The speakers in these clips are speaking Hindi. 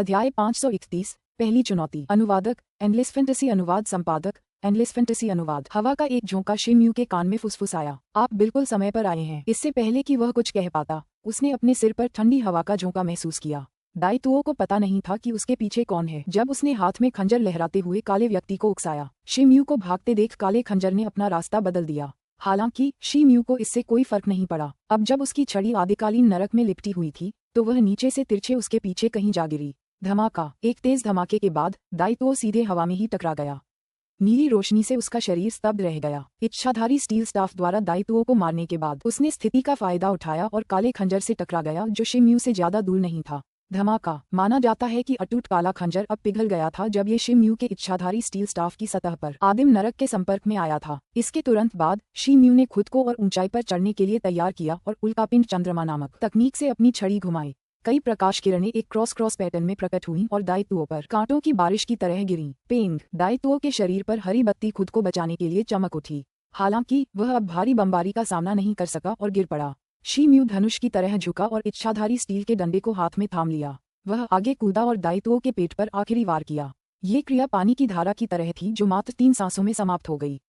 अध्याय 531 पहली चुनौती। अनुवादक एंडलेस फैंटेसी, अनुवाद संपादक एंडलेस फैंटेसी अनुवाद। हवा का एक झोंका शिम्यू के कान में फुसफुसाया। आप बिल्कुल समय पर आए हैं। इससे पहले कि वह कुछ कह पाता, उसने अपने सिर पर ठंडी हवा का झोंका महसूस किया। दाइतुओ को पता नहीं था कि उसके पीछे कौन है। जब उसने हाथ में खंजर लहराते हुए काले व्यक्ति को उकसाया, शिम्यू को भागते देख काले खंजर ने अपना रास्ता बदल दिया। हालांकि शिम्यू को इससे कोई फर्क नहीं पड़ा। अब जब उसकी छड़ी आदिकालीन नरक में लिपटी हुई थी, तो वह नीचे से तिरछे उसके पीछे कहीं जा गिरी। धमाका। एक तेज धमाके के बाद दाइतुओ सीधे हवा में ही टकरा गया। नीली रोशनी से उसका शरीर स्तब्ध रह गया। इच्छाधारी स्टील स्टाफ द्वारा दाइतुओ को मारने के बाद उसने स्थिति का फायदा उठाया और काले खंजर से टकरा गया, जो शिम्यू से ज्यादा दूर नहीं था। धमाका। माना जाता है कि अटूट काला खंजर अब पिघल गया था जब ये शिम्यू के इच्छाधारी स्टील स्टाफ की सतह पर आदिम नरक के संपर्क में आया था। इसके तुरंत बाद शिम्यू ने खुद को और ऊंचाई पर चढ़ने के लिए तैयार किया और उल्कापिंड चंद्रमा नामक तकनीक से अपनी छड़ी घुमाई। कई प्रकाश किरणें एक क्रॉस पैटर्न में प्रकट हुईं और दाइतुओ पर कांटों की बारिश की तरह गिरीं। पेंग। दाइतुओ के शरीर पर हरी बत्ती खुद को बचाने के लिए चमक उठी। हालांकि वह अब भारी बमबारी का सामना नहीं कर सका और गिर पड़ा। शिम्यू धनुष की तरह झुका और इच्छाधारी स्टील के डंडे को हाथ में थाम लिया। वह आगे कूदा और दाइतुओ के पेट पर आखिरी वार किया। ये क्रिया पानी की धारा की तरह थी जो मात्र 3 सांसों में समाप्त हो गई।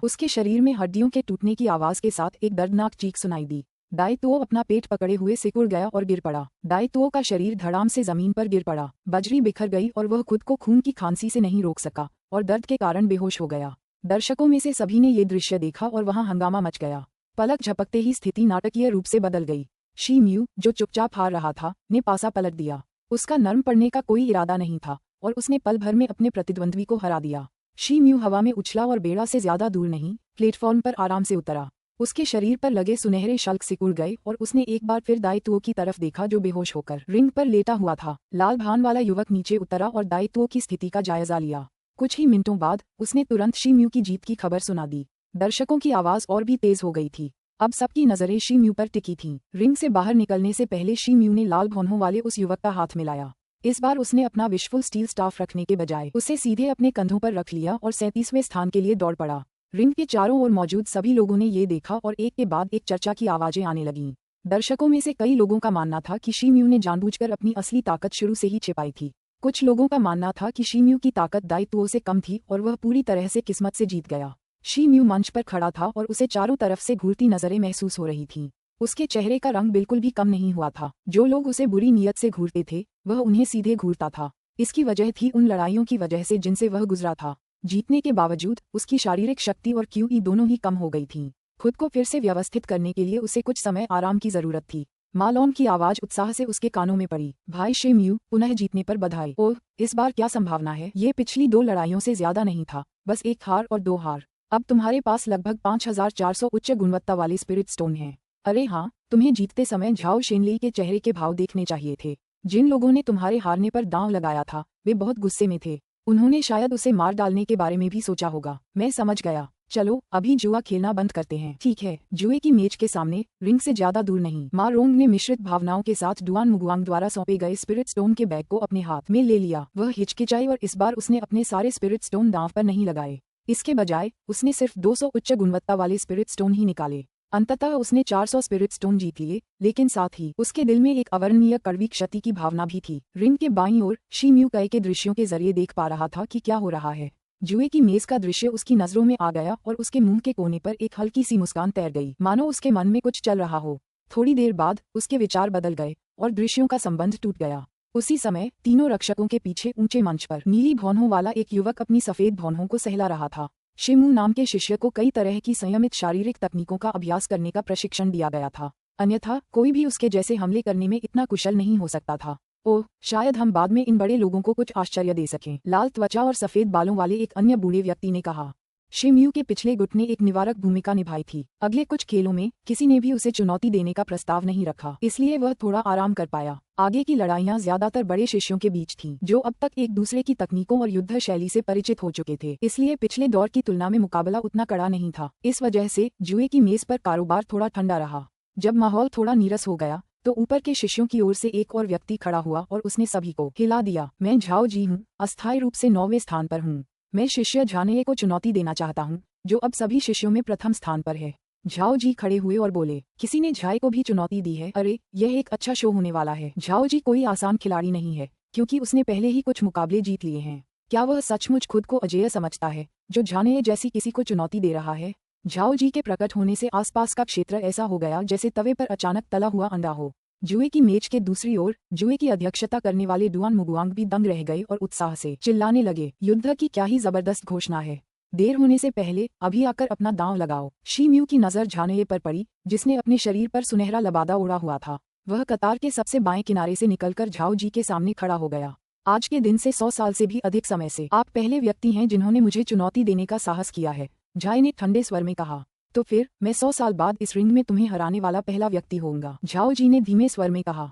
उसके शरीर में हड्डियों के टूटने की आवाज के साथ एक दर्दनाक चीख सुनाई दी। दाइतुओ अपना पेट पकड़े हुए सिकुड़ गया और गिर पड़ा। दाइतुओ का शरीर धड़ाम से जमीन पर गिर पड़ा। बजरी बिखर गई और वह खुद को खून की खांसी से नहीं रोक सका और दर्द के कारण बेहोश हो गया। दर्शकों में से सभी ने ये दृश्य देखा और वहां हंगामा मच गया। पलक झपकते ही स्थिति नाटकीय रूप से बदल गई। शिम्यू, जो चुपचाप हार रहा था, ने पासा पलट दिया। उसका नर्म पड़ने का कोई इरादा नहीं था और उसने पल भर में अपने प्रतिद्वंद्वी को हरा दिया। शिम्यू हवा में उछला और बेड़ा से ज्यादा दूर नहीं, प्लेटफॉर्म पर आराम से उतरा। उसके शरीर पर लगे सुनहरे शल्क सिकुड़ गए और उसने एक बार फिर दाइतुओ की तरफ देखा, जो बेहोश होकर रिंग पर लेटा हुआ था। लाल भान वाला युवक नीचे उतरा और दाइतुओ की स्थिति का जायजा लिया। कुछ ही मिनटों बाद उसने तुरंत शिम्यू की जीत की खबर सुना दी। दर्शकों की आवाज और भी तेज हो गई थी। अब सबकी नजरें शिम्यू पर टिकी थीं। रिंग से बाहर निकलने से पहले शिम्यू ने लाल भौंहों वाले उस युवक का हाथ मिलाया। इस बार उसने अपना विशफुल स्टील स्टाफ रखने के बजाय उसे सीधे अपने कंधों पर रख लिया और 37वें स्थान के लिए दौड़ पड़ा। रिंग के चारों ओर मौजूद सभी लोगों ने ये देखा और एक के बाद एक चर्चा की आवाजें आने लगीं। दर्शकों में से कई लोगों का मानना था कि शिम्यू ने जानबूझकर अपनी असली ताकत शुरू से ही छिपाई थी। कुछ लोगों का मानना था कि शिम्यू की ताकत दाइतुओ से कम थी और वह पूरी तरह से किस्मत से जीत गया। शिम्यू मंच पर खड़ा था और उसे चारों तरफ से घूरती नजरें महसूस हो रही थीं। उसके चेहरे का रंग बिल्कुल भी कम नहीं हुआ था। जो लोग उसे बुरी नीयत से घूरते थे, वह उन्हें सीधे घूरता था। इसकी वजह थी उन लड़ाइयों की वजह से जिनसे वह गुजरा था। जीतने के बावजूद उसकी शारीरिक शक्ति और क्यूई दोनों ही कम हो गई थीं। खुद को फिर से व्यवस्थित करने के लिए उसे कुछ समय आराम की जरूरत थी। मालोन की आवाज उत्साह से उसके कानों में पड़ी। भाई शिम्यू, पुनः जीतने पर बधाई। ओह, इस बार क्या संभावना है? ये पिछली 2 लड़ाइयों से ज्यादा नहीं था, बस 1 हार और 2 हार। अब तुम्हारे पास लगभग 5400 उच्च गुणवत्ता वाले स्पिरिट स्टोन हैं। अरे हाँ, तुम्हें जीतते समय झाओ शेनली के चेहरे के भाव देखने चाहिए थे। जिन लोगों ने तुम्हारे हारने पर दांव लगाया था, वे बहुत गुस्से में थे। उन्होंने शायद उसे मार डालने के बारे में भी सोचा होगा। मैं समझ गया। चलो अभी जुआ खेलना बंद करते हैं। ठीक है। जुए की मेज के सामने, रिंग से ज्यादा दूर नहीं, मा रोंग ने मिश्रित भावनाओं के साथ डुआन मुगुआंग द्वारा सौंपे गए स्पिरिट स्टोन के बैग को अपने हाथ में ले लिया। वह हिचकिचाई और इस बार उसने अपने सारे स्पिरिट स्टोन दांव पर नहीं लगाए। इसके बजाय उसने सिर्फ 200 उच्च गुणवत्ता वाले स्पिरिट स्टोन ही निकाले। अंततः उसने 400 स्पिरिट स्टोन जीत लिए, लेकिन साथ ही उसके दिल में एक अवर्णनीय कड़वी क्षति की भावना भी थी। रिंग के बाईं ओर शिम्यू कई के दृश्यों के जरिए देख पा रहा था कि क्या हो रहा है। जुए की मेज का दृश्य उसकी नजरों में आ गया और उसके मुंह के कोने पर एक हल्की सी मुस्कान तैर गई, मानो उसके मन में कुछ चल रहा हो। थोड़ी देर बाद उसके विचार बदल गए और दृश्यों का संबंध टूट गया। उसी समय तीनों रक्षकों के पीछे ऊंचे मंच पर नीली भौंहों वाला एक युवक अपनी सफेद भौंहों को सहला रहा था। शिम्यू नाम के शिष्य को कई तरह की संयमित शारीरिक तकनीकों का अभ्यास करने का प्रशिक्षण दिया गया था, अन्यथा कोई भी उसके जैसे हमले करने में इतना कुशल नहीं हो सकता था। ओह, शायद हम बाद में इन बड़े लोगों को कुछ आश्चर्य दे सकें, लाल त्वचा और सफेद बालों वाले एक अन्य बूढ़े व्यक्ति ने कहा। शिम्यू के पिछले गुट ने एक निवारक भूमिका निभाई थी। अगले कुछ खेलों में किसी ने भी उसे चुनौती देने का प्रस्ताव नहीं रखा, इसलिए वह थोड़ा आराम कर पाया। आगे की लड़ाइयां ज्यादातर बड़े शिष्यों के बीच थीं, जो अब तक एक दूसरे की तकनीकों और युद्ध शैली से परिचित हो चुके थे, इसलिए पिछले दौर की तुलना में मुकाबला उतना कड़ा नहीं था। इस वजह से जुए की मेज पर कारोबार थोड़ा ठंडा रहा। जब माहौल थोड़ा नीरस हो गया, तो ऊपर के शिष्यों की ओर से एक और व्यक्ति खड़ा हुआ और उसने सभी को हिला दिया। मैं झाओ जी हूँ, अस्थायी रूप से 9वें स्थान पर हूँ। मैं शिष्य झाने को चुनौती देना चाहता हूँ, जो अब सभी शिष्यों में प्रथम स्थान पर है। झाओ जी खड़े हुए और बोले, किसी ने झाई को भी चुनौती दी है? अरे, यह एक अच्छा शो होने वाला है। झाओ जी कोई आसान खिलाड़ी नहीं है, क्योंकि उसने पहले ही कुछ मुकाबले जीत लिए हैं। क्या वह सचमुच खुद को अजेय समझता है जो झाने जैसी किसी को चुनौती दे रहा है? झाओ जी के प्रकट होने से आसपास का क्षेत्र ऐसा हो गया जैसे तवे पर अचानक तला हुआ अंडा हो। जुए की मेज के दूसरी ओर जुए की अध्यक्षता करने वाले डुआन मुगुआंग भी दंग रह गए और उत्साह से चिल्लाने लगे, युद्ध की क्या ही जबरदस्त घोषणा है। देर होने से पहले अभी आकर अपना दांव लगाओ। शी म्यू की नजर झाने पर पड़ी जिसने अपने शरीर पर सुनहरा लबादा ओढ़ा हुआ था। वह कतार के सबसे बाएं किनारे से निकलकर झाओ जी के सामने खड़ा हो गया। आज के दिन से 100 साल से भी अधिक समय से आप पहले व्यक्ति हैं जिन्होंने मुझे चुनौती देने का साहस किया है, झाई ने ठंडे स्वर में कहा। तो फिर मैं 100 साल बाद इस रिंग में तुम्हें हराने वाला पहला व्यक्ति होऊंगा, झाओ जी ने धीमे स्वर में कहा।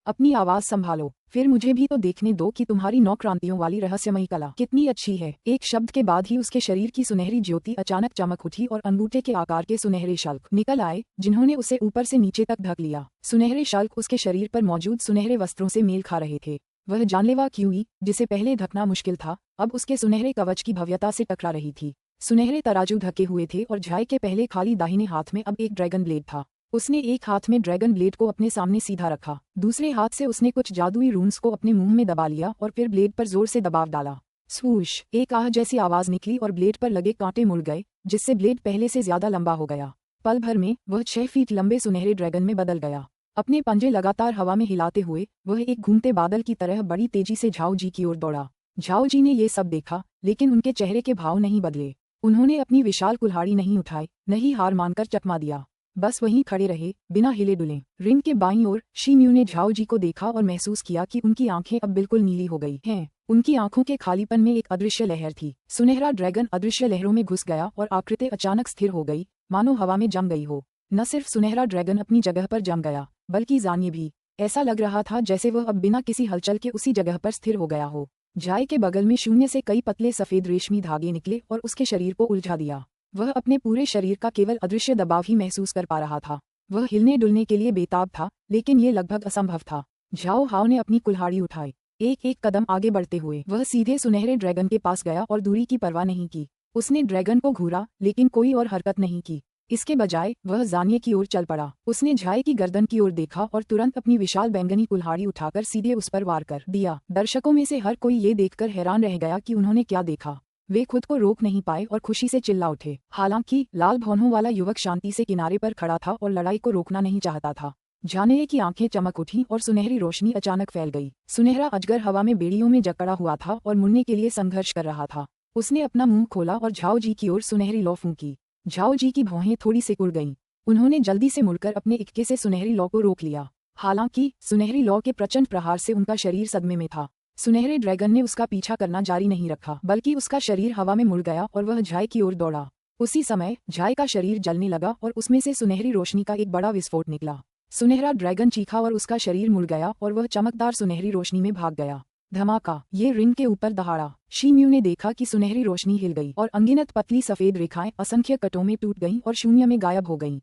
अपनी आवाज संभालो, फिर मुझे भी तो देखने दो कि तुम्हारी 9 क्रांतियों वाली रहस्यमयी कला कितनी अच्छी है। एक शब्द के बाद ही उसके शरीर की सुनहरी ज्योति अचानक चमक उठी और अंगूठे के आकार के सुनहरे शल्क निकल आए जिन्होंने उसे ऊपर से नीचे तक ढक लिया। सुनहरे शल्क उसके शरीर पर मौजूद सुनहरे वस्त्रों से मेल खा रहे थे। वह जानलेवा क्यूई जिसे पहले ढकना मुश्किल था अब उसके सुनहरे कवच की भव्यता से टकरा रही थी। सुनहरे तराजू ढके हुए थे और झाई के पहले खाली दाहिने हाथ में अब एक ड्रैगन ब्लेड था। उसने एक हाथ में ड्रैगन ब्लेड को अपने सामने सीधा रखा, दूसरे हाथ से उसने कुछ जादुई रून्स को अपने मुंह में दबा लिया और फिर ब्लेड पर जोर से दबाव डाला। स्वूश, एक आह जैसी आवाज निकली और ब्लेड पर लगे कांटे मुड़ गए जिससे ब्लेड पहले से ज्यादा लंबा हो गया। पल भर में वह 6 फीट लंबे सुनहरे ड्रैगन में बदल गया। अपने पंजे लगातार हवा में हिलाते हुए वह एक घूमते बादल की तरह बड़ी तेजी से झाओ जी की ओर दौड़ा। झाओ जी ने ये सब देखा लेकिन उनके चेहरे के भाव नहीं बदले। उन्होंने अपनी विशाल कुल्हाड़ी नहीं उठाई, नहीं हार मानकर चकमा दिया, बस वहीं खड़े रहे बिना हिले डुले। रिंग के बाईं ओर शी म्यू ने झाओ जी को देखा और महसूस किया कि उनकी आंखें अब बिल्कुल नीली हो गई हैं। उनकी आंखों के खालीपन में एक अदृश्य लहर थी। सुनहरा ड्रैगन अदृश्य लहरों में घुस गया और आकृति अचानक स्थिर हो गई, मानो हवा में जम गई हो। न सिर्फ सुनहरा ड्रैगन अपनी जगह पर जम गया बल्कि जानिए भी ऐसा लग रहा था जैसे वह अब बिना किसी हलचल के उसी जगह पर स्थिर हो गया हो। झाई के बगल में शून्य से कई पतले सफेद रेशमी धागे निकले और उसके शरीर को उलझा दिया। वह अपने पूरे शरीर का केवल अदृश्य दबाव ही महसूस कर पा रहा था। वह हिलने डुलने के लिए बेताब था लेकिन ये लगभग असंभव था। झाओ हाओ ने अपनी कुल्हाड़ी उठाई। एक एक कदम आगे बढ़ते हुए वह सीधे सुनहरे ड्रैगन के पास गया और दूरी की परवाह नहीं की। उसने ड्रैगन को घूरा लेकिन कोई और हरकत नहीं की। इसके बजाय वह जानिए की ओर चल पड़ा। उसने झाई की गर्दन की ओर देखा और तुरंत अपनी विशाल बैंगनी कुल्हाड़ी उठाकर सीधे उस पर वार कर दिया। दर्शकों में से हर कोई ये देखकर हैरान रह गया कि उन्होंने क्या देखा। वे खुद को रोक नहीं पाए और खुशी से चिल्ला उठे। हालांकि लाल भौहों वाला युवक शांति से किनारे पर खड़ा था और लड़ाई को रोकना नहीं चाहता था। झाने की आंखें चमक उठी और सुनहरी रोशनी अचानक फैल गई। सुनहरा अजगर हवा में बेड़ियों में जकड़ा हुआ था और मुड़ने के लिए संघर्ष कर रहा था। उसने अपना मुंह खोला और झाओ जी की ओर सुनहरी लौ फूंकी। झाओ जी की भौहें थोड़ी सिकुड़ गईं। उन्होंने जल्दी से मुड़कर अपने इक्के से सुनहरी लौ को रोक लिया। हालांकि सुनहरी लौ के प्रचंड प्रहार से उनका शरीर सदमे में था। सुनहरे ड्रैगन ने उसका पीछा करना जारी नहीं रखा बल्कि उसका शरीर हवा में मुड़ गया और वह झाई की ओर दौड़ा। उसी समय झाई का शरीर जलने लगा और उसमें से सुनहरी रोशनी का एक बड़ा विस्फोट निकला। सुनहरा ड्रैगन चीखा और उसका शरीर मुड़ गया और वह चमकदार सुनहरी रोशनी में भाग गया। धमाका, ये रिंग के ऊपर दहाड़ा। शी म्यू ने देखा कि सुनहरी रोशनी हिल गई और अनगिनत पतली सफेद रेखाएं असंख्य कटों में टूट गईं और शून्य में गायब हो गईं।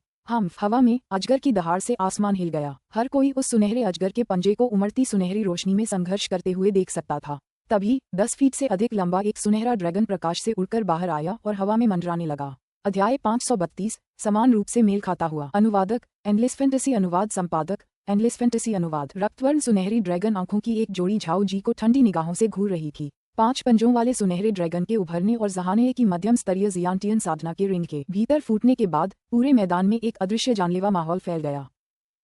हवा में अजगर की दहाड़ से आसमान हिल गया। हर कोई उस सुनहरे अजगर के पंजे को उमड़ती सुनहरी रोशनी में संघर्ष करते हुए देख सकता था। तभी 10 फीट से अधिक लंबा एक सुनहरा ड्रैगन प्रकाश से उड़कर बाहर आया और हवा में मंडराने लगा। अध्याय 532 समान रूप से मेल खाता हुआ। अनुवादक एंडलेस फैंटेसी अनुवाद संपादक एंडलेस फैंटेसी अनुवाद। रक्तवर्ण सुनहरी ड्रैगन आंखों की एक जोड़ी झाओ जी को ठंडी निगाहों से घूर रही थी। 5 पंजों वाले सुनहरे ड्रैगन के उभरने और जहाने की मध्यम स्तरीय जियांटियन साधना के रिंग के भीतर फूटने के बाद पूरे मैदान में एक अदृश्य जानलेवा माहौल फैल गया।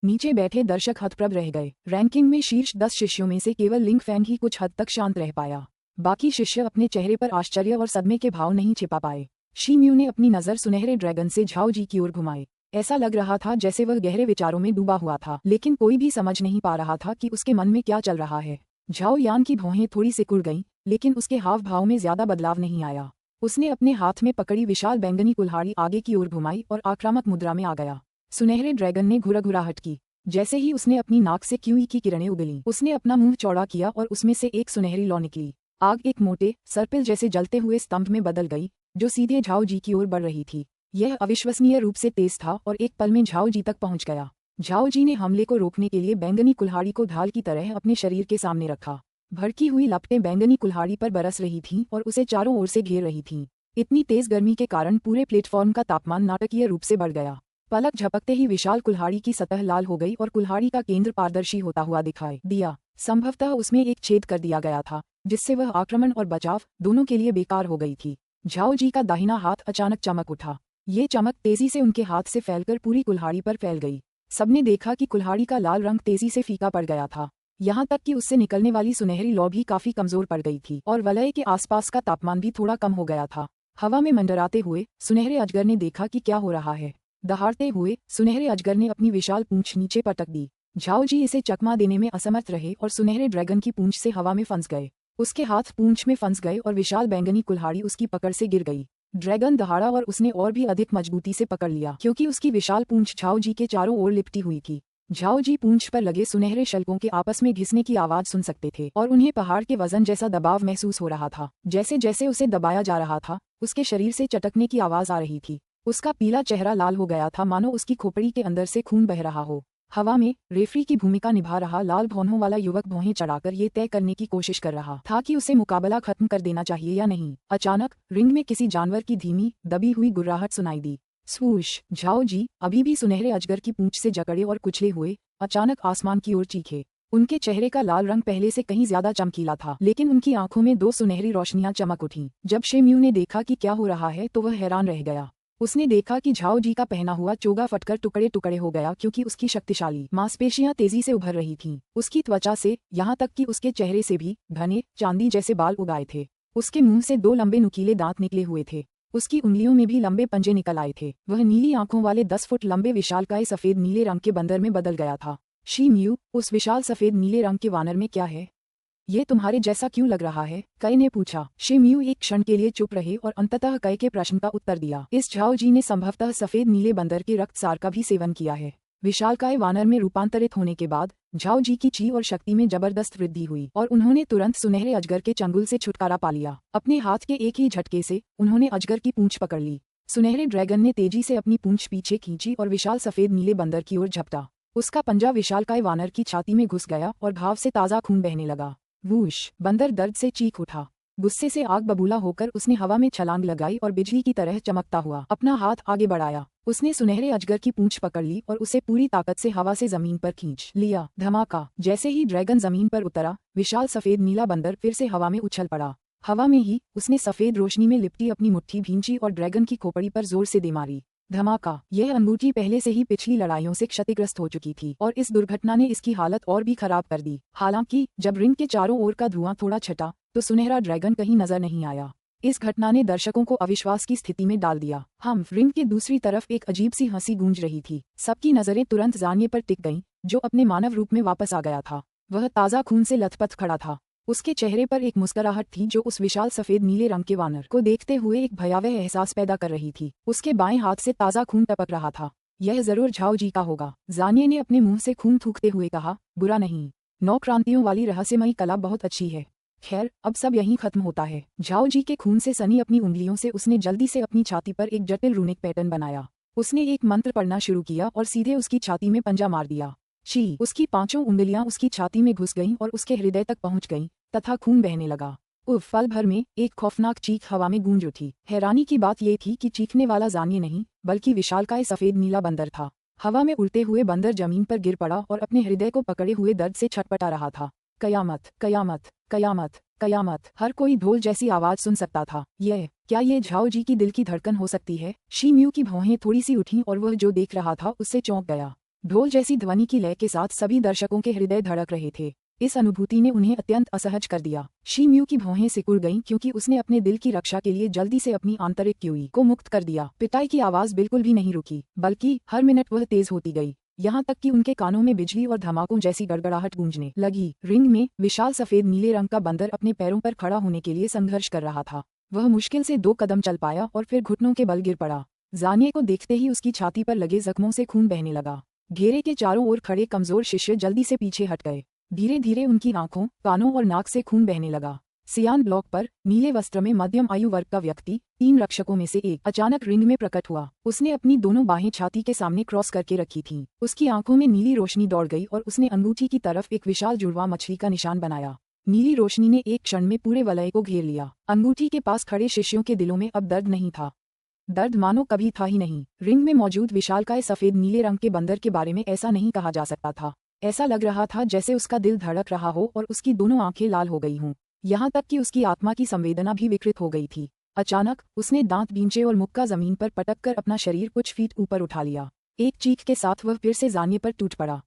नीचे बैठे दर्शक हतप्रभ रह गए। रैंकिंग में शीर्ष 10 शिष्यों में से केवल लिंग फैंग ही कुछ हद तक शांत रह पाया। बाकी शिष्य अपने चेहरे पर आश्चर्य और सदमे के भाव नहीं छिपा पाए। शी म्यू ने अपनी नजर सुनहरे ड्रैगन से झाओ जी की ओर घुमाई। ऐसा लग रहा था जैसे वह गहरे विचारों में डूबा हुआ था, लेकिन कोई भी समझ नहीं पा रहा था कि उसके मन में क्या चल रहा है। झाओ यान की भौहें थोड़ी सिकुड़ गईं, लेकिन उसके हाव भाव में ज्यादा बदलाव नहीं आया। उसने अपने हाथ में पकड़ी विशाल बैंगनी कुल्हाड़ी आगे की ओर घुमाई और आक्रामक मुद्रा में आ गया। सुनहरे ड्रैगन ने घुरघुराहट की। जैसे ही उसने अपनी नाक से क्यूई की किरणें उगलीं, उसने अपना मुंह चौड़ा किया और उसमें से एक सुनहरी लौ निकली। आग एक मोटे सर्पिल जैसे जलते हुए स्तंभ में बदल गई जो सीधे झाओ जी की ओर बढ़ रही थी। यह अविश्वसनीय रूप से तेज था और एक पल में झाओ जी तक पहुंच गया। झाओ जी ने हमले को रोकने के लिए बैंगनी कुल्हाड़ी को ढाल की तरह अपने शरीर के सामने रखा। भड़की हुई लपटें बैंगनी कुल्हाड़ी पर बरस रही थीं और उसे चारों ओर से घेर रही थीं। इतनी तेज गर्मी के कारण पूरे प्लेटफॉर्म का तापमान नाटकीय रूप से बढ़ गया। पलक झपकते ही विशाल कुल्हाड़ी की सतह लाल हो गई और कुल्हाड़ी का केंद्र पारदर्शी होता हुआ दिखाई दिया। संभवतः उसमें एक छेद कर दिया गया था, जिससे वह आक्रमण और बचाव दोनों के लिए बेकार हो गई थी। झाओ जी का दाहिना हाथ अचानक चमक उठा। ये चमक तेजी से उनके हाथ से फैलकर पूरी कुल्हाड़ी पर फैल गई। सबने देखा कि कुल्हाड़ी का लाल रंग तेजी से फीका पड़ गया था, यहाँ तक कि उससे निकलने वाली सुनहरी लौ भी काफी कमजोर पड़ गई थी और वलय के आसपास का तापमान भी थोड़ा कम हो गया था। हवा में मंडराते हुए सुनहरे अजगर ने देखा कि क्या हो रहा है। दहाड़ते हुए सुनहरे अजगर ने अपनी विशाल पूंछ नीचे पटक दी। झाओ जी इसे चकमा देने में असमर्थ रहे और सुनहरे ड्रैगन की पूंछ से हवा में फंस गए। उसके हाथ पूंछ में फंस गए और विशाल बैंगनी कुल्हाड़ी उसकी पकड़ से गिर गई। ड्रैगन दहाड़ा और उसने और भी अधिक मजबूती से पकड़ लिया, क्योंकि उसकी विशाल पूंछ झाओ जी के चारों ओर लिपटी हुई थी। झाओ जी पूंछ पर लगे सुनहरे शल्कों के आपस में घिसने की आवाज सुन सकते थे और उन्हें पहाड़ के वजन जैसा दबाव महसूस हो रहा था। जैसे जैसे उसे दबाया जा रहा था, उसके शरीर से चटकने की आवाज आ रही थी। उसका पीला चेहरा लाल हो गया था, मानो उसकी खोपड़ी के अंदर से खून बह रहा हो। हवा में रेफरी की भूमिका निभा रहा लाल भौहों वाला युवक भौहें चढ़ाकर ये तय करने की कोशिश कर रहा था कि उसे मुकाबला खत्म कर देना चाहिए या नहीं। अचानक रिंग में किसी जानवर की धीमी दबी हुई गुर्राहट सुनाई दी। स्वूश! झाओ जी अभी भी सुनहरे अजगर की पूंछ से जकड़े और कुचले हुए अचानक आसमान की ओर चीखे। उनके चेहरे का लाल रंग पहले से कहीं ज्यादा चमकीला था, लेकिन उनकी आंखों में दो सुनहरी रोशनियां चमक उठीं। जब शेम्यू ने देखा कि क्या हो रहा है तो वह हैरान रह गया। उसने देखा कि झाओ जी का पहना हुआ चोगा फटकर टुकड़े टुकड़े हो गया, क्योंकि उसकी शक्तिशाली मांसपेशियां तेजी से उभर रही थीं। उसकी त्वचा से यहाँ तक कि उसके चेहरे से भी घने चांदी जैसे बाल उगाए थे। उसके मुंह से दो लंबे नुकीले दांत निकले हुए थे। उसकी उंगलियों में भी लंबे पंजे निकल आए थे। वह नीली आंखों वाले 10 फुट लंबे विशालकाय सफेद नीले रंग के बंदर में बदल गया था। शीम्यू, उस विशाल सफेद नीले रंग के वानर में क्या है? ये तुम्हारे जैसा क्यों लग रहा है? कई ने पूछा। शिम्यू एक क्षण के लिए चुप रहे और अंततः कई के प्रश्न का उत्तर दिया। इस झाओ जी ने संभवतः सफेद नीले बंदर के रक्तसार का भी सेवन किया है। विशालकाय वानर में रूपांतरित होने के बाद झाओ जी की ची और शक्ति में जबरदस्त वृद्धि हुई और उन्होंने तुरंत सुनहरे अजगर के चंगुल से छुटकारा पा लिया। अपने हाथ के एक ही झटके से उन्होंने अजगर की पूंछ पकड़ ली। सुनहरे ड्रैगन ने तेजी से अपनी पूंछ पीछे खींची और विशाल सफेद नीले बंदर की ओर झपटा। उसका पंजा विशालकाय वानर की छाती में घुस गया और घाव से ताजा खून बहने लगा। वूश! बंदर दर्द से चीख उठा। गुस्से से आग बबूला होकर उसने हवा में छलांग लगाई और बिजली की तरह चमकता हुआ अपना हाथ आगे बढ़ाया। उसने सुनहरे अजगर की पूंछ पकड़ ली और उसे पूरी ताकत से हवा से जमीन पर खींच लिया। धमाका! जैसे ही ड्रैगन जमीन पर उतरा, विशाल सफेद नीला बंदर फिर से हवा में उछल पड़ा। हवा में ही उसने सफेद रोशनी में लिपटी अपनी मुट्ठी भींची और ड्रैगन की खोपड़ी पर जोर से दे मारी। धमाका! यह अंगूठी पहले से ही पिछली लड़ाइयों से क्षतिग्रस्त हो चुकी थी और इस दुर्घटना ने इसकी हालत और भी खराब कर दी। हालांकि जब रिंग के चारों ओर का धुआं थोड़ा छटा तो सुनहरा ड्रैगन कहीं नजर नहीं आया। इस घटना ने दर्शकों को अविश्वास की स्थिति में डाल दिया। रिंग के दूसरी तरफ एक अजीब सी हंसी गूंज रही थी। सबकी नजरें तुरंत जानिए पर टिक गईं, जो अपने मानव रूप में वापस आ गया था। वह ताजा खून से लथपथ खड़ा था। उसके चेहरे पर एक मुस्कुराहट थी जो उस विशाल सफेद नीले रंग के वानर को देखते हुए एक भयावह एहसास पैदा कर रही थी। उसके बाएं हाथ से ताजा खून टपक रहा था। यह जरूर झाओ जी का होगा, जानिए ने अपने मुंह से खून थूकते हुए कहा। बुरा नहीं, 9 क्रांतियों वाली रहस्यमयी कला बहुत अच्छी है। खैर, अब सब यहीं खत्म होता है। झाओ जी के खून से सनी अपनी उंगलियों से उसने जल्दी से अपनी छाती पर एक जटिल रूनिक पैटर्न बनाया। उसने एक मंत्र पढ़ना शुरू किया और सीधे उसकी छाती में पंजा मार दिया। ची! उसकी 5 उंगलियां उसकी छाती में घुस गईं और उसके हृदय तक पहुंच गईं तथा खून बहने लगा। उफ! पल भर में एक खौफनाक चीख हवा में गूंज उठी। हैरानी की बात ये थी कि चीखने वाला जानिए नहीं, बल्कि विशालकाय सफेद नीला बंदर था। हवा में उड़ते हुए बंदर जमीन पर गिर पड़ा और अपने हृदय को पकड़े हुए दर्द से छटपटा रहा था। कयामत! कयामत! कयामत! कयामत! हर कोई ढोल जैसी आवाज सुन सकता था। क्या ये झाओ जी की दिल की धड़कन हो सकती है? शीम्यू की भौहें थोड़ी सी उठीं और वह जो देख रहा था उससे चौंक गया। ढोल जैसी ध्वनि की लय के साथ सभी दर्शकों के हृदय धड़क रहे थे। इस अनुभूति ने उन्हें अत्यंत असहज कर दिया। शीम्यू की भौहें सिकुड़ गईं क्योंकि उसने अपने दिल की रक्षा के लिए जल्दी से अपनी आंतरिक क्यूई को मुक्त कर दिया। पिटाई की आवाज बिल्कुल भी नहीं रुकी, बल्कि हर मिनट वह तेज होती गई, यहाँ तक कि उनके कानों में बिजली और धमाकों जैसी गड़गड़ाहट गूंजने लगी। रिंग में विशाल सफेद नीले रंग का बंदर अपने पैरों पर खड़ा होने के लिए संघर्ष कर रहा था। वह मुश्किल से 2 कदम चल पाया और फिर घुटनों के बल गिर पड़ा। जानिए को देखते ही उसकी छाती पर लगे जख्मों से खून बहने लगा। घेरे के चारों ओर खड़े कमजोर शिष्य जल्दी से पीछे हट गए। धीरे धीरे उनकी आंखों, कानों और नाक से खून बहने लगा। सियान ब्लॉक पर नीले वस्त्र में मध्यम आयु वर्ग का व्यक्ति 3 रक्षकों में से एक अचानक रिंग में प्रकट हुआ। उसने अपनी दोनों बाहें छाती के सामने क्रॉस करके रखी थीं। उसकी आंखों में नीली रोशनी दौड़ गई और उसने अंगूठी की तरफ एक विशाल जुड़वा मछली का निशान बनाया। नीली रोशनी ने एक क्षण में पूरे वलय को घेर लिया। अंगूठी के पास खड़े शिष्यों के दिलों में अब दर्द नहीं था। दर्द मानो कभी था ही नहीं। रिंग में मौजूद विशालकाय सफेद नीले रंग के बंदर के बारे में ऐसा नहीं कहा जा सकता था। ऐसा लग रहा था जैसे उसका दिल धड़क रहा हो और उसकी दोनों आंखें लाल हो गई हों। यहाँ तक कि उसकी आत्मा की संवेदना भी विकृत हो गई थी। अचानक उसने दांत बींचे और मुक्का जमीन पर पटक कर अपना शरीर कुछ फीट ऊपर उठा लिया। एक चीख के साथ वह फिर से जानिए पर टूट पड़ा।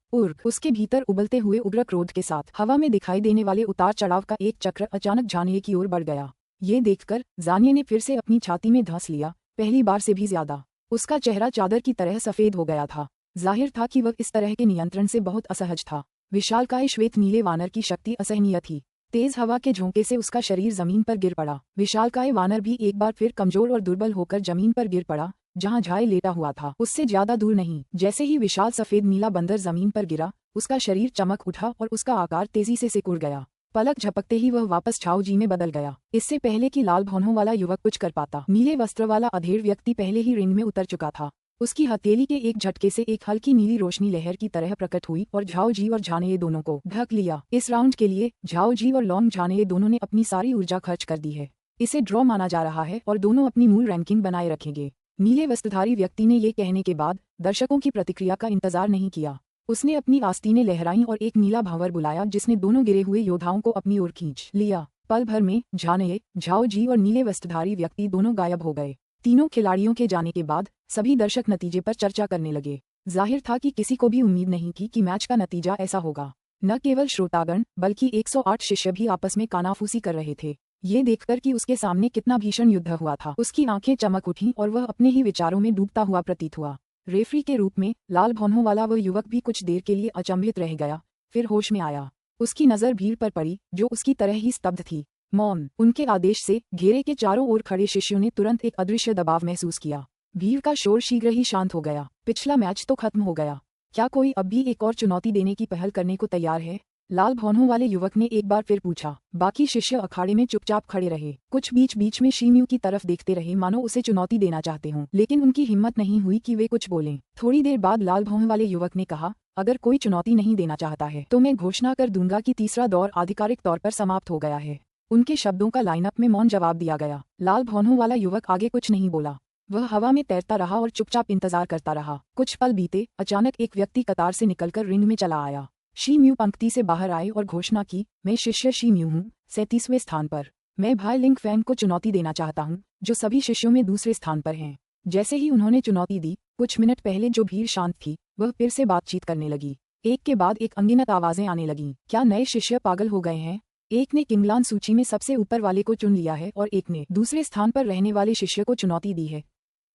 उसके भीतर उबलते हुए उग्र क्रोध के साथ हवा में दिखाई देने वाले उतार चढ़ाव का एक चक्र अचानक जानिए की ओर बढ़ गया। ये देखकर जानिए ने फिर से अपनी छाती में धंस लिया, पहली बार से भी ज्यादा। उसका चेहरा चादर की तरह सफेद हो गया था। जाहिर था कि वह इस तरह के नियंत्रण से बहुत असहज था। विशालकाय श्वेत नीले वानर की शक्ति असहनीय थी। तेज हवा के झोंके से उसका शरीर जमीन पर गिर पड़ा। विशालकाय वानर भी एक बार फिर कमजोर और दुर्बल होकर जमीन पर गिर पड़ा, जहां झाय लेटा हुआ था उससे ज्यादा दूर नहीं। जैसे ही विशाल सफेद नीला बंदर जमीन पर गिरा, उसका शरीर चमक उठा और उसका आकार तेजी से सिकुड़ गया। पलक झपकते ही वह वापस झाओ जी में बदल गया। इससे पहले कि लाल भौहों वाला युवक कुछ कर पाता, नीले वस्त्र वाला अधेड़ व्यक्ति पहले ही रिंग में उतर चुका था। उसकी हथेली के एक झटके से एक हल्की नीली रोशनी लहर की तरह प्रकट हुई और झाओ जी और झानेये दोनों को ढक लिया। इस राउंड के लिए झाओ जी और लॉन्ग झानेये दोनों ने अपनी सारी ऊर्जा खर्च कर दी है। इसे ड्रॉ माना जा रहा है और दोनों अपनी मूल रैंकिंग बनाए रखेंगे। नीले वस्त्रधारी व्यक्ति ने ये कहने के बाद दर्शकों की प्रतिक्रिया का इंतजार नहीं किया। उसने अपनी आस्तीनें लहराई और एक नीला भंवर बुलाया, जिसने दोनों गिरे हुए योद्धाओं को अपनी ओर खींच लिया। पल भर में झानेये, झाओ जी और नीले वस्त्रधारी व्यक्ति दोनों गायब हो गए। तीनों खिलाड़ियों के जाने के बाद सभी दर्शक नतीजे पर चर्चा करने लगे। जाहिर था कि किसी को भी उम्मीद नहीं थी कि मैच का नतीजा ऐसा होगा। न केवल श्रोतागण बल्कि 108 शिष्य भी आपस में कानाफूसी कर रहे थे, ये देखकर कि उसके सामने कितना भीषण युद्ध हुआ था। उसकी आंखें चमक उठीं और वह अपने ही विचारों में डूबता हुआ प्रतीत हुआ। रेफरी के रूप में लाल भौहों वाला वह युवक भी कुछ देर के लिए अचंभित रह गया, फिर होश में आया। उसकी नजर भीड़ पर पड़ी, जो उसकी तरह ही स्तब्ध थी। मौन। उनके आदेश से घेरे के चारों ओर खड़े शिष्यों ने तुरंत एक अदृश्य दबाव महसूस किया। भीड़ का शोर शीघ्र ही शांत हो गया। पिछला मैच तो खत्म हो गया, क्या कोई अब भी एक और चुनौती देने की पहल करने को तैयार है? लाल भौहों वाले युवक ने एक बार फिर पूछा। बाकी शिष्य अखाड़े में चुपचाप खड़े रहे, कुछ बीच बीच में शीम्यू की तरफ देखते रहे, मानो उसे चुनौती देना चाहते हों, लेकिन उनकी हिम्मत नहीं हुई कि वे कुछ बोलें। थोड़ी देर बाद लाल भौहों वाले युवक ने कहा, अगर कोई चुनौती नहीं देना चाहता है तो मैं घोषणा कर दूंगा कि तीसरा दौर आधिकारिक तौर पर समाप्त हो गया है। उनके शब्दों का लाइनअप में मौन जवाब दिया गया। लाल भौहों वाला युवक आगे कुछ नहीं बोला। वह हवा में तैरता रहा और चुपचाप इंतजार करता रहा। कुछ पल बीते, अचानक एक व्यक्ति कतार से निकलकर रिंग में चला आया। शीम्यू पंक्ति से बाहर आए और घोषणा की, मैं शिष्य शीम्यू हूँ, 37वें स्थान पर। मैं भाई लिंग फैंग को चुनौती देना चाहता हूँ, जो सभी शिष्यों में दूसरे स्थान पर हैं। जैसे ही उन्होंने चुनौती दी, कुछ मिनट पहले जो भीड़ शांत थी वह फिर से बातचीत करने लगी। एक के बाद एक अनगिनत आवाजें आने लगीं। क्या नए शिष्य पागल हो गए हैं? एक ने किंगलान सूची में सबसे ऊपर वाले को चुन लिया है और एक ने दूसरे स्थान पर रहने वाले शिष्य को चुनौती दी है।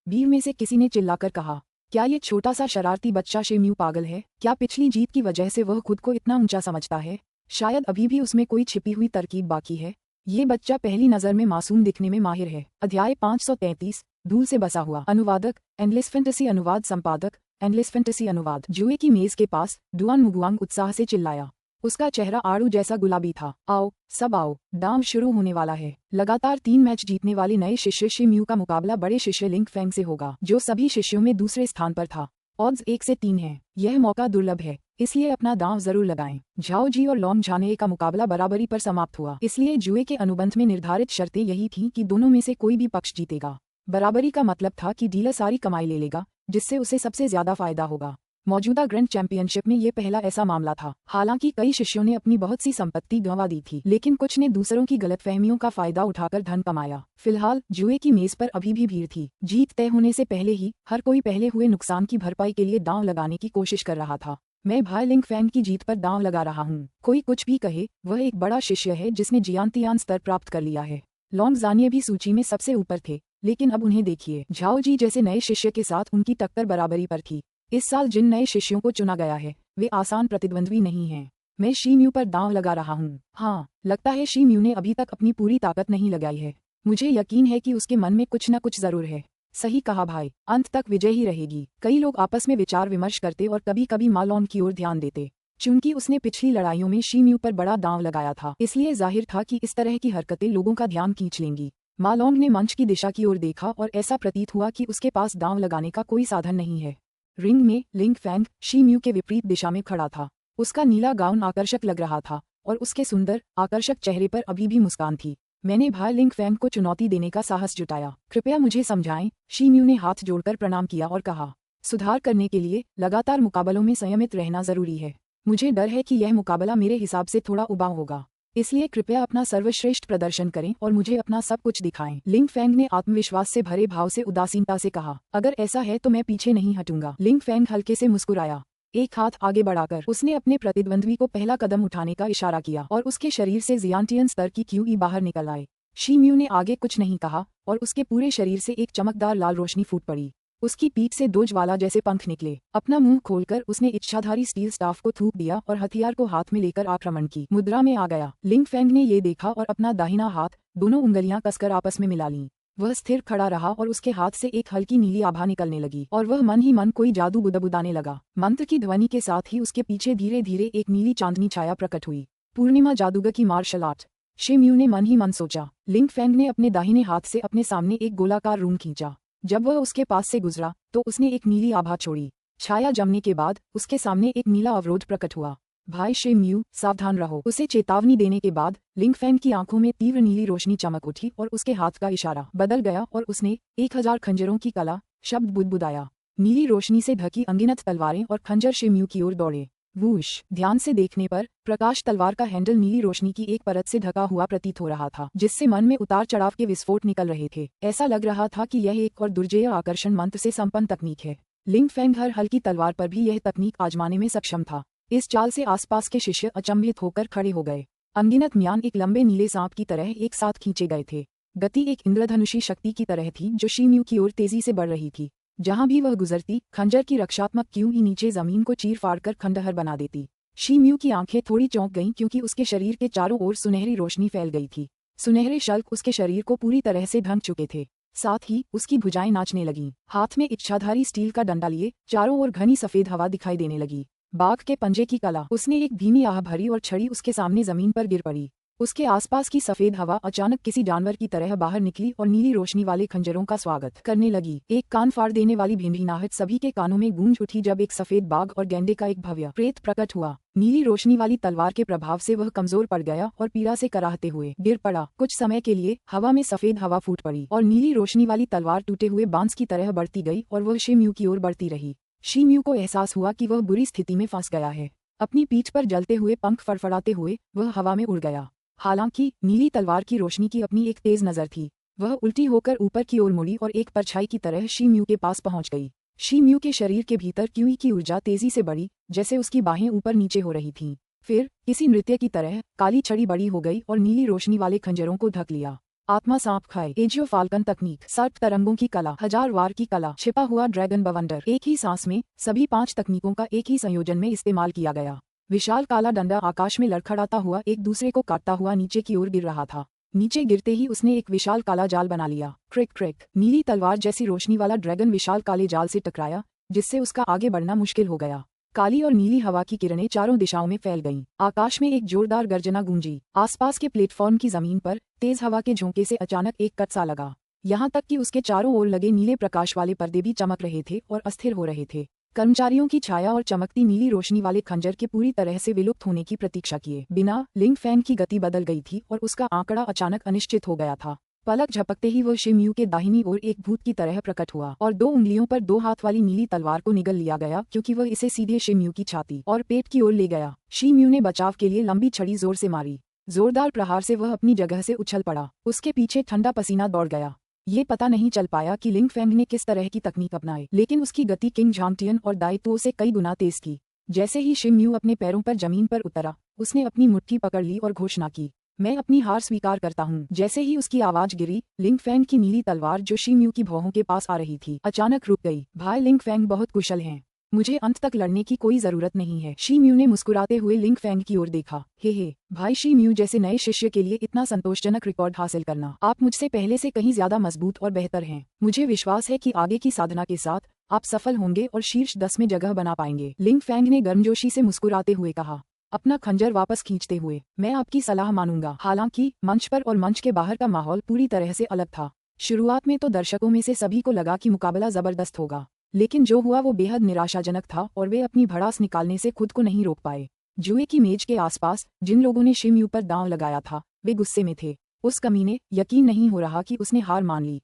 भीड़ में से किसी ने चिल्लाकर कहा, क्या ये छोटा सा शरारती बच्चा शीम्यू पागल है? क्या पिछली जीत की वजह से वह खुद को इतना ऊंचा समझता है? शायद अभी भी उसमें कोई छिपी हुई तरकीब बाकी है। ये बच्चा पहली नजर में मासूम दिखने में माहिर है। अध्याय 533, धूल से बसा हुआ। अनुवादक एंडलेस फैंटेसी अनुवाद संपादक एंडलेस फैंटेसी अनुवाद। जुए की मेज के पास डुआन मुगुआंग उत्साह से चिल्लाया। उसका चेहरा आड़ू जैसा गुलाबी था। आओ सब आओ, डांव शुरू होने वाला है। लगातार 3 मैच जीतने वाले नए शिष्य शीम्यू का मुकाबला बड़े शिष्य लिंग फैंग से होगा, जो सभी शिष्यों में दूसरे स्थान पर था। ऑड्स 1 से 3 है। यह मौका दुर्लभ है, इसलिए अपना दांव जरूर लगाएं। झाओ जी और लॉन्ग झानेये का मुकाबला बराबरी पर समाप्त हुआ, इसलिए जुए के अनुबंध में निर्धारित शर्तें यही थीं कि दोनों में से कोई भी पक्ष जीतेगा। बराबरी का मतलब था कि डीलर सारी कमाई ले लेगा, जिससे उसे सबसे ज्यादा फायदा होगा। मौजूदा ग्रैंड चैंपियनशिप में ये पहला ऐसा मामला था। हालांकि कई शिष्यों ने अपनी बहुत सी संपत्ति गंवा दी थी, लेकिन कुछ ने दूसरों की गलतफहमियों का फायदा उठाकर धन कमाया। फिलहाल जुए की मेज पर अभी भी भीड़ थी। जीत तय होने से पहले ही हर कोई पहले हुए नुकसान की भरपाई के लिए दांव लगाने की कोशिश कर रहा था। मैं भाई लिंग फैंग की जीत पर दांव लगा रहा हूँ। कोई कुछ भी कहे, वह एक बड़ा शिष्य है जिसने जियांतियान स्तर प्राप्त कर लिया है। लॉन्ग जानिये भी सूची में सबसे ऊपर थे, लेकिन अब उन्हें देखिए। झाओ जी जैसे नए शिष्य के साथ उनकी टक्कर बराबरी पर थी। इस साल जिन नए शिष्यों को चुना गया है वे आसान प्रतिद्वंद्वी नहीं हैं। मैं शीम्यू पर दांव लगा रहा हूँ। हाँ, लगता है शीम्यू ने अभी तक अपनी पूरी ताकत नहीं लगाई है। मुझे यकीन है कि उसके मन में कुछ न कुछ जरूर है। सही कहा भाई, अंत तक विजय ही रहेगी। कई लोग आपस में विचार विमर्श करते और कभी कभी मालॉन की ओर ध्यान देते। चूंकि उसने पिछली लड़ाइयों में शीम्यू पर बड़ा दांव लगाया था, इसलिए जाहिर था कि इस तरह की हरकतें लोगों का ध्यान खींच लेंगी। मालॉन्ग ने मंच की दिशा की ओर देखा और ऐसा प्रतीत हुआ कि उसके पास दांव लगाने का कोई साधन नहीं है। रिंग में लिंग फैंग शीम्यू के विपरीत दिशा में खड़ा था। उसका नीला गाउन आकर्षक लग रहा था और उसके सुंदर आकर्षक चेहरे पर अभी भी मुस्कान थी। मैंने भाई लिंग फैंग को चुनौती देने का साहस जुटाया। कृपया मुझे समझाएं। शीम्यू ने हाथ जोड़कर प्रणाम किया और कहा, सुधार करने के लिए लगातार मुकाबलों में संयमित रहना जरूरी है। मुझे डर है कि यह मुकाबला मेरे हिसाब से थोड़ा उबाऊ होगा, इसलिए कृपया अपना सर्वश्रेष्ठ प्रदर्शन करें और मुझे अपना सब कुछ दिखाएं। लिंग फेंग ने आत्मविश्वास से भरे भाव से उदासीनता से कहा, अगर ऐसा है तो मैं पीछे नहीं हटूंगा। लिंग फेंग हल्के से मुस्कुराया। एक हाथ आगे बढ़ाकर उसने अपने प्रतिद्वंद्वी को पहला कदम उठाने का इशारा किया और उसके शरीर से जियांटियन स्तर की क्यूई बाहर निकल आए। शी म्यू ने आगे कुछ नहीं कहा और उसके पूरे शरीर से एक चमकदार लाल रोशनी फूट पड़ी। उसकी पीठ से दो ज्वाला जैसे पंख निकले। अपना मुंह खोलकर उसने इच्छाधारी स्टील स्टाफ को थूक दिया और हथियार को हाथ में लेकर आक्रमण की मुद्रा में आ गया। लिंग फेंग ने ये देखा और अपना दाहिना हाथ, दोनों उंगलियां कसकर आपस में मिला लीं। वह स्थिर खड़ा रहा और उसके हाथ से एक हल्की नीली आभा निकलने लगी और वह मन ही मन कोई जादू बुदबुदाने लगा। मंत्र की ध्वनि के साथ ही उसके पीछे धीरे धीरे एक नीली चांदनी छाया प्रकट हुई। पूर्णिमा जादूगर की मार्शल आर्ट, शी म्यू ने मन ही मन सोचा। लिंग फेंग ने अपने दाहिने हाथ से अपने सामने एक गोलाकार रूम खींचा। जब वह उसके पास से गुजरा तो उसने एक नीली आभा छोड़ी। छाया जमने के बाद उसके सामने एक नीला अवरोध प्रकट हुआ। भाई शी म्यू, सावधान रहो। उसे चेतावनी देने के बाद लिंग फेंग की आंखों में तीव्र नीली रोशनी चमक उठी और उसके हाथ का इशारा बदल गया और उसने 1000 खंजरों की कला शब्द बुदबुदाया। नीली रोशनी से ढकी अनगिनत तलवारें और खंजर शी म्यू की ओर दौड़े। वूश! ध्यान से देखने पर प्रकाश तलवार का हैंडल नीली रोशनी की एक परत से ढका हुआ प्रतीत हो रहा था, जिससे मन में उतार चढ़ाव के विस्फोट निकल रहे थे। ऐसा लग रहा था कि यह एक और दुर्जेय आकर्षण मंत्र से संपन्न तकनीक है। लिंग फेंग हर हल्की तलवार पर भी यह तकनीक आजमाने में सक्षम था। इस चाल से आसपास के शिष्य अचंभित होकर खड़े हो गए। अनगिनत म्यान एक लंबे नीले सांप की तरह एक साथ खींचे गए थे। गति एक इंद्रधनुषी शक्ति की तरह थी जो शी म्यू की ओर तेजी से बढ़ रही थी। जहां भी वह गुजरती, खंजर की रक्षात्मक क्यों ही नीचे जमीन को चीर फाड़ कर खंडहर बना देती। शी म्यू की आंखें थोड़ी चौंक गईं क्योंकि उसके शरीर के चारों ओर सुनहरी रोशनी फैल गई थी। सुनहरे शल्क उसके शरीर को पूरी तरह से ढंक चुके थे। साथ ही उसकी भुजाएं नाचने लगीं। हाथ में इच्छाधारी स्टील का डंडा लिए चारों ओर घनी सफेद हवा दिखाई देने लगी। बाघ के पंजे की कला। उसने एक धीमी आह भरी और छड़ी उसके सामने जमीन पर गिर पड़ी। उसके आसपास की सफेद हवा अचानक किसी जानवर की तरह बाहर निकली और नीली रोशनी वाले खंजरों का स्वागत करने लगी। एक कान फाड़ देने वाली भिनभिनाहट सभी के कानों में गूंज उठी जब एक सफेद बाघ और गैंडे का एक भव्य प्रेत प्रकट हुआ। नीली रोशनी वाली तलवार के प्रभाव से वह कमजोर पड़ गया और पीड़ा से कराहते हुए गिर पड़ा। कुछ समय के लिए हवा में सफेद हवा फूट पड़ी और नीली रोशनी वाली तलवार टूटे हुए बांस की तरह बढ़ती गई और वह शी म्यू की ओर बढ़ती रही। शी म्यू को एहसास हुआ कि वह बुरी स्थिति में फंस गया है। अपनी पीठ पर जलते हुए पंख फड़फड़ाते हुए वह हवा में उड़ गया। हालांकि नीली तलवार की रोशनी की अपनी एक तेज नजर थी। वह उल्टी होकर ऊपर की ओर मुड़ी और एक परछाई की तरह शी म्यू के पास पहुंच गई। शी म्यू के शरीर के भीतर क्यूई की ऊर्जा तेजी से बढ़ी, जैसे उसकी बाहें ऊपर नीचे हो रही थीं। फिर किसी नृत्य की तरह काली छड़ी बड़ी हो गई और नीली रोशनी वाले खंजरों को ढक लिया। आत्मा सांप खाए। एजियो फाल्कन तकनीक। सर्प तरंगों की कला। 1000 वार की कला। छिपा हुआ ड्रैगन बवंडर। एक ही सांस में सभी 5 तकनीकों का एक ही संयोजन में इस्तेमाल किया गया। विशाल काला डंडा आकाश में लड़खड़ाता हुआ एक दूसरे को काटता हुआ नीचे की ओर गिर रहा था। नीचे गिरते ही उसने एक विशाल काला जाल बना लिया। क्रिक क्रिक। नीली तलवार जैसी रोशनी वाला ड्रैगन विशाल काले जाल से टकराया, जिससे उसका आगे बढ़ना मुश्किल हो गया। काली और नीली हवा की किरणें चारों दिशाओं में फैल गईं। आकाश में एक जोरदार गर्जना गूंजी। आसपास के प्लेटफॉर्म की जमीन पर तेज हवा के झोंके से अचानक एक कट सा लगा। यहाँ तक कि उसके चारों ओर लगे नीले प्रकाश वाले पर्दे भी चमक रहे थे और अस्थिर हो रहे थे। कर्मचारियों की छाया और चमकती नीली रोशनी वाले खंजर के पूरी तरह से विलुप्त होने की प्रतीक्षा किए बिना लिंग फेंग की गति बदल गई थी और उसका आंकड़ा अचानक अनिश्चित हो गया था। पलक झपकते ही वह शी म्यू के दाहिनी ओर एक भूत की तरह प्रकट हुआ और 2 उंगलियों पर 2 हाथ वाली नीली तलवार को निगल लिया गया क्योंकि वह इसे सीधे शी म्यू की छाती और पेट की ओर ले गया। शी म्यू ने बचाव के लिए लंबी छड़ी जोर से मारी। जोरदार प्रहार से वह अपनी जगह से उछल पड़ा। उसके पीछे ठंडा पसीना दौड़ गया। ये पता नहीं चल पाया कि लिंग फेंग ने किस तरह की तकनीक अपनाई, लेकिन उसकी गति किंग झांगटियन और दायित्वों से कई गुना तेज थी। जैसे ही शी म्यू अपने पैरों पर जमीन पर उतरा, उसने अपनी मुट्ठी पकड़ ली और घोषणा की, मैं अपनी हार स्वीकार करता हूँ। जैसे ही उसकी आवाज गिरी, लिंग फेंग की नीली तलवार जो शी म्यू की भौहों के पास आ रही थी अचानक रुक गई। भाई लिंग फेंग बहुत कुशल हैं। मुझे अंत तक लड़ने की कोई जरूरत नहीं है। शी म्यू ने मुस्कुराते हुए लिंग फेंग की ओर देखा। हे भाई, शी म्यू जैसे नए शिष्य के लिए इतना संतोषजनक रिकॉर्ड हासिल करना, आप मुझसे पहले से कहीं ज्यादा मजबूत और बेहतर हैं। मुझे विश्वास है कि आगे की साधना के साथ आप सफल होंगे और शीर्ष 10 में जगह बना पाएंगे। लिंग फेंग ने गर्मजोशी से मुस्कुराते हुए कहा, अपना खंजर वापस खींचते हुए, मैं आपकी सलाह मानूंगा। हालांकि मंच पर और मंच के बाहर का माहौल पूरी तरह से अलग था। शुरुआत में तो दर्शकों में से सभी को लगा कि मुकाबला जबरदस्त होगा, लेकिन जो हुआ वो बेहद निराशाजनक था और वे अपनी भड़ास निकालने से खुद को नहीं रोक पाए। जुए की मेज के आसपास जिन लोगों ने शी म्यू पर दांव लगाया था, वे गुस्से में थे। उस कमीने, यकीन नहीं हो रहा कि उसने हार मान ली।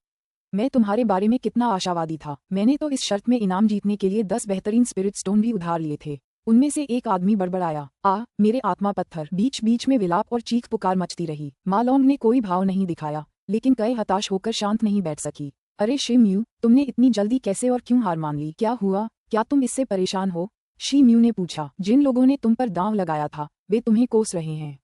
मैं तुम्हारे बारे में कितना आशावादी था। मैंने तो इस शर्त में इनाम जीतने के लिए 10 बेहतरीन स्पिरिट स्टोन भी उधार लिए थे। उनमें से एक आदमी बड़बड़ाया, मेरे आत्मा पत्थर। बीच बीच में विलाप और चीख पुकार मचती रही। माँ लॉन्ग ने कोई भाव नहीं दिखाया, लेकिन कई हताश होकर शांत नहीं बैठ सकी। अरे शी म्यू, तुमने इतनी जल्दी कैसे और क्यों हार मान ली? क्या हुआ? क्या तुम इससे परेशान हो? शी म्यू ने पूछा। जिन लोगों ने तुम पर दांव लगाया था वे तुम्हें कोस रहे हैं।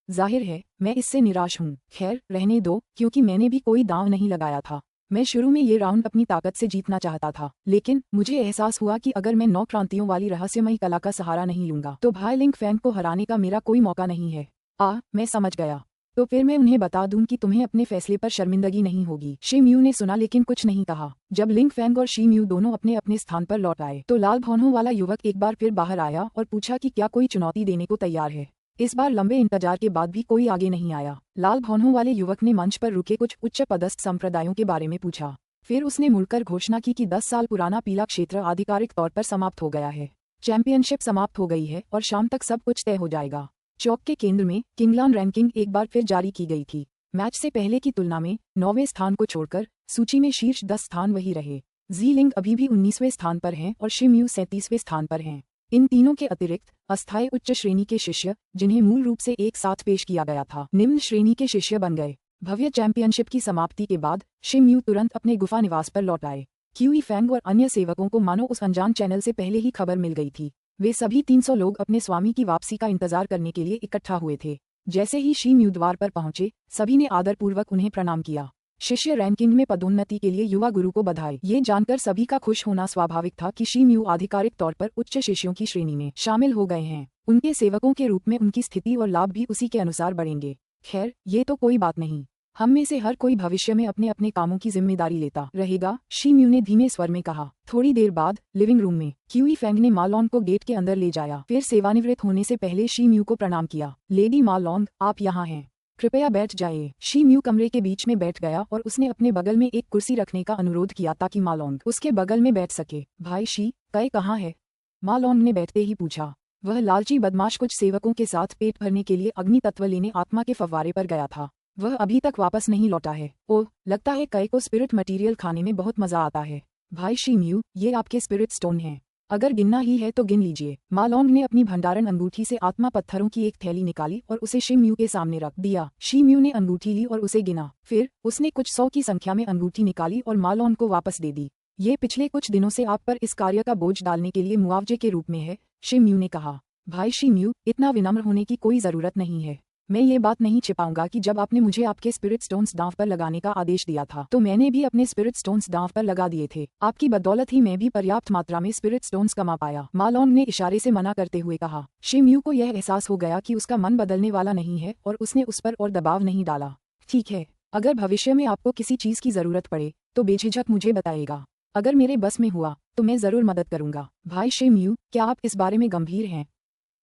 जाहिर है मैं इससे निराश हूँ। खैर रहने दो, क्योंकि मैंने भी कोई दांव नहीं लगाया था। मैं शुरू में ये राउंड अपनी ताकत से जीतना चाहता था, लेकिन मुझे एहसास हुआ कि अगर मैं 9 क्रांतियों वाली रहस्यमयी कला का सहारा नहीं लूंगा तो भाई लिंग फैंग को हराने का मेरा कोई मौका नहीं है। मैं समझ गया। तो फिर मैं उन्हें बता दूं कि तुम्हें अपने फैसले पर शर्मिंदगी नहीं होगी। शी म्यू ने सुना लेकिन कुछ नहीं कहा। जब लिंग फैंग और शी म्यू दोनों अपने अपने स्थान पर लौट आए तो लाल भौहों वाला युवक एक बार फिर बाहर आया और पूछा कि क्या कोई चुनौती देने को तैयार है। इस बार लंबे इंतजार के बाद भी कोई आगे नहीं आया। लाल भौहों वाले युवक ने मंच पर रुके कुछ उच्च पदस्थ संप्रदायों के बारे में पूछा। फिर उसने मुड़कर घोषणा की कि 10 साल पुराना पीला क्षेत्र आधिकारिक तौर पर समाप्त हो गया है। चैंपियनशिप समाप्त हो गई है और शाम तक सब कुछ तय हो जाएगा। चौक के केंद्र में किंगलान रैंकिंग एक बार फिर जारी की गई थी। मैच से पहले की तुलना में 9वें स्थान को छोड़कर सूची में शीर्ष 10 स्थान वही रहे। जी लिंग अभी भी 19वें स्थान पर हैं और शी म्यू 37वें स्थान पर हैं। इन तीनों के अतिरिक्त अस्थायी उच्च श्रेणी के शिष्य, जिन्हें मूल रूप से एक साथ पेश किया गया था, निम्न श्रेणी के शिष्य बन गए। भव्य चैंपियनशिप की समाप्ति के बाद शी म्यू तुरंत अपने गुफा निवास पर लौट आए। क्यूई फैंग और अन्य सेवकों को मानो उस अनजान चैनल से पहले ही खबर मिल गई थी। वे सभी 300 लोग अपने स्वामी की वापसी का इंतजार करने के लिए इकट्ठा हुए थे। जैसे ही शी म्यू द्वार पर पहुंचे, सभी ने आदरपूर्वक उन्हें प्रणाम किया। शिष्य रैंकिंग में पदोन्नति के लिए युवा गुरु को बधाई। ये जानकर सभी का खुश होना स्वाभाविक था कि शी म्यू आधिकारिक तौर पर उच्च शिष्यों की श्रेणी में शामिल हो गए हैं। उनके सेवकों के रूप में उनकी स्थिति और लाभ भी उसी के अनुसार बढ़ेंगे। खैर ये तो कोई बात नहीं। हम में से हर कोई भविष्य में अपने अपने कामों की जिम्मेदारी लेता रहेगा, शी म्यू ने धीमे स्वर में कहा। थोड़ी देर बाद लिविंग रूम में क्यूई फैंग ने मा लॉन्ग को गेट के अंदर ले जाया। फिर सेवानिवृत्त होने से पहले शी म्यू को प्रणाम किया। लेडी मा लॉन्ग, आप यहाँ हैं, कृपया बैठ जाइए। शी म्यू कमरे के बीच में बैठ गया और उसने अपने बगल में एक कुर्सी रखने का अनुरोध किया ताकि मा लॉन्ग उसके बगल में बैठ सके। भाई शी, कई कहाँ है? मा लॉन्ग ने बैठते ही पूछा। वह लालची बदमाश कुछ सेवकों के साथ पेट भरने के लिए अग्नि तत्व लेने आत्मा के फव्वारे पर गया था। वह अभी तक वापस नहीं लौटा है। ओह, लगता है कई को स्पिरिट मटेरियल खाने में बहुत मजा आता है। भाई शी म्यू, ये आपके स्पिरिट स्टोन हैं। अगर गिनना ही है तो गिन लीजिए। मा लॉन्ग ने अपनी भंडारण अंगूठी से आत्मा पत्थरों की एक थैली निकाली और उसे शी म्यू के सामने रख दिया। शी म्यू ने अंगूठी ली और उसे गिना। फिर उसने कुछ 100 की संख्या में अंगूठी निकाली और मा लॉन्ग को वापस दे दी। ये पिछले कुछ दिनों से आप पर इस कार्य का बोझ डालने के लिए मुआवजे के रूप में है, शी म्यू ने कहा। भाई शी म्यू, इतना विनम्र होने की कोई जरूरत नहीं है। मैं ये बात नहीं छिपाऊंगा कि जब आपने मुझे आपके स्पिरिट स्टोन्स दांव पर लगाने का आदेश दिया था तो मैंने भी अपने स्पिरिट स्टोन्स दांव पर लगा दिए थे। आपकी बदौलत ही मैं भी पर्याप्त मात्रा में स्पिरिट स्टोन्स कमा पाया। मा लॉन्ग ने इशारे से मना करते हुए कहा। शी म्यू को यह एहसास हो गया कि उसका मन बदलने वाला नहीं है और उसने उस पर और दबाव नहीं डाला। ठीक है, अगर भविष्य में आपको किसी चीज की जरूरत पड़े तो बेझिझक मुझे बताइएगा। अगर मेरे बस में हुआ तो मैं जरूर मदद करूंगा। भाई शी म्यू, क्या आप इस बारे में गंभीर हैं?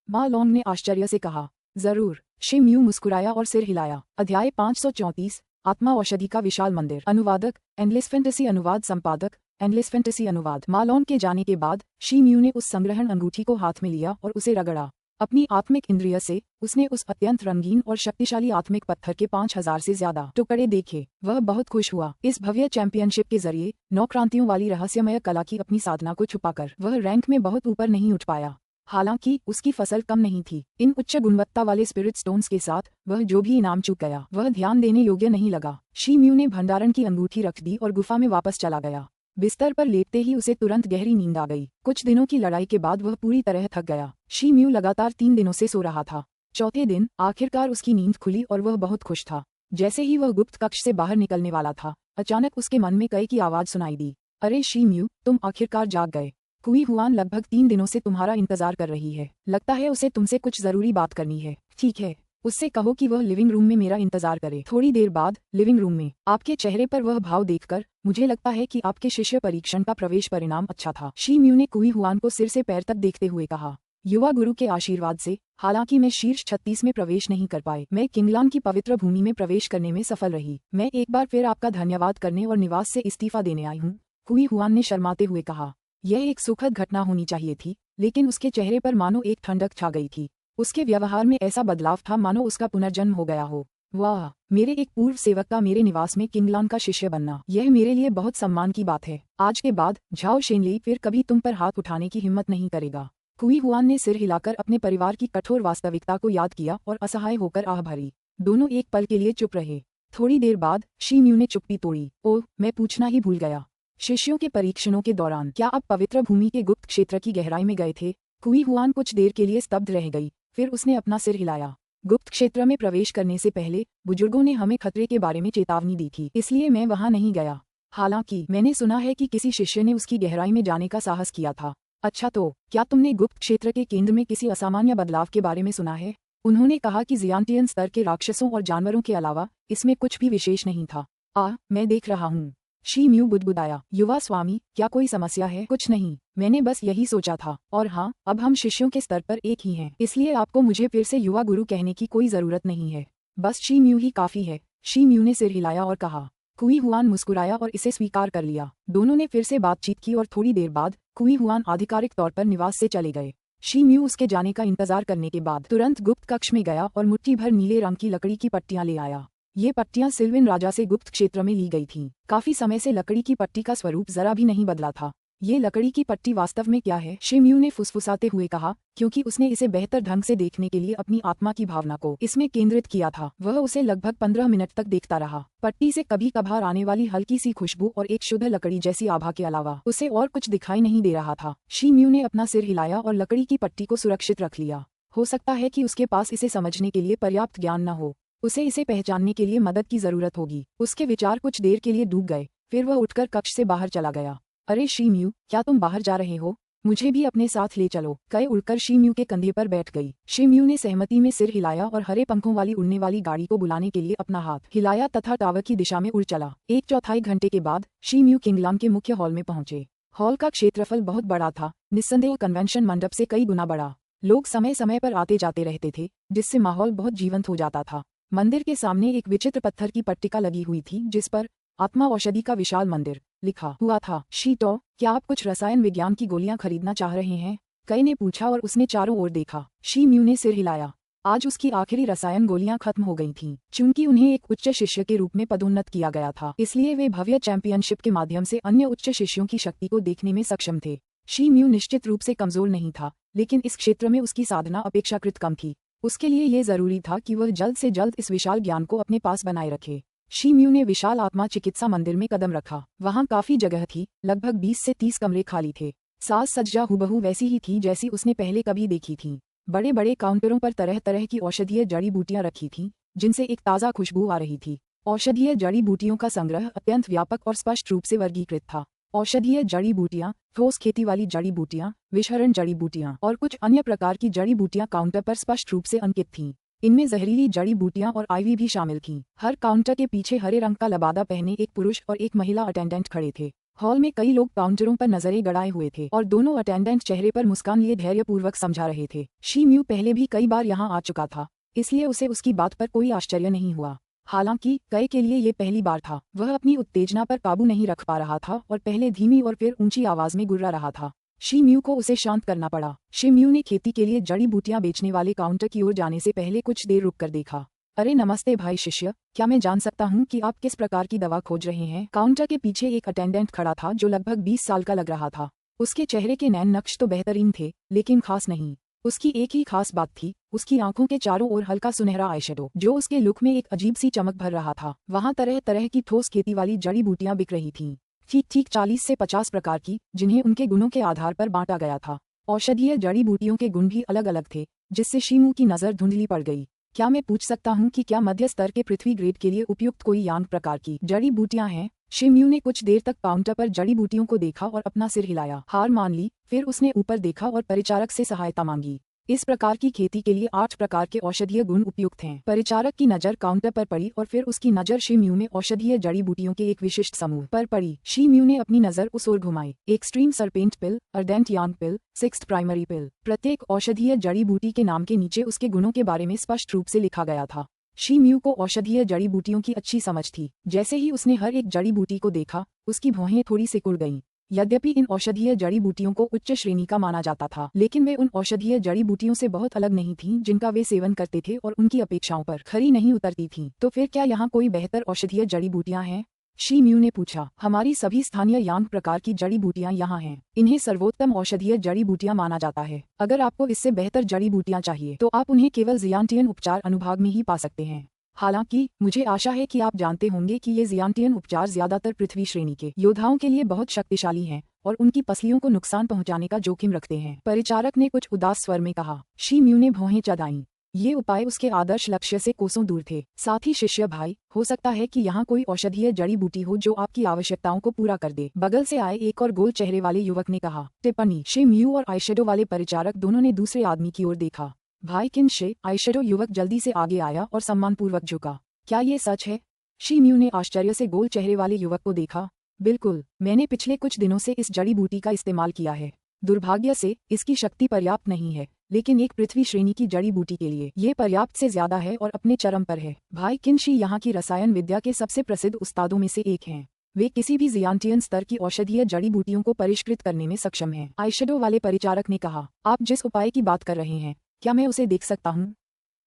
मा लॉन्ग ने आश्चर्य से कहा। जरूर। शी म्यू मुस्कुराया और सिर हिलाया। अध्याय 534 आत्मा औषधि का विशाल मंदिर। अनुवादक एंडलेस फैंटेसी अनुवाद संपादक एंडलेस फैंटेसी अनुवाद। मा लॉन्ग के जाने के बाद शी म्यू ने उस संग्रहण अंगूठी को हाथ में लिया और उसे रगड़ा। अपनी आत्मिक इंद्रिय से उसने उस अत्यंत रंगीन और शक्तिशाली आत्मिक पत्थर के 5000 से ज्यादा टुकड़े देखे। वह बहुत खुश हुआ। इस भव्य चैंपियनशिप के जरिए 9 क्रांतियों वाली रहस्यमय कला की अपनी साधना को छुपाकर वह रैंक में बहुत ऊपर नहीं उठ पाया। हालांकि उसकी फसल कम नहीं थी। इन उच्च गुणवत्ता वाले स्पिरिट स्टोन्स के साथ वह जो भी इनाम चुक गया वह ध्यान देने योग्य नहीं लगा। शी म्यू ने भंडारण की अंगूठी रख दी और गुफा में वापस चला गया। बिस्तर पर लेटते ही उसे तुरंत गहरी नींद आ गई। कुछ दिनों की लड़ाई के बाद वह पूरी तरह थक गया। शी म्यू लगातार 3 दिनों से सो रहा था। चौथे दिन आखिरकार उसकी नींद खुली और वह बहुत खुश था। जैसे ही वह गुप्त कक्ष से बाहर निकलने वाला था, अचानक उसके मन में कई की आवाज सुनाई दी। अरे शी म्यू, तुम आखिरकार जाग गए। कुई हुआन लगभग 3 दिनों से तुम्हारा इंतजार कर रही है। लगता है उसे तुमसे कुछ जरूरी बात करनी है। ठीक है, उससे कहो कि वह लिविंग रूम में मेरा इंतजार करे। थोड़ी देर बाद लिविंग रूम में आपके चेहरे पर वह भाव देखकर मुझे लगता है कि आपके शिष्य परीक्षण का प्रवेश परिणाम अच्छा था। शी म्यू ने कुई हुआन को सिर से पैर तक देखते हुए कहा। युवा गुरु के आशीर्वाद से हालांकि मैं शीर्ष 36 में प्रवेश नहीं कर पाई, मैं किंगलान की पवित्र भूमि में प्रवेश करने में सफल रही। मैं एक बार फिर आपका धन्यवाद करने और निवास से इस्तीफा देने आई हूँ, कुई हुआन ने शर्माते हुए कहा। यह एक सुखद घटना होनी चाहिए थी, लेकिन उसके चेहरे पर मानो एक ठंडक छा गई थी। उसके व्यवहार में ऐसा बदलाव था मानो उसका पुनर्जन्म हो गया हो। वाह, मेरे एक पूर्व सेवक का मेरे निवास में किंगलान का शिष्य बनना, यह मेरे लिए बहुत सम्मान की बात है। आज के बाद झाओ शेनली फिर कभी तुम पर हाथ उठाने की हिम्मत नहीं करेगा। कुई हुआन ने सिर हिलाकर अपने परिवार की कठोर वास्तविकता को याद किया और असहाय होकर आह भरी। दोनों एक पल के लिए चुप रहे। थोड़ी देर बाद शी म्यू ने चुप्पी तोड़ी। ओह, मैं पूछना ही भूल गया। शिष्यों के परीक्षणों के दौरान क्या आप पवित्र भूमि के गुप्त क्षेत्र की गहराई में गए थे? कुई हुआन कुछ देर के लिए स्तब्ध रह गई, फिर उसने अपना सिर हिलाया। गुप्त क्षेत्र में प्रवेश करने से पहले बुजुर्गों ने हमें खतरे के बारे में चेतावनी दी थी, इसलिए मैं वहां नहीं गया। हालांकि मैंने सुना है कि किसी शिष्य ने उसकी गहराई में जाने का साहस किया था। अच्छा, तो क्या तुमने गुप्त क्षेत्र के केंद्र में किसी असामान्य बदलाव के बारे में सुना है? उन्होंने कहा कि जियांटियन स्तर के राक्षसों और जानवरों के अलावा इसमें कुछ भी विशेष नहीं था। मैं देख रहा हूँ। शी म्यू बुदबुदाया। युवा स्वामी, क्या कोई समस्या है? कुछ नहीं, मैंने बस यही सोचा था। और हाँ, अब हम शिष्यों के स्तर पर एक ही हैं, इसलिए आपको मुझे फिर से युवा गुरु कहने की कोई जरूरत नहीं है। बस शी म्यू ही काफी है। शी म्यू ने सिर हिलाया और कहा। कुई हुआन मुस्कुराया और इसे स्वीकार कर लिया। दोनों ने फिर से बातचीत की और थोड़ी देर बाद कुई हुआन आधिकारिक तौर पर निवास से चले गए। शी म्यू उसके जाने का इंतजार करने के बाद तुरंत गुप्त कक्ष में गया और मुट्ठी भर नीले रंग की लकड़ी की पट्टियां ले आया। ये पट्टियां सिल्विन राजा से गुप्त क्षेत्र में ली गई थीं। काफी समय से लकड़ी की पट्टी का स्वरूप जरा भी नहीं बदला था। ये लकड़ी की पट्टी वास्तव में क्या है? शी म्यू ने फुसफुसाते हुए कहा, क्योंकि उसने इसे बेहतर ढंग से देखने के लिए अपनी आत्मा की भावना को इसमें केंद्रित किया था। वह उसे लगभग 15 मिनट तक देखता रहा। पट्टी से कभी कभार आने वाली हल्की सी खुशबू और एक शुद्ध लकड़ी जैसी आभा के अलावा उसे और कुछ दिखाई नहीं दे रहा था। शी म्यू ने अपना सिर हिलाया और लकड़ी की पट्टी को सुरक्षित रख लिया। हो सकता है कि उसके पास इसे समझने के लिए पर्याप्त ज्ञान न हो। उसे इसे पहचानने के लिए मदद की जरूरत होगी। उसके विचार कुछ देर के लिए डूब गए, फिर वह उठकर कक्ष से बाहर चला गया। अरे शी म्यू, क्या तुम बाहर जा रहे हो? मुझे भी अपने साथ ले चलो। कई उड़कर शी म्यू के कंधे पर बैठ गई। शी म्यू ने सहमति में सिर हिलाया और हरे पंखों वाली उड़ने वाली गाड़ी को बुलाने के लिए अपना हाथ हिलाया तथा टावर की दिशा में उड़ चला। 1/4 घंटे के बाद शी म्यू किंगलाम के मुख्य हॉल में पहुंचे। हॉल का क्षेत्रफल बहुत बड़ा था, निस्संदेह कन्वेंशन मंडप से कई गुना बड़ा। लोग समय समय पर आते जाते रहते थे, जिससे माहौल बहुत जीवंत हो जाता था। मंदिर के सामने एक विचित्र पत्थर की पट्टिका लगी हुई थी जिस पर आत्मा औषधि का विशाल मंदिर लिखा हुआ था। शीटो, क्या आप कुछ रसायन विज्ञान की गोलियां खरीदना चाह रहे हैं? कई ने पूछा और उसने चारों ओर देखा। शी म्यू ने सिर हिलाया। आज उसकी आखिरी रसायन गोलियां खत्म हो गई थीं। चूंकि उन्हें एक उच्च शिष्य के रूप में पदोन्नत किया गया था, इसलिए वे भव्य चैंपियनशिप के माध्यम से अन्य उच्च शिष्यों की शक्ति को देखने में सक्षम थे। शी म्यू निश्चित रूप से कमजोर नहीं था, लेकिन इस क्षेत्र में उसकी साधना अपेक्षाकृत कम थी। उसके लिए ये जरूरी था कि वह जल्द से जल्द इस विशाल ज्ञान को अपने पास बनाए रखे। शी म्यू ने विशाल आत्मा चिकित्सा मंदिर में कदम रखा। वहां काफी जगह थी, लगभग 20 से 30 कमरे खाली थे। साज सज्जा हुबहू वैसी ही थी जैसी उसने पहले कभी देखी थी। बड़े बड़े काउंटरों पर तरह तरह की औषधीय जड़ी बूटियां रखी थीं, जिनसे एक ताज़ा खुशबू आ रही थी। औषधीय जड़ी बूटियों का संग्रह अत्यंत व्यापक और स्पष्ट रूप से वर्गीकृत था। औषधीय जड़ी बूटियां, ठोस खेती वाली जड़ी बूटियां, विषहरण जड़ी बूटियां और कुछ अन्य प्रकार की जड़ी बूटियां काउंटर पर स्पष्ट रूप से अंकित थीं। इनमें जहरीली जड़ी बूटियां और आईवी भी शामिल थीं। हर काउंटर के पीछे हरे रंग का लबादा पहने एक पुरुष और एक महिला अटेंडेंट खड़े थे। हॉल में कई लोग काउंटरों पर नजरें गड़ाए हुए थे और दोनों अटेंडेंट चेहरे पर मुस्कान लिए धैर्यपूर्वक समझा रहे थे। शी म्यू पहले भी कई बार यहाँ आ चुका था, इसलिए उसे उसकी बात पर कोई आश्चर्य नहीं हुआ। हालांकि कई के लिए ये पहली बार था। वह अपनी उत्तेजना पर काबू नहीं रख पा रहा था और पहले धीमी और फिर ऊंची आवाज में गुर्रा रहा था। शी म्यू को उसे शांत करना पड़ा। शी म्यू ने खेती के लिए जड़ी बूटियां बेचने वाले काउंटर की ओर जाने से पहले कुछ देर रुककर देखा। अरे नमस्ते भाई शिष्य, क्या मैं जान सकता हूँ कि आप किस प्रकार की दवा खोज रहे हैं? काउंटर के पीछे एक अटेंडेंट खड़ा था जो लगभग 20 साल का लग रहा था। उसके चेहरे के नैन नक्श तो बेहतरीन थे, लेकिन खास नहीं। उसकी एक ही खास बात थी, उसकी आंखों के चारों ओर हल्का सुनहरा आईशैडो, जो उसके लुक में एक अजीब सी चमक भर रहा था। वहाँ तरह तरह की ठोस खेती वाली जड़ी बूटियां बिक रही थीं, ठीक 40 से 50 प्रकार की, जिन्हें उनके गुणों के आधार पर बांटा गया था। औषधीय जड़ी बूटियों के गुण भी अलग अलग थे, जिससे शी म्यू की नजर धुंधली पड़ गई। क्या मैं पूछ सकता हूँ कि क्या मध्य स्तर के पृथ्वी ग्रेड के लिए उपयुक्त कोई यांग प्रकार की जड़ी बूटियां हैं? शी म्यू ने कुछ देर तक काउंटर पर जड़ी बूटियों को देखा और अपना सिर हिलाया। हार मान ली, फिर उसने ऊपर देखा और परिचारक से सहायता मांगी। इस प्रकार की खेती के लिए 8 प्रकार के औषधीय गुण उपयुक्त हैं। परिचारक की नजर काउंटर पर पड़ी और फिर उसकी नजर शी म्यू में औषधीय जड़ी बूटियों के एक विशिष्ट समूह पर पड़ी। शी म्यू ने अपनी नजर उस ओर घुमाई। एक्सट्रीम सरपेंट पिल, अर्डेंट यांग पिल, 6th प्राइमरी पिल। प्रत्येक औषधीय जड़ी बूटी के नाम के नीचे उसके गुणों के बारे में स्पष्ट रूप से लिखा गया था। शी म्यू को औषधीय जड़ी बूटियों की अच्छी समझ थी। जैसे ही उसने हर एक जड़ी बूटी को देखा, उसकी भौहें थोड़ी सिकुड़ गईं। यद्यपि इन औषधीय जड़ी बूटियों को उच्च श्रेणी का माना जाता था, लेकिन वे उन औषधीय जड़ी बूटियों से बहुत अलग नहीं थीं जिनका वे सेवन करते थे और उनकी अपेक्षाओं पर खरी नहीं उतरती थीं। तो फिर क्या यहाँ कोई बेहतर औषधीय जड़ी बूटियां हैं? शी म्यू ने पूछा। हमारी सभी स्थानीय यांग प्रकार की जड़ी बूटियां यहाँ हैं। इन्हें सर्वोत्तम औषधीय जड़ी बूटियां माना जाता है। अगर आपको इससे बेहतर जड़ी बूटियां चाहिए तो आप उन्हें केवल जियांटियन उपचार अनुभाग में ही पा सकते हैं। हालांकि मुझे आशा है कि आप जानते होंगे कि ये जियांटियन उपचार ज्यादातर पृथ्वी श्रेणी के योद्धाओं के लिए बहुत शक्तिशाली हैं और उनकी पसलियों को नुकसान पहुंचाने का जोखिम रखते हैं। परिचारक ने कुछ उदास स्वर में कहा। शी म्यू ने भौहें चढ़ाईं। ये उपाय उसके आदर्श लक्ष्य से कोसों दूर थे। साथ ही शिष्य भाई, हो सकता है कि यहाँ कोई औषधीय जड़ी बूटी हो जो आपकी आवश्यकताओं को पूरा कर दे। बगल से आए एक और गोल चेहरे वाले युवक ने कहा। टिप्पणी। शी म्यू और आईशैडो वाले परिचारक दोनों ने दूसरे आदमी की ओर देखा। भाई किन शे? आईशैडो युवक जल्दी से आगे आया और सम्मानपूर्वक झुका। क्या ये सच है? शी म्यू ने आश्चर्य से गोल चेहरे वाले युवक को देखा। बिल्कुल, मैंने पिछले कुछ दिनों से इस जड़ी बूटी का इस्तेमाल किया है। दुर्भाग्य से इसकी शक्ति पर्याप्त नहीं है, लेकिन एक पृथ्वी श्रेणी की जड़ी बूटी के लिए ये पर्याप्त से ज्यादा है और अपने चरम पर है। भाई किनशी यहाँ की रसायन विद्या के सबसे प्रसिद्ध उस्तादों में से एक हैं। वे किसी भी जियांटियन स्तर की औषधीय जड़ी बूटियों को परिष्कृत करने में सक्षम हैं। आईशैडो वाले परिचारक ने कहा। आप जिस उपाय की बात कर रहे हैं, क्या मैं उसे देख सकता हूँ?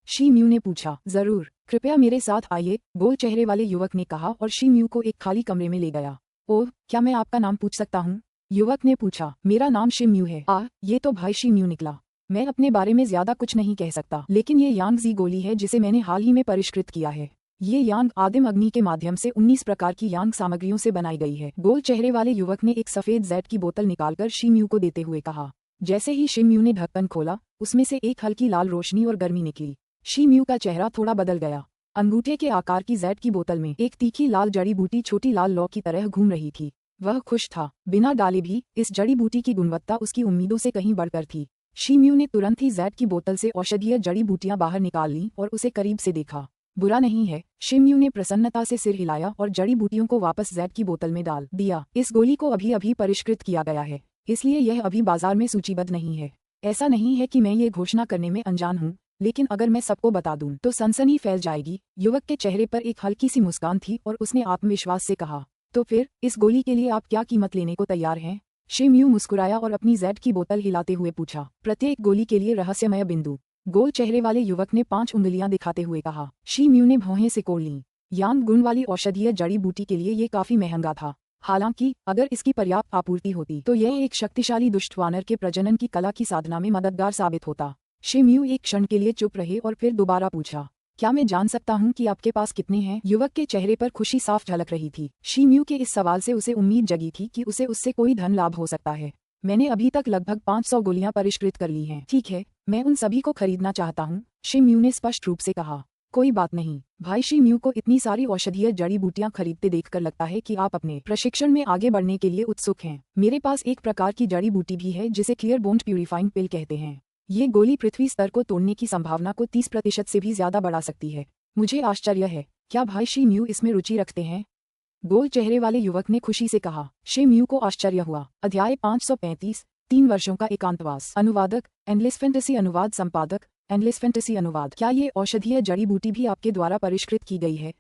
शी म्यू ने पूछा। जरूर, कृपया मेरे साथ आइए, गोल चेहरे वाले युवक ने कहा और शी म्यू को एक खाली कमरे में ले गया। ओह, क्या मैं आपका नाम पूछ सकता हूँ? युवक ने पूछा। मेरा नाम शी म्यू है। ये तो भाई शी म्यू निकला। मैं अपने बारे में ज्यादा कुछ नहीं कह सकता, लेकिन ये यांग जी गोली है जिसे मैंने हाल ही में परिष्कृत किया है। ये यांग आदिम अग्नि के माध्यम से 19 प्रकार की यांग सामग्रियों से बनाई गई है। गोल चेहरे वाले युवक ने एक सफेद जेड की बोतल निकालकर शी म्यू को देते हुए कहा। जैसे ही शी म्यू ने ढक्कन खोला, उसमें से एक हल्की लाल रोशनी और गर्मी निकली। शी म्यू का चेहरा थोड़ा बदल गया। अंगूठे के आकार की जेड की बोतल में एक तीखी लाल जड़ी बूटी छोटी लाल लौ की तरह घूम रही थी। वह खुश था। बिना डाले भी इस जड़ी बूटी की गुणवत्ता उसकी उम्मीदों से कहीं बढ़कर थी। शी म्यू ने तुरंत ही जेड की बोतल से औषधीय जड़ी बूटियां बाहर निकाल लीं और उसे करीब से देखा। बुरा नहीं है। शी म्यू ने प्रसन्नता से सिर हिलाया और जड़ी बूटियों को वापस जेड की बोतल में डाल दिया। इस गोली को अभी अभी परिष्कृत किया गया है, इसलिए यह अभी बाजार में सूचीबद्ध नहीं है। ऐसा नहीं है कि मैं ये घोषणा करने में अनजान हूँ, लेकिन अगर मैं सबको बता दूं तो सनसनी फैल जाएगी। युवक के चेहरे पर एक हल्की सी मुस्कान थी और उसने आत्मविश्वास से कहा। तो फिर इस गोली के लिए आप क्या कीमत लेने को तैयार हैं? शी म्यू मुस्कुराया और अपनी जेड की बोतल हिलाते हुए पूछा। प्रत्येक गोली के लिए रहस्यमय बिंदु। गोल चेहरे वाले युवक ने 5 उंगलियां दिखाते हुए कहा। शी म्यू ने भौहें सिकोड़ लीं। यांग गुण वाली औषधीय जड़ी बूटी के लिए ये काफी महंगा था। हालांकि अगर इसकी पर्याप्त आपूर्ति होती तो यह एक शक्तिशाली दुष्ट वानर के प्रजनन की कला की साधना में मददगार साबित होता। शी म्यू एक क्षण के लिए चुप रहे और फिर दोबारा पूछा। क्या मैं जान सकता हूँ कि आपके पास कितने हैं? युवक के चेहरे पर खुशी साफ झलक रही थी। शी म्यू के इस सवाल से उसे उम्मीद जगी थी कि उसे उससे कोई धन लाभ हो सकता है। मैंने अभी तक लगभग 500 गोलियां परिष्कृत कर ली हैं। ठीक है, मैं उन सभी को खरीदना चाहता हूँ, शी म्यू ने स्पष्ट रूप से कहा। कोई बात नहीं। भाई शी म्यू को इतनी सारी औषधीय जड़ी बूटियां खरीदते देखकर लगता है कि आप अपने प्रशिक्षण में आगे बढ़ने के लिए उत्सुक हैं। मेरे पास एक प्रकार की जड़ी बूटी भी है जिसे क्लियर बोन्ड प्यूरिफाइंग पिल कहते हैं। ये गोली पृथ्वी स्तर को तोड़ने की संभावना को 30% से भी ज्यादा बढ़ा सकती है। मुझे आश्चर्य है, क्या भाई शी म्यू इसमें रुचि रखते हैं? गोल चेहरे वाले युवक ने खुशी से कहा। शी म्यू को आश्चर्य हुआ। अध्याय 535, 3 वर्षों का एकांतवास। अनुवादक, एंडलेस फैंटेसी अनुवाद संपादक, एंडलेस फैंटेसी अनुवाद। क्या ये औषधीय जड़ी बूटी भी आपके द्वारा परिष्कृत की गई है?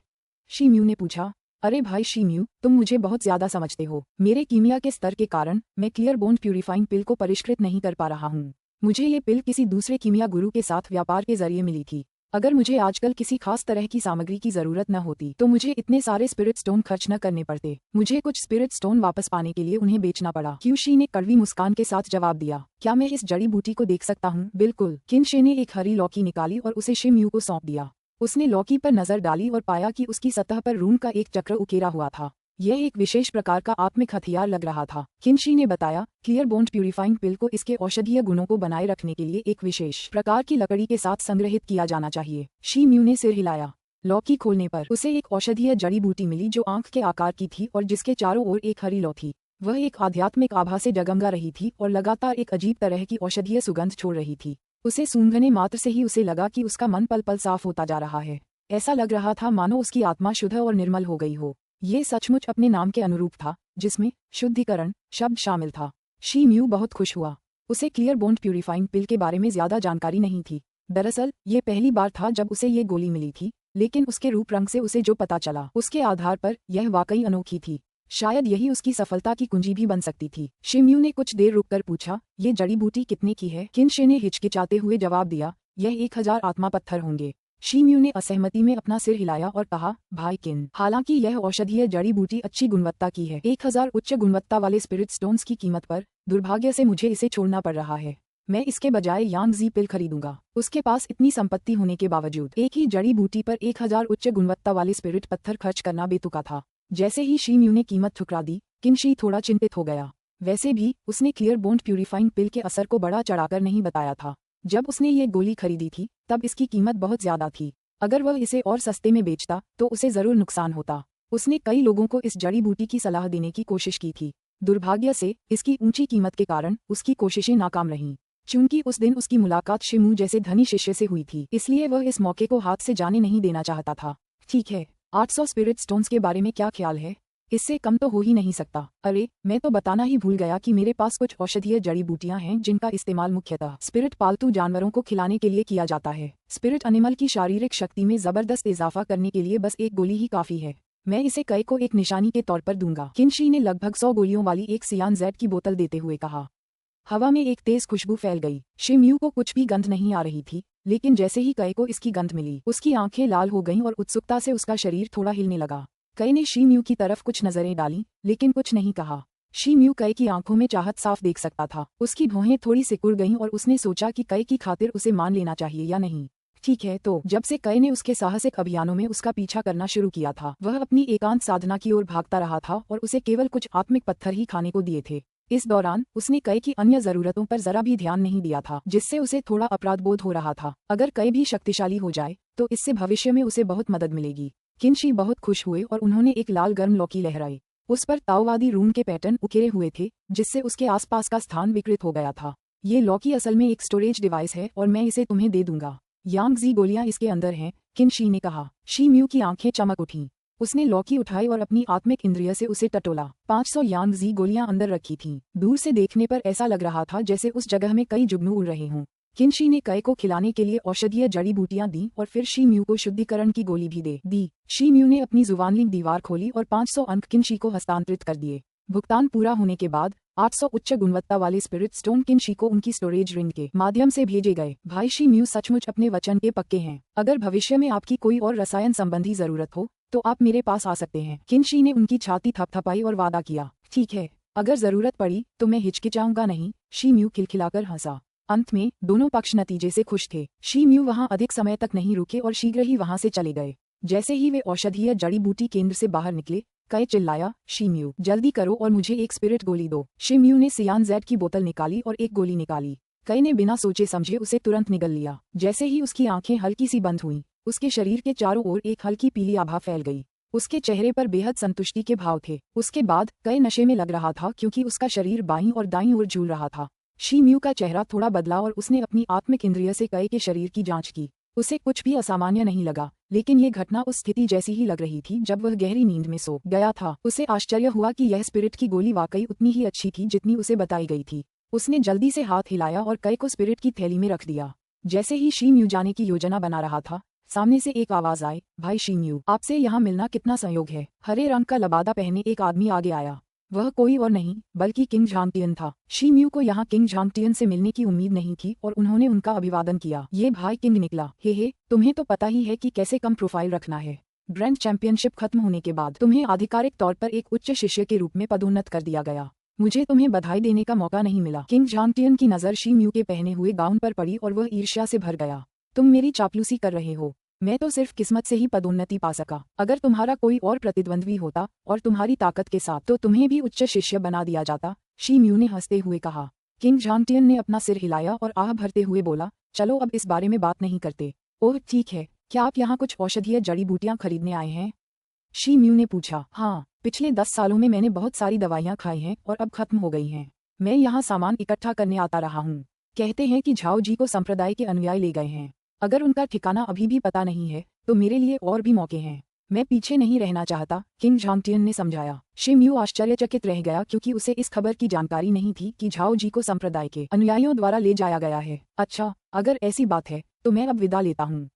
शी म्यू ने पूछा। अरे भाई शी म्यू, तुम मुझे बहुत ज्यादा समझते हो। मेरे कीमिया के स्तर के कारण मैं क्लियर बोन्ड प्यूरिफाइंग पिल को परिष्कृत नहीं कर पा रहा हूँ। मुझे ये पिल किसी दूसरे कीमिया गुरु के साथ व्यापार के जरिए मिली थी। अगर मुझे आजकल किसी खास तरह की सामग्री की जरूरत न होती तो मुझे इतने सारे स्पिरिट स्टोन खर्च न करने पड़ते। मुझे कुछ स्पिरिट स्टोन वापस पाने के लिए उन्हें बेचना पड़ा। क्यूशी ने कड़वी मुस्कान के साथ जवाब दिया। क्या मैं इस जड़ी बूटी को देख सकता हूँ? बिल्कुल। किनशे ने एक हरी लौकी निकाली और उसे शी म्यू को सौंप दिया। उसने लौकी पर नजर डाली और पाया कि उसकी सतह पर रून का एक चक्र उकेरा हुआ था। यह एक विशेष प्रकार का आत्मिक हथियार लग रहा था। किनशी ने बताया, क्लियर बोन्ड प्यूरिफाइंग पिल को इसके औषधीय गुणों को बनाए रखने के लिए एक विशेष प्रकार की लकड़ी के साथ संग्रहित किया जाना चाहिए। शी म्यू ने सिर हिलाया। लौकी खोलने पर उसे एक औषधीय जड़ी बूटी मिली जो आंख के आकार की थी और जिसके चारों ओर एक हरी लौ थी। वह एक आध्यात्मिक आभा से जगमगा रही थी और लगातार एक अजीब तरह की औषधीय सुगंध छोड़ रही थी। उसे सूंघने मात्र से ही उसे लगा कि उसका मन पल पल साफ होता जा रहा है। ऐसा लग रहा था मानो उसकी आत्मा शुद्ध और निर्मल हो गई हो। ये सचमुच अपने नाम के अनुरूप था, जिसमें शुद्धिकरण शब्द शामिल था। शी म्यू बहुत खुश हुआ। उसे क्लियर बोन्ड प्यूरिफाइंग पिल के बारे में ज्यादा जानकारी नहीं थी। दरअसल ये पहली बार था जब उसे ये गोली मिली थी, लेकिन उसके रूप रंग से उसे जो पता चला उसके आधार पर यह वाकई अनोखी थी। शायद यही उसकी सफलता की कुंजी भी बन सकती थी। शी म्यू ने कुछ देर रुककर पूछा, ये जड़ी बूटी कितने की है? किनशे ने हिचकिचाते हुए जवाब दिया, यह 1000 आत्मा पत्थर होंगे। शीम्यू ने असहमति में अपना सिर हिलाया और कहा, भाई किंग, हालांकि यह औषधीय जड़ी बूटी अच्छी गुणवत्ता की है, 1000 उच्च गुणवत्ता वाले स्पिरिट स्टोन्स की कीमत पर दुर्भाग्य से मुझे इसे छोड़ना पड़ रहा है। मैं इसके बजाय यांगजी पिल खरीदूंगा। उसके पास इतनी संपत्ति होने के बावजूद एक ही जड़ी बूटी पर 1000 उच्च गुणवत्ता वाले स्पिरिट पत्थर खर्च करना बेतुका था। जैसे ही शीम्यू ने कीमत ठुकरा दी, किनशी थोड़ा चिंतित हो गया। वैसे भी उसने क्लियर बोन्ड प्यूरिफाइंग पिल के असर को बढ़ा चढ़ाकर नहीं बताया था। जब उसने ये गोली खरीदी थी तब इसकी कीमत बहुत ज्यादा थी। अगर वह इसे और सस्ते में बेचता तो उसे जरूर नुकसान होता। उसने कई लोगों को इस जड़ी बूटी की सलाह देने की कोशिश की थी। दुर्भाग्य से इसकी ऊंची कीमत के कारण उसकी कोशिशें नाकाम रहीं। चूंकि उस दिन उसकी मुलाकात शिमू जैसे धनी शिष्य से हुई थी, इसलिए वह इस मौके को हाथ से जाने नहीं देना चाहता था। ठीक है, 800 स्पिरिट स्टोन्स के बारे में क्या ख्याल है? इससे कम तो हो ही नहीं सकता। अरे, मैं तो बताना ही भूल गया कि मेरे पास कुछ औषधीय जड़ी बूटियां हैं जिनका इस्तेमाल मुख्यतः स्पिरिट पालतू जानवरों को खिलाने के लिए किया जाता है। स्पिरिट एनिमल की शारीरिक शक्ति में जबरदस्त इजाफा करने के लिए बस एक गोली ही काफी है। मैं इसे कई को एक निशानी के तौर पर दूंगा। किनशी ने लगभग 100 गोलियों वाली एक सियान जेड की बोतल देते हुए कहा। हवा में एक तेज खुशबू फैल गई। शिम्यू को कुछ भी गंध नहीं आ रही थी, लेकिन जैसे ही कई को इसकी गंध मिली, उसकी आंखें लाल हो गईं और उत्सुकता से उसका शरीर थोड़ा हिलने लगा। कई ने शीम्यू की तरफ कुछ नजरें डाली, लेकिन कुछ नहीं कहा। शीम्यू कई की आंखों में चाहत साफ देख सकता था। उसकी भौहें थोड़ी सिकुड़ गईं और उसने सोचा कि कई की खातिर उसे मान लेना चाहिए या नहीं। ठीक है, तो जब से कई ने उसके साहसिक अभियानों में उसका पीछा करना शुरू किया था, वह अपनी एकांत साधना की ओर भागता रहा था और उसे केवल कुछ आत्मिक पत्थर ही खाने को दिए थे। इस दौरान उसने कई की अन्य जरूरतों पर जरा भी ध्यान नहीं दिया था, जिससे उसे थोड़ा अपराध बोध हो रहा था। अगर कई भी शक्तिशाली हो जाए तो इससे भविष्य में उसे बहुत मदद मिलेगी। किनशी बहुत खुश हुए और उन्होंने एक लाल गर्म लौकी लहराई। उस पर ताओवादी रूम के पैटर्न उकेरे हुए थे, जिससे उसके आसपास का स्थान विकृत हो गया था। ये लौकी असल में एक स्टोरेज डिवाइस है और मैं इसे तुम्हें दे दूंगा। यांगजी गोलियां इसके अंदर हैं, किनशी ने कहा। शीम्यू की आंखें चमक उठीं। उसने लौकी उठाई और अपनी आत्मिक इंद्रिय से उसे टटोला। 500 यांगजी गोलियां अंदर रखी थीं। दूर से देखने पर ऐसा लग रहा था जैसे उस जगह में कई जुगनू उड़ रहे हों। किनशी ने कई को खिलाने के लिए औषधीय जड़ी बूटियां दी और फिर शीम्यू को शुद्धिकरण की गोली भी दे दी। शीम्यू ने अपनी जुबानलिंग दीवार खोली और 500 अंक किनशी को हस्तांतरित कर दिए। भुगतान पूरा होने के बाद 800 उच्च गुणवत्ता वाले स्पिरिट स्टोन किनशी को उनकी स्टोरेज रिंग के माध्यम से भेजे गए। भाई शीम्यू सचमुच अपने वचन के पक्के हैं। अगर भविष्य में आपकी कोई और रसायन संबंधी जरूरत हो तो आप मेरे पास आ सकते हैं। किनशी ने उनकी छाती थपथपाई और वादा किया। ठीक है, अगर जरूरत पड़ी तो मैं हिचकिचाऊंगा नहीं। शीम्यू खिलखिलाकर हंसा। अंत में दोनों पक्ष नतीजे से खुश थे। शीम्यू वहां अधिक समय तक नहीं रुके और शीघ्र ही वहां से चले गए। जैसे ही वे औषधीय जड़ी बूटी केंद्र से बाहर निकले, कई चिल्लाया, शीम्यू जल्दी करो और मुझे एक स्पिरिट गोली दो। शीम्यू ने सियान जेड की बोतल निकाली और एक गोली निकाली। कई ने बिना सोचे समझे उसे तुरंत निगल लिया। जैसे ही उसकी आंखें हल्की सी बंद हुईं, उसके शरीर के चारों ओर एक हल्की पीली आभा फैल गई। उसके चेहरे पर बेहद संतुष्टि के भाव थे। उसके बाद कई नशे में लग रहा था क्योंकि उसका शरीर बाईं और दाईं ओर झूल रहा था। शीम्यू का चेहरा थोड़ा बदला और उसने अपनी आत्मिक इंद्रिय से कई के शरीर की जांच की। उसे कुछ भी असामान्य नहीं लगा, लेकिन ये घटना उस स्थिति जैसी ही लग रही थी जब वह गहरी नींद में सो गया था। उसे आश्चर्य हुआ कि यह स्पिरिट की गोली वाकई उतनी ही अच्छी थी जितनी उसे बताई गई थी। उसने जल्दी से हाथ हिलाया और कई को स्पिरिट की थैली में रख दिया। जैसे ही शीम्यू जाने की योजना बना रहा था, सामने से एक आवाज आई, भाई शीम्यू, आपसे यहाँ मिलना कितना संयोग है। हरे रंग का लबादा पहने एक आदमी आगे आया। वह कोई और नहीं बल्कि किंग झांगटियन था। शीम्यू को यहाँ किंग झांगटियन से मिलने की उम्मीद नहीं थी और उन्होंने उनका अभिवादन किया। ये भाई किंग निकला। हे, तुम्हें तो पता ही है कि कैसे कम प्रोफाइल रखना है। ग्रैंड चैंपियनशिप खत्म होने के बाद तुम्हें आधिकारिक तौर पर एक उच्च शिष्य के रूप में पदोन्नत कर दिया गया। मुझे तुम्हें बधाई देने का मौका नहीं मिला। किंग झांगटियन की नजर शीम्यू के पहने हुए गाउन पर पड़ी और वह ईर्ष्या से भर गया। तुम मेरी चापलूसी कर रहे हो। मैं तो सिर्फ किस्मत से ही पदोन्नति पा सका। अगर तुम्हारा कोई और प्रतिद्वंद्वी होता और तुम्हारी ताकत के साथ, तो तुम्हें भी उच्च शिष्य बना दिया जाता। शीम्यू ने हंसते हुए कहा। किंग झांगटियन ने अपना सिर हिलाया और आह भरते हुए बोला, चलो अब इस बारे में बात नहीं करते। ओह ठीक है, क्या आप यहाँ कुछ औषधीय जड़ी बूटियां खरीदने आए हैं? शीम्यू ने पूछा। हाँ, पिछले 10 सालों में मैंने बहुत सारी दवाइयाँ खाई हैं और अब खत्म हो गई हैं। मैं यहाँ सामान इकट्ठा करने आता रहा हूँ। कहते हैं कि झाओ जी को संप्रदाय के अनुयायी ले गए हैं। अगर उनका ठिकाना अभी भी पता नहीं है तो मेरे लिए और भी मौके हैं। मैं पीछे नहीं रहना चाहता, किंग झांगटियन ने समझाया। शीम्यू आश्चर्यचकित रह गया क्योंकि उसे इस खबर की जानकारी नहीं थी कि झाओ जी को संप्रदाय के अनुयायियों द्वारा ले जाया गया है। अच्छा, अगर ऐसी बात है तो मैं अब विदा लेता हूँ।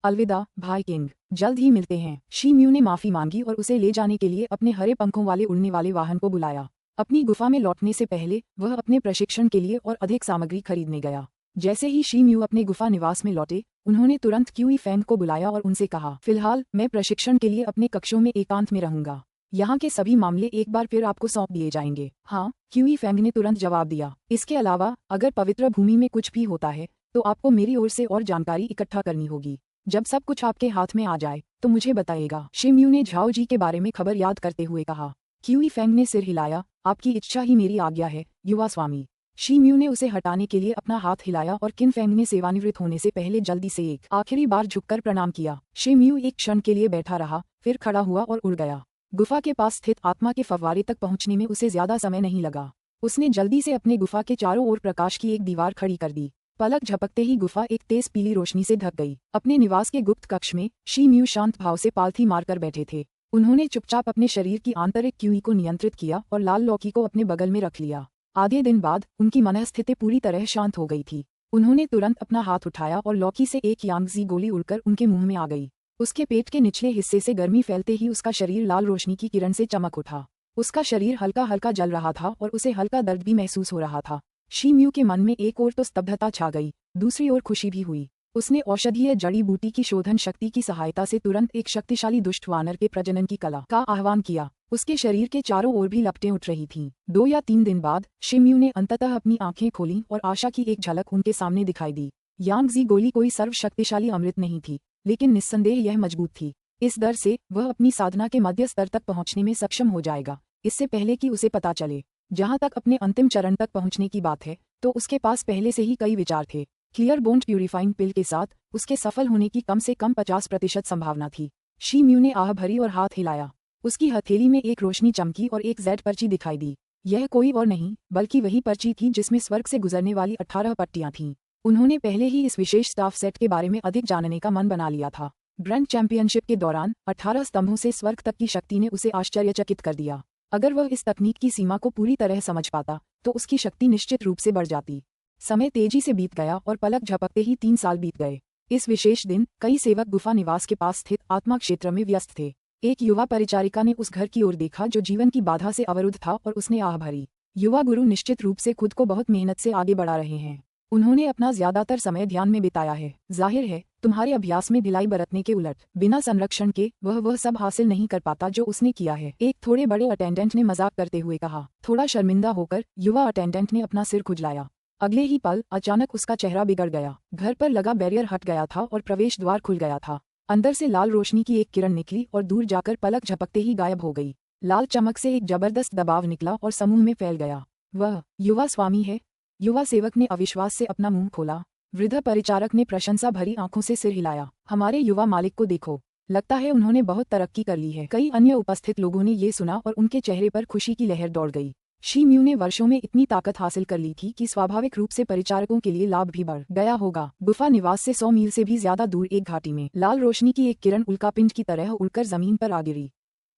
अलविदा भाई किंग, जल्द ही मिलते हैं। शीम्यू ने माफी मांगी और उसे ले जाने के लिए अपने हरे पंखों वाले उड़ने वाले वाहन को बुलाया। अपनी गुफा में लौटने से पहले वह अपने प्रशिक्षण के लिए और अधिक सामग्री खरीदने गया। जैसे ही शी म्यू अपने गुफा निवास में लौटे, उन्होंने तुरंत क्यूई फेंग को बुलाया और उनसे कहा, फिलहाल मैं प्रशिक्षण के लिए अपने कक्षों में एकांत में रहूंगा। यहाँ के सभी मामले एक बार फिर आपको सौंप दिए जाएंगे। हाँ, क्यूई फेंग ने तुरंत जवाब दिया। इसके अलावा अगर पवित्र भूमि में कुछ भी होता है तो आपको मेरी ओर से और जानकारी इकट्ठा करनी होगी। जब सब कुछ आपके हाथ में आ जाए तो मुझे बताइएगा। शी म्यू ने झाओ जी के बारे में खबर याद करते हुए कहा। क्यूई फेंग ने सिर हिलाया। आपकी इच्छा ही मेरी आज्ञा है, युवा स्वामी। शी म्यू ने उसे हटाने के लिए अपना हाथ हिलाया और किन फेंग ने सेवानिवृत्त होने से पहले जल्दी से एक आखिरी बार झुककर प्रणाम किया। शी म्यू एक क्षण के लिए बैठा रहा, फिर खड़ा हुआ और उड़ गया। गुफा के पास स्थित आत्मा के फव्वारे तक पहुंचने में उसे ज्यादा समय नहीं लगा। उसने जल्दी से अपने गुफा के चारों ओर प्रकाश की एक दीवार खड़ी कर दी। पलक झपकते ही गुफा एक तेज पीली रोशनी से ढक गई। अपने निवास के गुप्त कक्ष में शी म्यू शांत भाव से पालथी मारकर बैठे थे। उन्होंने चुपचाप अपने शरीर की आंतरिक क्यूई को नियंत्रित किया और लाल लौकी को अपने बगल में रख लिया। आधे दिन बाद उनकी मनःस्थिति पूरी तरह शांत हो गई थी। उन्होंने तुरंत अपना हाथ उठाया और लौकी से एक यांगजी गोली उड़कर उनके मुंह में आ गई। उसके पेट के निचले हिस्से से गर्मी फैलते ही उसका शरीर लाल रोशनी की किरण से चमक उठा। उसका शरीर हल्का हल्का जल रहा था और उसे हल्का दर्द भी महसूस हो रहा था। शी म्यू के मन में एक ओर तो स्तब्धता छा गई, दूसरी ओर खुशी भी हुई। उसने औषधीय जड़ी बूटी की शोधन शक्ति की सहायता से तुरंत एक शक्तिशाली दुष्ट वानर के प्रजनन की कला का आह्वान किया। उसके शरीर के चारों ओर भी लपटें उठ रही थीं। 2 या 3 दिन बाद शी म्यू ने अंततः अपनी आंखें खोलीं और आशा की एक झलक उनके सामने दिखाई दी। यांगजी गोली कोई सर्वशक्तिशाली अमृत नहीं थी, लेकिन निस्संदेह यह मजबूत थी। इस दर से वह अपनी साधना के मध्य स्तर तक पहुंचने में सक्षम हो जाएगा, इससे पहले कि उसे पता चले। जहां तक अपने अंतिम चरण तक पहुंचने की बात है, तो उसके पास पहले से ही कई विचार थे। क्लियर बोन्ड प्यूरिफाइंग पिल के साथ उसके सफल होने की कम से कम 50% संभावना थी। शी म्यू ने आह भरी और हाथ हिलाया। उसकी हथेली में एक रोशनी चमकी और एक जेड पर्ची दिखाई दी। यह कोई और नहीं बल्कि वही पर्ची थी जिसमें स्वर्ग से गुजरने वाली 18 पट्टियां थीं। उन्होंने पहले ही इस विशेष स्टाफ सेट के बारे में अधिक जानने का मन बना लिया था। ग्रैंड चैंपियनशिप के दौरान 18 स्तंभों से स्वर्ग तक की शक्ति ने उसे आश्चर्यचकित कर दिया। अगर वह इस तकनीक की सीमा को पूरी तरह समझ पाता तो उसकी शक्ति निश्चित रूप से बढ़ जाती। समय तेजी से बीत गया और पलक झपकते ही 3 साल बीत गए। इस विशेष दिन कई सेवक गुफा निवास के पास स्थित आत्मा क्षेत्र में व्यस्त थे। एक युवा परिचारिका ने उस घर की ओर देखा जो जीवन की बाधा से अवरुद्ध था और उसने आह भरी। युवा गुरु निश्चित रूप से खुद को बहुत मेहनत से आगे बढ़ा रहे हैं। उन्होंने अपना ज्यादातर समय ध्यान में बिताया है। जाहिर है तुम्हारे अभ्यास में ढिलाई बरतने के उलट बिना संरक्षण के वह सब हासिल नहीं कर पाता जो उसने किया है, एक थोड़े बड़े अटेंडेंट ने मजाक करते हुए कहा। थोड़ा शर्मिंदा होकर युवा अटेंडेंट ने अपना सिर खुजलाया। अगले ही पल अचानक उसका चेहरा बिगड़ गया। घर पर लगा बैरियर हट गया था और प्रवेश द्वार खुल गया था। अंदर से लाल रोशनी की एक किरण निकली और दूर जाकर पलक झपकते ही गायब हो गई। लाल चमक से एक जबरदस्त दबाव निकला और समूह में फैल गया। वह युवा स्वामी है? युवा सेवक ने अविश्वास से अपना मुंह खोला। वृद्ध परिचारक ने प्रशंसा भरी आंखों से सिर हिलाया। हमारे युवा मालिक को देखो, लगता है उन्होंने बहुत तरक्की कर ली है। कई अन्य उपस्थित लोगों ने ये सुना और उनके चेहरे पर खुशी की लहर दौड़ गई। शी म्यू ने वर्षों में इतनी ताकत हासिल कर ली थी कि स्वाभाविक रूप से परिचारकों के लिए लाभ भी बढ़ गया होगा। गुफा निवास से 100 मील से भी ज्यादा दूर एक घाटी में लाल रोशनी की एक किरण उल्कापिंड की तरह उड़कर जमीन पर आ गिरी।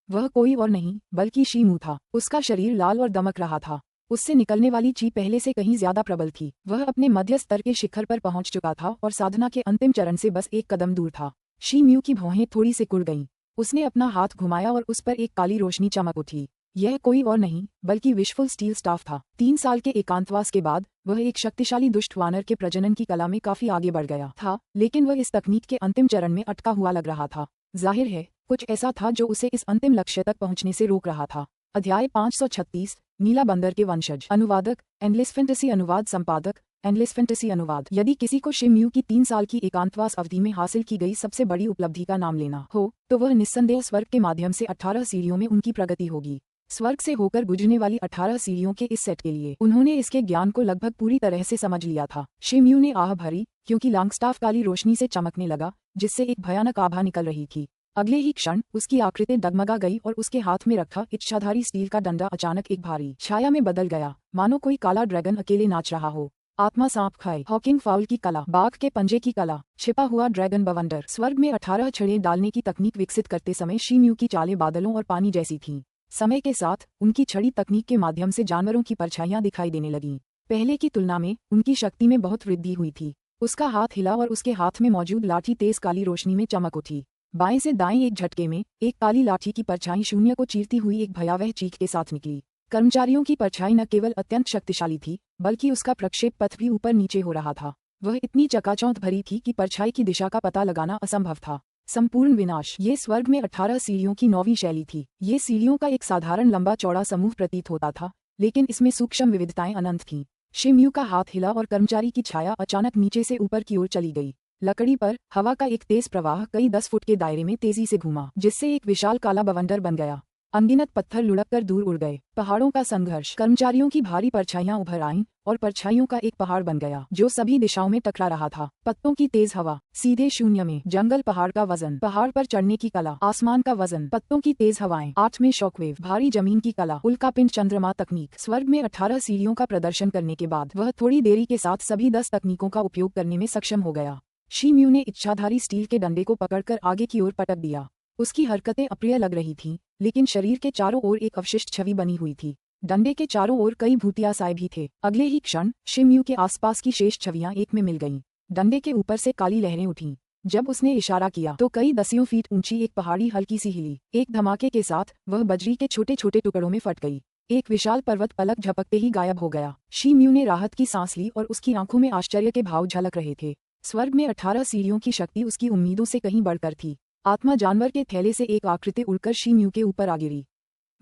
वह कोई और नहीं बल्कि शी म्यू था। उसका शरीर लाल और दमक रहा था। उससे निकलने वाली ची पहले से कहीं ज्यादा प्रबल थी। वह अपने मध्य स्तर के शिखर पर पहुंच चुका था और साधना के अंतिम चरण से बस एक कदम दूर था। शी म्यू की भौहें थोड़ी सी कुड़ गईं। उसने अपना हाथ घुमाया और उस पर एक काली रोशनी चमक उठी। यह कोई और नहीं बल्कि विशफुल स्टील स्टाफ था। 3 साल के एकांतवास के बाद वह एक शक्तिशाली दुष्ट वानर के प्रजनन की कला में काफी आगे बढ़ गया था, लेकिन वह इस तकनीक के अंतिम चरण में अटका हुआ लग रहा था। जाहिर है कुछ ऐसा था जो उसे इस अंतिम लक्ष्य तक पहुंचने से रोक रहा था। अध्याय 536 नीला बंदर के वंशज। अनुवादक एंडलेस फैंटेसी अनुवाद संपादक एंडलेस फैंटेसी अनुवाद। यदि किसी को शी म्यू की 3 साल की एकांतवास अवधि में हासिल की गई सबसे बड़ी उपलब्धि का नाम लेना हो तो वह निस्संदेह स्वर्ग के माध्यम से 18 सीढ़ियों में उनकी प्रगति होगी। स्वर्ग से होकर गुजरने वाली 18 सीढ़ियों के इस सेट के लिए उन्होंने इसके ज्ञान को लगभग पूरी तरह से समझ लिया था। शी म्यू ने आह भरी क्योंकि लॉन्गस्टाफ काली रोशनी से चमकने लगा जिससे एक भयानक आभा निकल रही थी। अगले ही क्षण उसकी आकृति डगमगा गई और उसके हाथ में रखा इच्छाधारी स्टील का डंडा अचानक एक भारी छाया में बदल गया, मानो कोई काला ड्रैगन अकेले नाच रहा हो। आत्मा सांप खाए, हॉकिंग फाउल की कला, बाघ के पंजे की कला, छिपा हुआ ड्रैगन बवंडर। स्वर्ग में 18 छड़ें डालने की तकनीक विकसित करते समय शी म्यू की चालें बादलों और पानी जैसी थीं। समय के साथ उनकी छड़ी तकनीक के माध्यम से जानवरों की परछाइयां दिखाई देने लगीं। पहले की तुलना में उनकी शक्ति में बहुत वृद्धि हुई थी। उसका हाथ हिला और उसके हाथ में मौजूद लाठी तेज काली रोशनी में चमक उठी। बाएं से दाएं एक झटके में एक काली लाठी की परछाई शून्य को चीरती हुई एक भयावह चीख के साथ निकली। कर्मचारियों की परछाई न केवल अत्यंत शक्तिशाली थी बल्कि उसका प्रक्षेप पथ भी ऊपर नीचे हो रहा था। वह इतनी चकाचौंध भरी थी कि परछाई की दिशा का पता लगाना असंभव था। संपूर्ण विनाश। ये स्वर्ग में 18 सीढ़ियों की 9वीं शैली थी। ये सीढ़ियों का एक साधारण लंबा चौड़ा समूह प्रतीत होता था, लेकिन इसमें सूक्ष्म विविधताएं अनंत थीं। शिमयू का हाथ हिला और कर्मचारी की छाया अचानक नीचे से ऊपर की ओर चली गई। लकड़ी पर हवा का एक तेज प्रवाह कई 10 फुट के दायरे में तेजी से घूमा, जिससे एक विशाल काला बवंडर बन गया। अनगिनत पत्थर लुढ़ककर दूर उड़ गए। पहाड़ों का संघर्ष। कर्मचारियों की भारी परछाइयां उभर आईं और परछाइयों का एक पहाड़ बन गया जो सभी दिशाओं में टकरा रहा था। पत्तों की तेज हवा। सीधे शून्य में। जंगल। पहाड़ का वजन। पहाड़ पर चढ़ने की कला। आसमान का वजन। पत्तों की तेज हवाएं। 8 में शॉकवेव। भारी जमीन की कला। उल्कापिंड। चंद्रमा तकनीक। स्वर्ग में 18 सीढ़ियों का प्रदर्शन करने के बाद वह थोड़ी देरी के साथ सभी 10 तकनीकों का उपयोग करने में सक्षम हो गया। शिमयू ने इच्छाधारी स्टील के डंडे को पकड़कर आगे की ओर पटक दिया। उसकी हरकतें अप्रिय लग रही थीं, लेकिन शरीर के चारों ओर एक अवशिष्ट छवि बनी हुई थी। डंडे के चारों ओर कई भूतियासाए भी थे। अगले ही क्षण शिमयू के आसपास की शेष छवियां एक में मिल गईं। डंडे के ऊपर से काली लहरें उठीं। जब उसने इशारा किया तो कई दसियों फीट ऊंची एक पहाड़ी हल्की सी हिली। एक धमाके के साथ वह बजरी के छोटे छोटे टुकड़ों में फट गई। एक विशाल पर्वत पलक झपकते ही गायब हो गया। शिमयू ने राहत की सांस ली और उसकी आंखों में आश्चर्य के भाव झलक रहे थे। स्वर्ग में 18 सीढ़ियों की शक्ति उसकी उम्मीदों से कहीं बढ़कर थी। आत्मा जानवर के थैले से एक आकृति उड़कर शिमयू के ऊपर आ गिरी।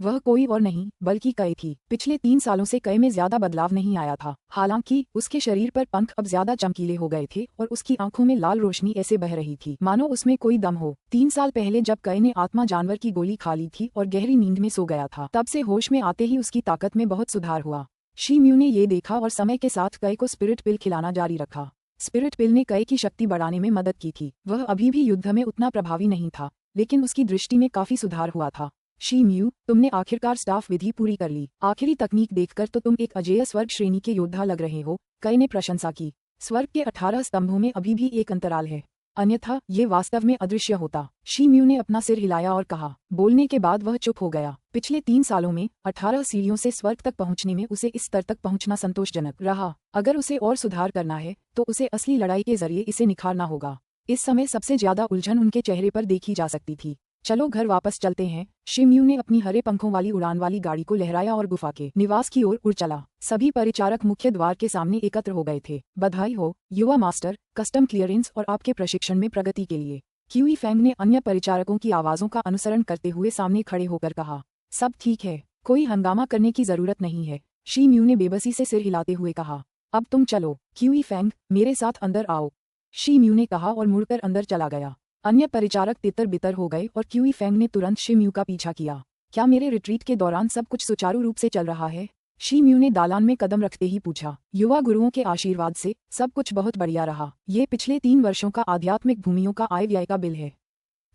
वह कोई और नहीं बल्कि कई थी। पिछले 3 सालों से कई में ज्यादा बदलाव नहीं आया था। हालांकि उसके शरीर पर पंख अब ज्यादा चमकीले हो गए थे और उसकी आंखों में लाल रोशनी ऐसे बह रही थी मानो उसमें कोई दम हो। 3 साल पहले जब कई ने आत्मा जानवर की गोली खा ली थी और गहरी नींद में सो गया था, तब से होश में आते ही उसकी ताकत में बहुत सुधार हुआ। शिमयू ने ये देखा और समय के साथ कई को स्पिरिट पिल खिलाना जारी रखा। स्पिरिट पिल ने कई की शक्ति बढ़ाने में मदद की थी। वह अभी भी युद्ध में उतना प्रभावी नहीं था, लेकिन उसकी दृष्टि में काफी सुधार हुआ था। शिमयू, तुमने आखिरकार स्टाफ विधि पूरी कर ली। आखिरी तकनीक देखकर तो तुम एक अजेय स्वर्ग श्रेणी के योद्धा लग रहे हो, कई ने प्रशंसा की। स्वर्ग के 18 स्तंभों में अभी भी एक अंतराल है, अन्यथा ये वास्तव में अदृश्य होता। शिमयू ने अपना सिर हिलाया और कहा। बोलने के बाद वह चुप हो गया। पिछले 3 सालों में 18 सीढ़ियों से स्वर्ग तक पहुंचने में उसे इस स्तर तक पहुंचना संतोषजनक रहा। अगर उसे और सुधार करना है तो उसे असली लड़ाई के जरिए इसे निखारना होगा। इस समय सबसे ज्यादा उलझन उनके चेहरे पर देखी जा सकती थी। चलो घर वापस चलते हैं। शिमयू ने अपनी हरे पंखों वाली उड़ान वाली गाड़ी को लहराया और गुफा के निवास की ओर उड़ चला। सभी परिचारक मुख्य द्वार के सामने एकत्र हो गए थे। बधाई हो युवा मास्टर, कस्टम क्लियरेंस और आपके प्रशिक्षण में प्रगति के लिए। क्यूई फैंग ने अन्य परिचारकों की आवाजों का अनुसरण करते हुए सामने खड़े होकर कहा। सब ठीक है, कोई हंगामा करने की जरूरत नहीं है, शिमयू ने बेबसी से सिर हिलाते हुए कहा। अब तुम चलो। क्यूई फैंग, मेरे साथ अंदर आओ, शिमयू ने कहा और मुड़कर अंदर चला गया। अन्य परिचारक तितर बितर हो गए और क्यूई फैंग ने तुरंत शिमयू का पीछा किया। क्या मेरे रिट्रीट के दौरान सब कुछ सुचारू रूप से चल रहा है? शिमयू ने दालान में कदम रखते ही पूछा। युवा गुरुओं के आशीर्वाद से सब कुछ बहुत बढ़िया रहा। ये पिछले 3 वर्षों का आध्यात्मिक भूमियों का आय व्यय का बिल है,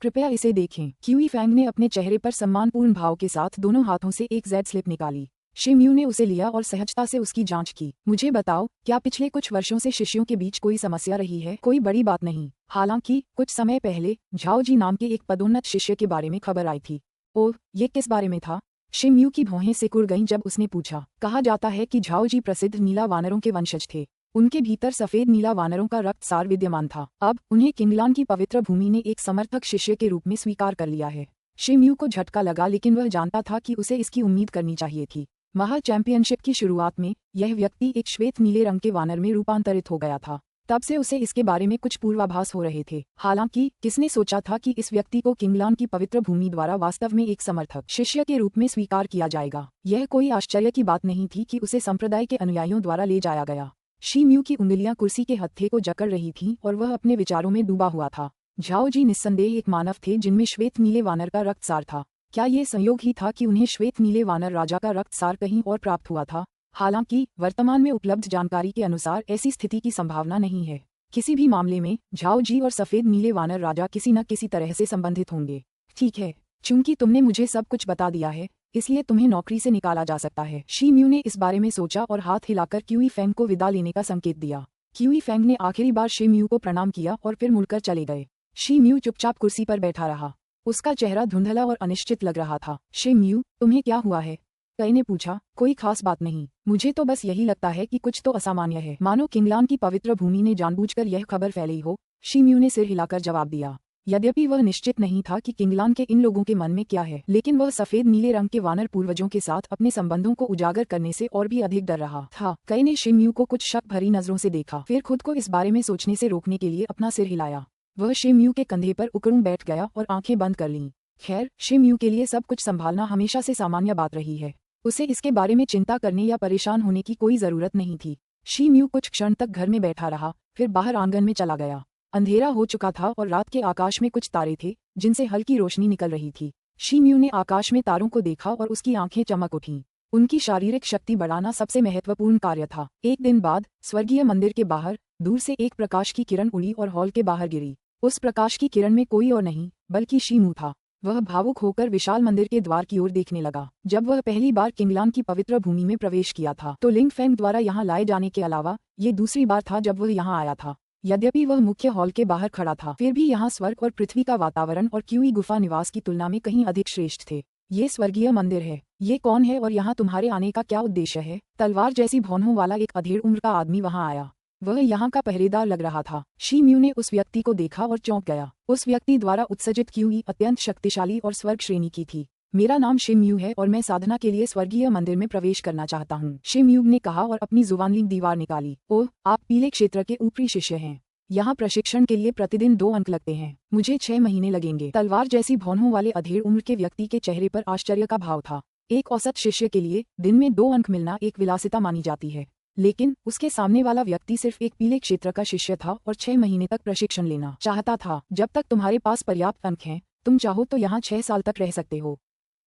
कृपया इसे देखें। क्यूई फैंग ने अपने चेहरे पर सम्मानपूर्ण भाव के साथ दोनों हाथों से एक जेड स्लिप निकाली। शिमयू ने उसे लिया और सहजता से उसकी जांच की। मुझे बताओ, क्या पिछले कुछ वर्षों से शिष्यों के बीच कोई समस्या रही है? कोई बड़ी बात नहीं। हालांकि कुछ समय पहले झाओ जी नाम के एक पदोन्नत शिष्य के बारे में खबर आई थी। ओह, ये किस बारे में था? शिमयू की भौहें सिकुड़ गईं जब उसने पूछा। कहा जाता है कि झाओ जी प्रसिद्ध नीला वानरों के वंशज थे। उनके भीतर सफेद नीला वानरों का रक्त सार विद्यमान था। अब उन्हें किंगलान की पवित्र भूमि ने एक समर्थक शिष्य के रूप में स्वीकार कर लिया है। शिमयू को झटका लगा, लेकिन वह जानता था कि उसे इसकी उम्मीद करनी चाहिए थी। महा चैंपियनशिप की शुरुआत में यह व्यक्ति एक श्वेत नीले रंग के वानर में रूपांतरित हो गया था। तब से उसे इसके बारे में कुछ पूर्वाभास हो रहे थे। हालांकि किसने सोचा था कि इस व्यक्ति को किंगलान की पवित्र भूमि द्वारा वास्तव में एक समर्थक शिष्य के रूप में स्वीकार किया जाएगा। यह कोई आश्चर्य की बात नहीं थी कि उसे संप्रदाय के अनुयायियों द्वारा ले जाया गया। शिमयू की उंगलियां कुर्सी के हत्थे को जकड़ रही थीं और वह अपने विचारों में डूबा हुआ था। झाओ जी निस्संदेह एक मानव थे जिनमें श्वेत नीले वानर का रक्त सार था। क्या ये संयोग ही था कि उन्हें श्वेत नीले वानर राजा का रक्त सार कहीं और प्राप्त हुआ था? हालांकि वर्तमान में उपलब्ध जानकारी के अनुसार ऐसी स्थिति की संभावना नहीं है। किसी भी मामले में झाओ जी और सफेद नीले वानर राजा किसी न किसी तरह से संबंधित होंगे। ठीक है, चूंकि तुमने मुझे सब कुछ बता दिया है, इसलिए तुम्हें नौकरी से निकाला जा सकता है। शिमयू ने इस बारे में सोचा और हाथ हिलाकर क्यूई फैंग को विदा लेने का संकेत दिया। क्यूई फैंग ने आखिरी बार शिमयू को प्रणाम किया और फिर मुड़कर चले गए। शिमयू चुपचाप कुर्सी पर बैठा रहा। उसका चेहरा धुंधला और अनिश्चित लग रहा था। शिमयू, तुम्हें क्या हुआ है? कई ने पूछा। कोई खास बात नहीं, मुझे तो बस यही लगता है कि कुछ तो असामान्य है, मानो किंगलान की पवित्र भूमि ने जानबूझकर यह खबर फैलाई हो। शिमयू ने सिर हिलाकर जवाब दिया। यद्यपि वह निश्चित नहीं था कि किंगलान के इन लोगों के मन में क्या है, लेकिन वह सफेद नीले रंग के वानर पूर्वजों के साथ अपने संबंधों को उजागर करने से और भी अधिक डर रहा था। कई ने शिमयू को कुछ शक भरी नजरों से देखा, फिर खुद को इस बारे में सोचने से रोकने के लिए अपना सिर हिलाया। वह शिमयू के कंधे पर उकड़ूं बैठ गया और आंखें बंद कर लीं। खैर, शिमयू के लिए सब कुछ संभालना हमेशा से सामान्य बात रही है। उसे इसके बारे में चिंता करने या परेशान होने की कोई जरूरत नहीं थी। शिमयू कुछ क्षण तक घर में बैठा रहा, फिर बाहर आंगन में चला गया। अंधेरा हो चुका था और रात के आकाश में कुछ तारे थे जिनसे हल्की रोशनी निकल रही थी। शिमयू ने आकाश में तारों को देखा और उसकी आंखें चमक उठीं। उनकी शारीरिक शक्ति बढ़ाना सबसे महत्वपूर्ण कार्य था। एक दिन बाद स्वर्गीय मंदिर के बाहर दूर से एक प्रकाश की किरण उड़ी और हॉल के बाहर गिरी। उस प्रकाश की किरण में कोई और नहीं बल्कि शिमयू था। वह भावुक होकर विशाल मंदिर के द्वार की ओर देखने लगा। जब वह पहली बार किंगलान की पवित्र भूमि में प्रवेश किया था तो लिंगफेंग द्वारा यहाँ लाए जाने के अलावा ये दूसरी बार था जब वह यहाँ आया था। यद्यपि वह मुख्य हॉल के बाहर खड़ा था, फिर भी यहाँ स्वर्ग और पृथ्वी का वातावरण और क्यूई गुफा निवास की तुलना में कहीं अधिक श्रेष्ठ थे। ये स्वर्गीय मंदिर है। ये कौन है और यहाँ तुम्हारे आने का क्या उद्देश्य है? तलवार जैसी भौहों वाला एक अधेड़ उम्र का आदमी वहाँ आया। वह यहाँ का पहरेदार लग रहा था। शिमयू ने उस व्यक्ति को देखा और चौंक गया। उस व्यक्ति द्वारा उत्सर्जित क्यूई अत्यंत शक्तिशाली और स्वर्ग श्रेणी की थी। मेरा नाम शिमयू है और मैं साधना के लिए स्वर्गीय मंदिर में प्रवेश करना चाहता हूँ, शिमयू ने कहा और अपनी जुबानलिंग दीवार निकाली। ओह, आप पीले क्षेत्र के ऊपरी शिष्य हैं। यहाँ प्रशिक्षण के लिए प्रतिदिन 2 अंक लगते हैं। मुझे 6 महीने लगेंगे। तलवार जैसी भौहों वाले अधेड़ उम्र के व्यक्ति के चेहरे पर आश्चर्य का भाव था। एक औसत शिष्य के लिए दिन में 2 अंक मिलना एक विलासिता मानी जाती है, लेकिन उसके सामने वाला व्यक्ति सिर्फ एक पीले क्षेत्र का शिष्य था और 6 महीने तक प्रशिक्षण लेना चाहता था। जब तक तुम्हारे पास पर्याप्त अंक हैं, तुम चाहो तो यहाँ 6 साल तक रह सकते हो।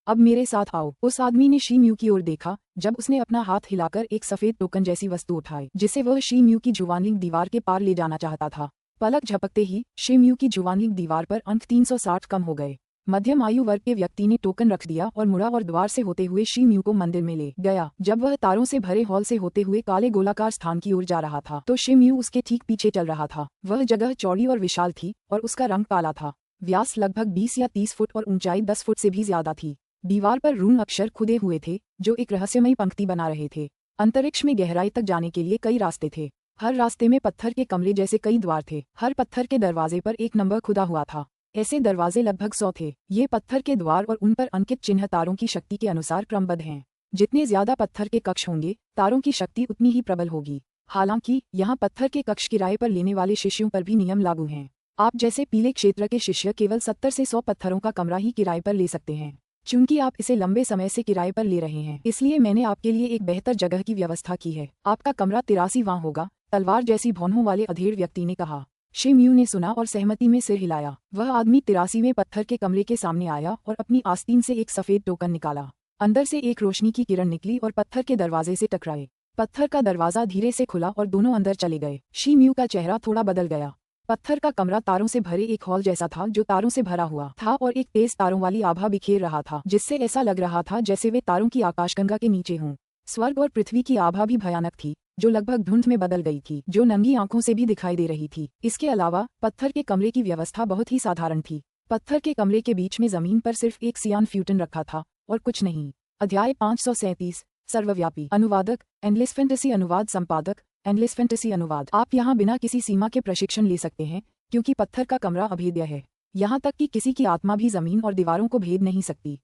अब मेरे साथ आओ। उस आदमी ने शिमयू की ओर देखा जब उसने अपना हाथ हिलाकर एक सफेद टोकन जैसी वस्तु उठाई जिसे वह शिमयू की जुबानलिंग दीवार के पार ले जाना चाहता था। पलक झपकते ही शिमयू की जुबानलिंग दीवार पर अंक 360 कम हो गए। मध्यम आयु वर्ग के व्यक्ति ने टोकन रख दिया और मुड़ा और द्वार से होते हुए शिमयू को मंदिर में ले गया। जब वह तारों से भरे हॉल से होते हुए काले गोलाकार स्थान की ओर जा रहा था तो शिमयू उसके ठीक पीछे चल रहा था। वह जगह चौड़ी और विशाल थी और उसका रंग काला था। व्यास लगभग 20 या 30 फुट और ऊंचाई 10 फुट से भी ज्यादा थी। दीवार पर रून अक्षर खुदे हुए थे जो एक रहस्यमयी पंक्ति बना रहे थे। अंतरिक्ष में गहराई तक जाने के लिए कई रास्ते थे। हर रास्ते में पत्थर के कमरे जैसे कई द्वार थे। हर पत्थर के दरवाजे पर एक नंबर खुदा हुआ था। ऐसे दरवाजे लगभग 100 थे। ये पत्थर के द्वार और उन पर अंकित चिन्ह तारों की शक्ति के अनुसार क्रमबद्ध हैं। जितने ज्यादा पत्थर के कक्ष होंगे, तारों की शक्ति उतनी ही प्रबल होगी। हालांकि यहाँ पत्थर के कक्ष किराए पर लेने वाले शिष्यों पर भी नियम लागू हैं। आप जैसे पीले क्षेत्र के शिष्य केवल 70 से 100 पत्थरों का कमरा ही किराए पर ले सकते हैं। चूंकि आप इसे लंबे समय से किराए पर ले रहे हैं, इसलिए मैंने आपके लिए एक बेहतर जगह की व्यवस्था की है। आपका कमरा 83वां होगा, तलवार जैसी भौहों वाले अधेड़ व्यक्ति ने कहा। शिमयू ने सुना और सहमति में सिर हिलाया। वह आदमी 83वें पत्थर के कमरे के सामने आया और अपनी आस्तीन से एक सफेद टोकन निकाला। अंदर से एक रोशनी की किरण निकली और पत्थर के दरवाजे से टकराए। पत्थर का दरवाजा धीरे से खुला और दोनों अंदर चले गए। शिमयू का चेहरा थोड़ा बदल गया। पत्थर का कमरा तारों से भरे एक हॉल जैसा था जो तारों से भरा हुआ था और एक तेज तारों वाली आभा बिखेर रहा था जिससे ऐसा लग रहा था जैसे वे तारों की आकाशगंगा के नीचे हों। स्वर्ग और पृथ्वी की आभा भी भयानक थी जो लगभग धुंध में बदल गई थी, जो नंगी आंखों से भी दिखाई दे रही थी। इसके अलावा पत्थर के कमरे की व्यवस्था बहुत ही साधारण थी। पत्थर के कमरे के बीच में जमीन पर सिर्फ एक सियान फ्यूटन रखा था और कुछ नहीं। अध्याय 537 सर्वव्यापी अनुवादक एंडलेस फैंटेसी अनुवाद संपादक एंडलेस फैंटेसी अनुवाद। आप यहाँ बिना किसी सीमा के प्रशिक्षण ले सकते हैं क्योंकि पत्थर का कमरा अभेद्य है। यहाँ तक कि किसी की आत्मा भी जमीन और दीवारों को भेद नहीं सकती।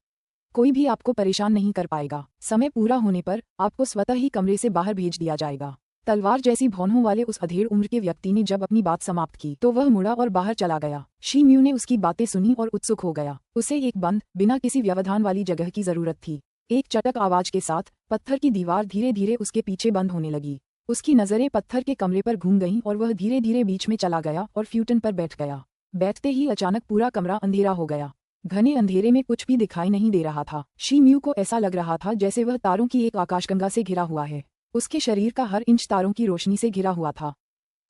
कोई भी आपको परेशान नहीं कर पाएगा। समय पूरा होने पर आपको स्वतः ही कमरे से बाहर भेज दिया जाएगा। तलवार जैसी भौहों वाले उस अधेड़ उम्र के व्यक्ति ने जब अपनी बात समाप्त की तो वह मुड़ा और बाहर चला गया। शिमयू ने उसकी बातें सुनी और उत्सुक हो गया। उसे एक बंद बिना किसी व्यवधान वाली जगह की जरूरत थी। एक चटक आवाज के साथ पत्थर की दीवार धीरे धीरे उसके पीछे बंद होने लगी। उसकी नजरें पत्थर के कमरे पर घूम गईं और वह धीरे धीरे बीच में चला गया और फ्यूटन पर बैठ गया। बैठते ही अचानक पूरा कमरा अंधेरा हो गया। घने अंधेरे में कुछ भी दिखाई नहीं दे रहा था। शिमयू को ऐसा लग रहा था जैसे वह तारों की एक आकाशगंगा से घिरा हुआ है। उसके शरीर का हर इंच तारों की रोशनी से घिरा हुआ था।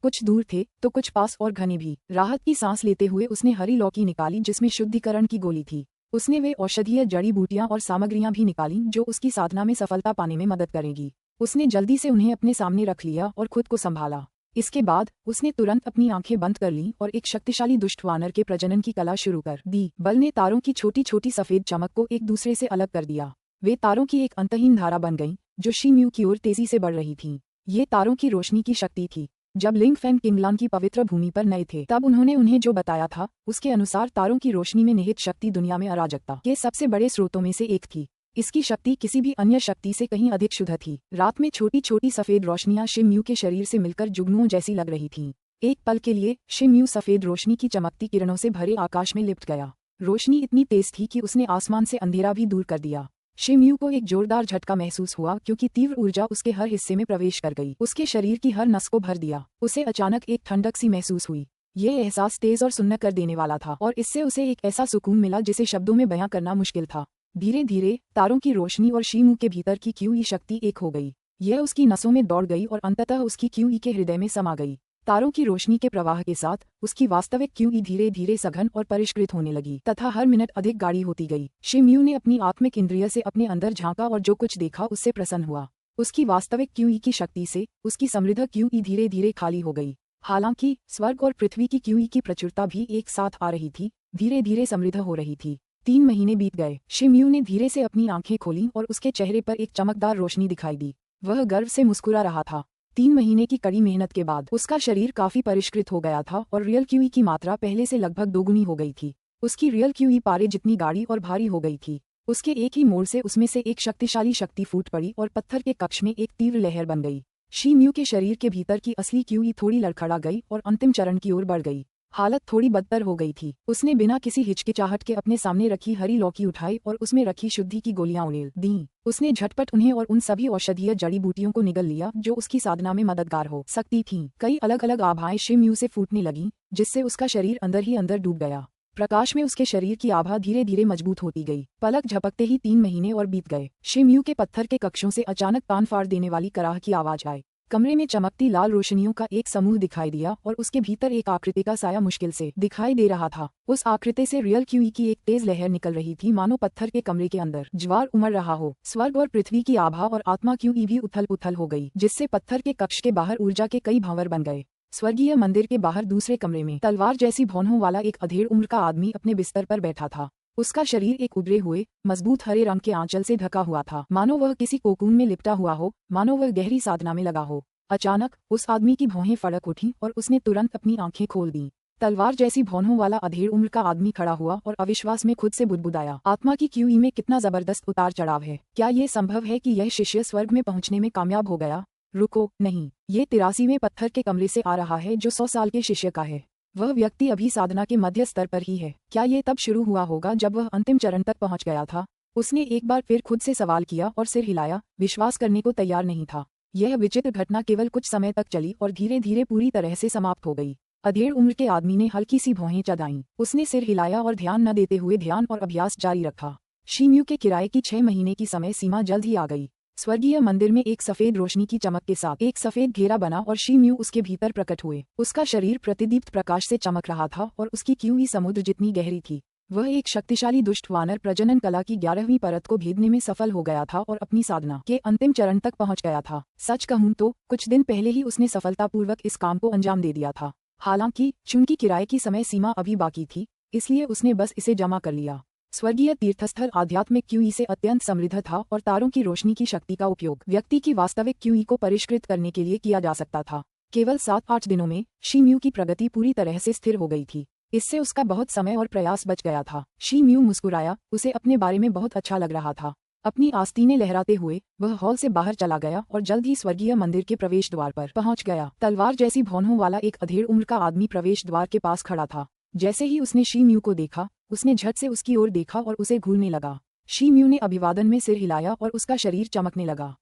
कुछ दूर थे तो कुछ पास और घने भी। राहत की सांस लेते हुए उसने हरी लौकी निकाली जिसमें शुद्धिकरण की गोली थी। उसने वे औषधीय जड़ी बूटियां और सामग्रियां भी निकाली जो उसकी साधना में सफलता पाने में मदद करेगी। उसने जल्दी से उन्हें अपने सामने रख लिया और खुद को संभाला। इसके बाद उसने तुरंत अपनी आंखें बंद कर लीं और एक शक्तिशाली दुष्ट वानर के प्रजनन की कला शुरू कर दी। बल ने तारों की छोटी छोटी सफेद चमक को एक दूसरे से अलग कर दिया। वे तारों की एक अंतहीन धारा बन गईं जो शिमयू की ओर तेजी से बढ़ रही थीं। ये तारों की रोशनी की शक्ति थी। जब लिंग फैंग किंगलान की पवित्र भूमि पर नए थे तब उन्होंने उन्हें जो बताया था उसके अनुसार तारों की रोशनी में निहित शक्ति दुनिया में अराजकता के सबसे बड़े स्रोतों में से एक थी। इसकी शक्ति किसी भी अन्य शक्ति से कहीं अधिक शुद्ध थी। रात में छोटी छोटी सफेद रोशनियां शिमयू के शरीर से मिलकर जुगनुओं जैसी लग रही थीं। एक पल के लिए शिमयू सफेद रोशनी की चमकती किरणों से भरे आकाश में लिपट गया। रोशनी इतनी तेज थी कि उसने आसमान से अंधेरा भी दूर कर दिया। शिमयू को एक जोरदार झटका महसूस हुआ क्योंकि तीव्र ऊर्जा उसके हर हिस्से में प्रवेश कर गई, उसके शरीर की हर नस को भर दिया। उसे अचानक एक ठंडक सी महसूस हुई। ये एहसास तेज और सुन्न कर देने वाला था और इससे उसे एक ऐसा सुकून मिला जिसे शब्दों में बयां करना मुश्किल था। धीरे धीरे तारों की रोशनी और शिमयू के भीतर की क्यूई शक्ति एक हो गई। यह उसकी नसों में दौड़ गई और अंततः उसकी क्यूई के हृदय में समा गई। तारों की रोशनी के प्रवाह के साथ उसकी वास्तविक क्यूई धीरे धीरे सघन और परिष्कृत होने लगी तथा हर मिनट अधिक गाढ़ी होती गई। शिमयू ने अपनी आत्मिक इंद्रिय से अपने अंदर झांका और जो कुछ देखा उससे प्रसन्न हुआ। उसकी वास्तविक क्यूई की शक्ति से उसकी समृद्ध क्यूई धीरे धीरे खाली हो गई। हालांकि स्वर्ग और पृथ्वी की क्यूई की प्रचुरता भी एक साथ आ रही थी, धीरे धीरे समृद्ध हो रही थी। 3 महीने बीत गए। शिमयू ने धीरे से अपनी आंखें खोलीं और उसके चेहरे पर एक चमकदार रोशनी दिखाई दी। वह गर्व से मुस्कुरा रहा था। 3 महीने की कड़ी मेहनत के बाद उसका शरीर काफी परिष्कृत हो गया था और रियल क्यूई की मात्रा पहले से लगभग दोगुनी हो गई थी। उसकी रियल क्यूई पारे जितनी गाढ़ी और भारी हो गई थी। उसके एक ही मोड़ से उसमें से एक शक्तिशाली शक्ति फूट पड़ी और पत्थर के कक्ष में एक तीव्र लहर बन गई। शिमयू के शरीर के भीतर की असली क्यूई थोड़ी लड़खड़ा गई और अंतिम चरण की ओर बढ़ गई। हालत थोड़ी बदतर हो गई थी। उसने बिना किसी हिचकिचाहट के अपने सामने रखी हरी लौकी उठाई और उसमें रखी शुद्धि की गोलियां उड़ेल दी। उसने झटपट उन्हें और उन सभी औषधीय जड़ी बूटियों को निगल लिया जो उसकी साधना में मददगार हो सकती थीं। कई अलग अलग आभाएं शिमयू से फूटने लगीं, जिससे उसका शरीर अंदर ही अंदर डूब गया। प्रकाश में उसके शरीर की आभा धीरे धीरे मजबूत होती गई। पलक झपकते ही 3 महीने और बीत गए। शिमयू के पत्थर के कक्षों से अचानक कान फाड़ देने वाली कराह की आवाज आई। कमरे में चमकती लाल रोशनियों का एक समूह दिखाई दिया और उसके भीतर एक आकृति का साया मुश्किल से दिखाई दे रहा था। उस आकृति से रियल क्यूई की एक तेज लहर निकल रही थी, मानो पत्थर के कमरे के अंदर ज्वार उमड़ रहा हो। स्वर्ग और पृथ्वी की आभा और आत्मा क्यूई भी उथल पुथल हो गई, जिससे पत्थर के कक्ष के बाहर ऊर्जा के कई भंवर बन गए। स्वर्गीय मंदिर के बाहर दूसरे कमरे में तलवार जैसी भौहों वाला एक अधेड़ उम्र का आदमी अपने बिस्तर पर बैठा था। उसका शरीर एक उभरे हुए मजबूत हरे रंग के आंचल से ढका हुआ था, मानो वह किसी कोकून में लिपटा हुआ हो, मानो वह गहरी साधना में लगा हो। अचानक उस आदमी की भौहें फड़क उठीं और उसने तुरंत अपनी आंखें खोल दीं। तलवार जैसी भौहों वाला अधेड़ उम्र का आदमी खड़ा हुआ और अविश्वास में खुद से बुदबुदाया, आत्मा की क्यूई में कितना जबरदस्त उतार चढ़ाव है। क्या ये संभव है कि यह शिष्य स्वर्ग में पहुंचने में कामयाब हो गया? रुको, नहीं, ये 83वें पत्थर के कमरे से आ रहा है जो 100 साल के शिष्य का है। वह व्यक्ति अभी साधना के मध्य स्तर पर ही है। क्या ये तब शुरू हुआ होगा जब वह अंतिम चरण तक पहुंच गया था? उसने एक बार फिर खुद से सवाल किया और सिर हिलाया, विश्वास करने को तैयार नहीं था। यह विचित्र घटना केवल कुछ समय तक चली और धीरे धीरे पूरी तरह से समाप्त हो गई। अधेड़ उम्र के आदमी ने हल्की सी भौहें चढ़ाईं। उसने सिर हिलाया और ध्यान न देते हुए ध्यान और अभ्यास जारी रखा। शिमयू के किराए की 6 महीने की समय सीमा जल्द ही आ गई। स्वर्गीय मंदिर में एक सफेद रोशनी की चमक के साथ एक सफेद घेरा बना और शिमयू उसके भीतर प्रकट हुए। उसका शरीर प्रतिदीप्त प्रकाश से चमक रहा था और उसकी क्यूई समुद्र जितनी गहरी थी। वह एक शक्तिशाली दुष्ट वानर प्रजनन कला की 11वीं परत को भेदने में सफल हो गया था और अपनी साधना के अंतिम चरण तक पहुंच गया था। सच कहूं तो कुछ दिन पहले ही उसने सफलतापूर्वक इस काम को अंजाम दे दिया था। हालांकि चूंकि किराए की समय सीमा अभी बाकी थी, इसलिए उसने बस इसे जमा कर लिया। स्वर्गीय तीर्थस्थल आध्यात्मिक क्यूई से अत्यंत समृद्ध था और तारों की रोशनी की शक्ति का उपयोग व्यक्ति की वास्तविक क्यूई को परिष्कृत करने के लिए किया जा सकता था। केवल 7-8 दिनों में शिमयू की प्रगति पूरी तरह से स्थिर हो गई थी। इससे उसका बहुत समय और प्रयास बच गया था। शिमयू मुस्कुराया, उसे अपने बारे में बहुत अच्छा लग रहा था। अपनी आस्तीनें लहराते हुए वह हॉल से बाहर चला गया और जल्द ही स्वर्गीय मंदिर के प्रवेश द्वार पर पहुंच गया। तलवार जैसी भौहों वाला एक अधेड़ उम्र का आदमी प्रवेश द्वार के पास खड़ा था। जैसे ही उसने शिमयू को देखा, उसने झट से उसकी ओर देखा और उसे घूरने लगा। शिमयू ने अभिवादन में सिर हिलाया और उसका शरीर चमकने लगा।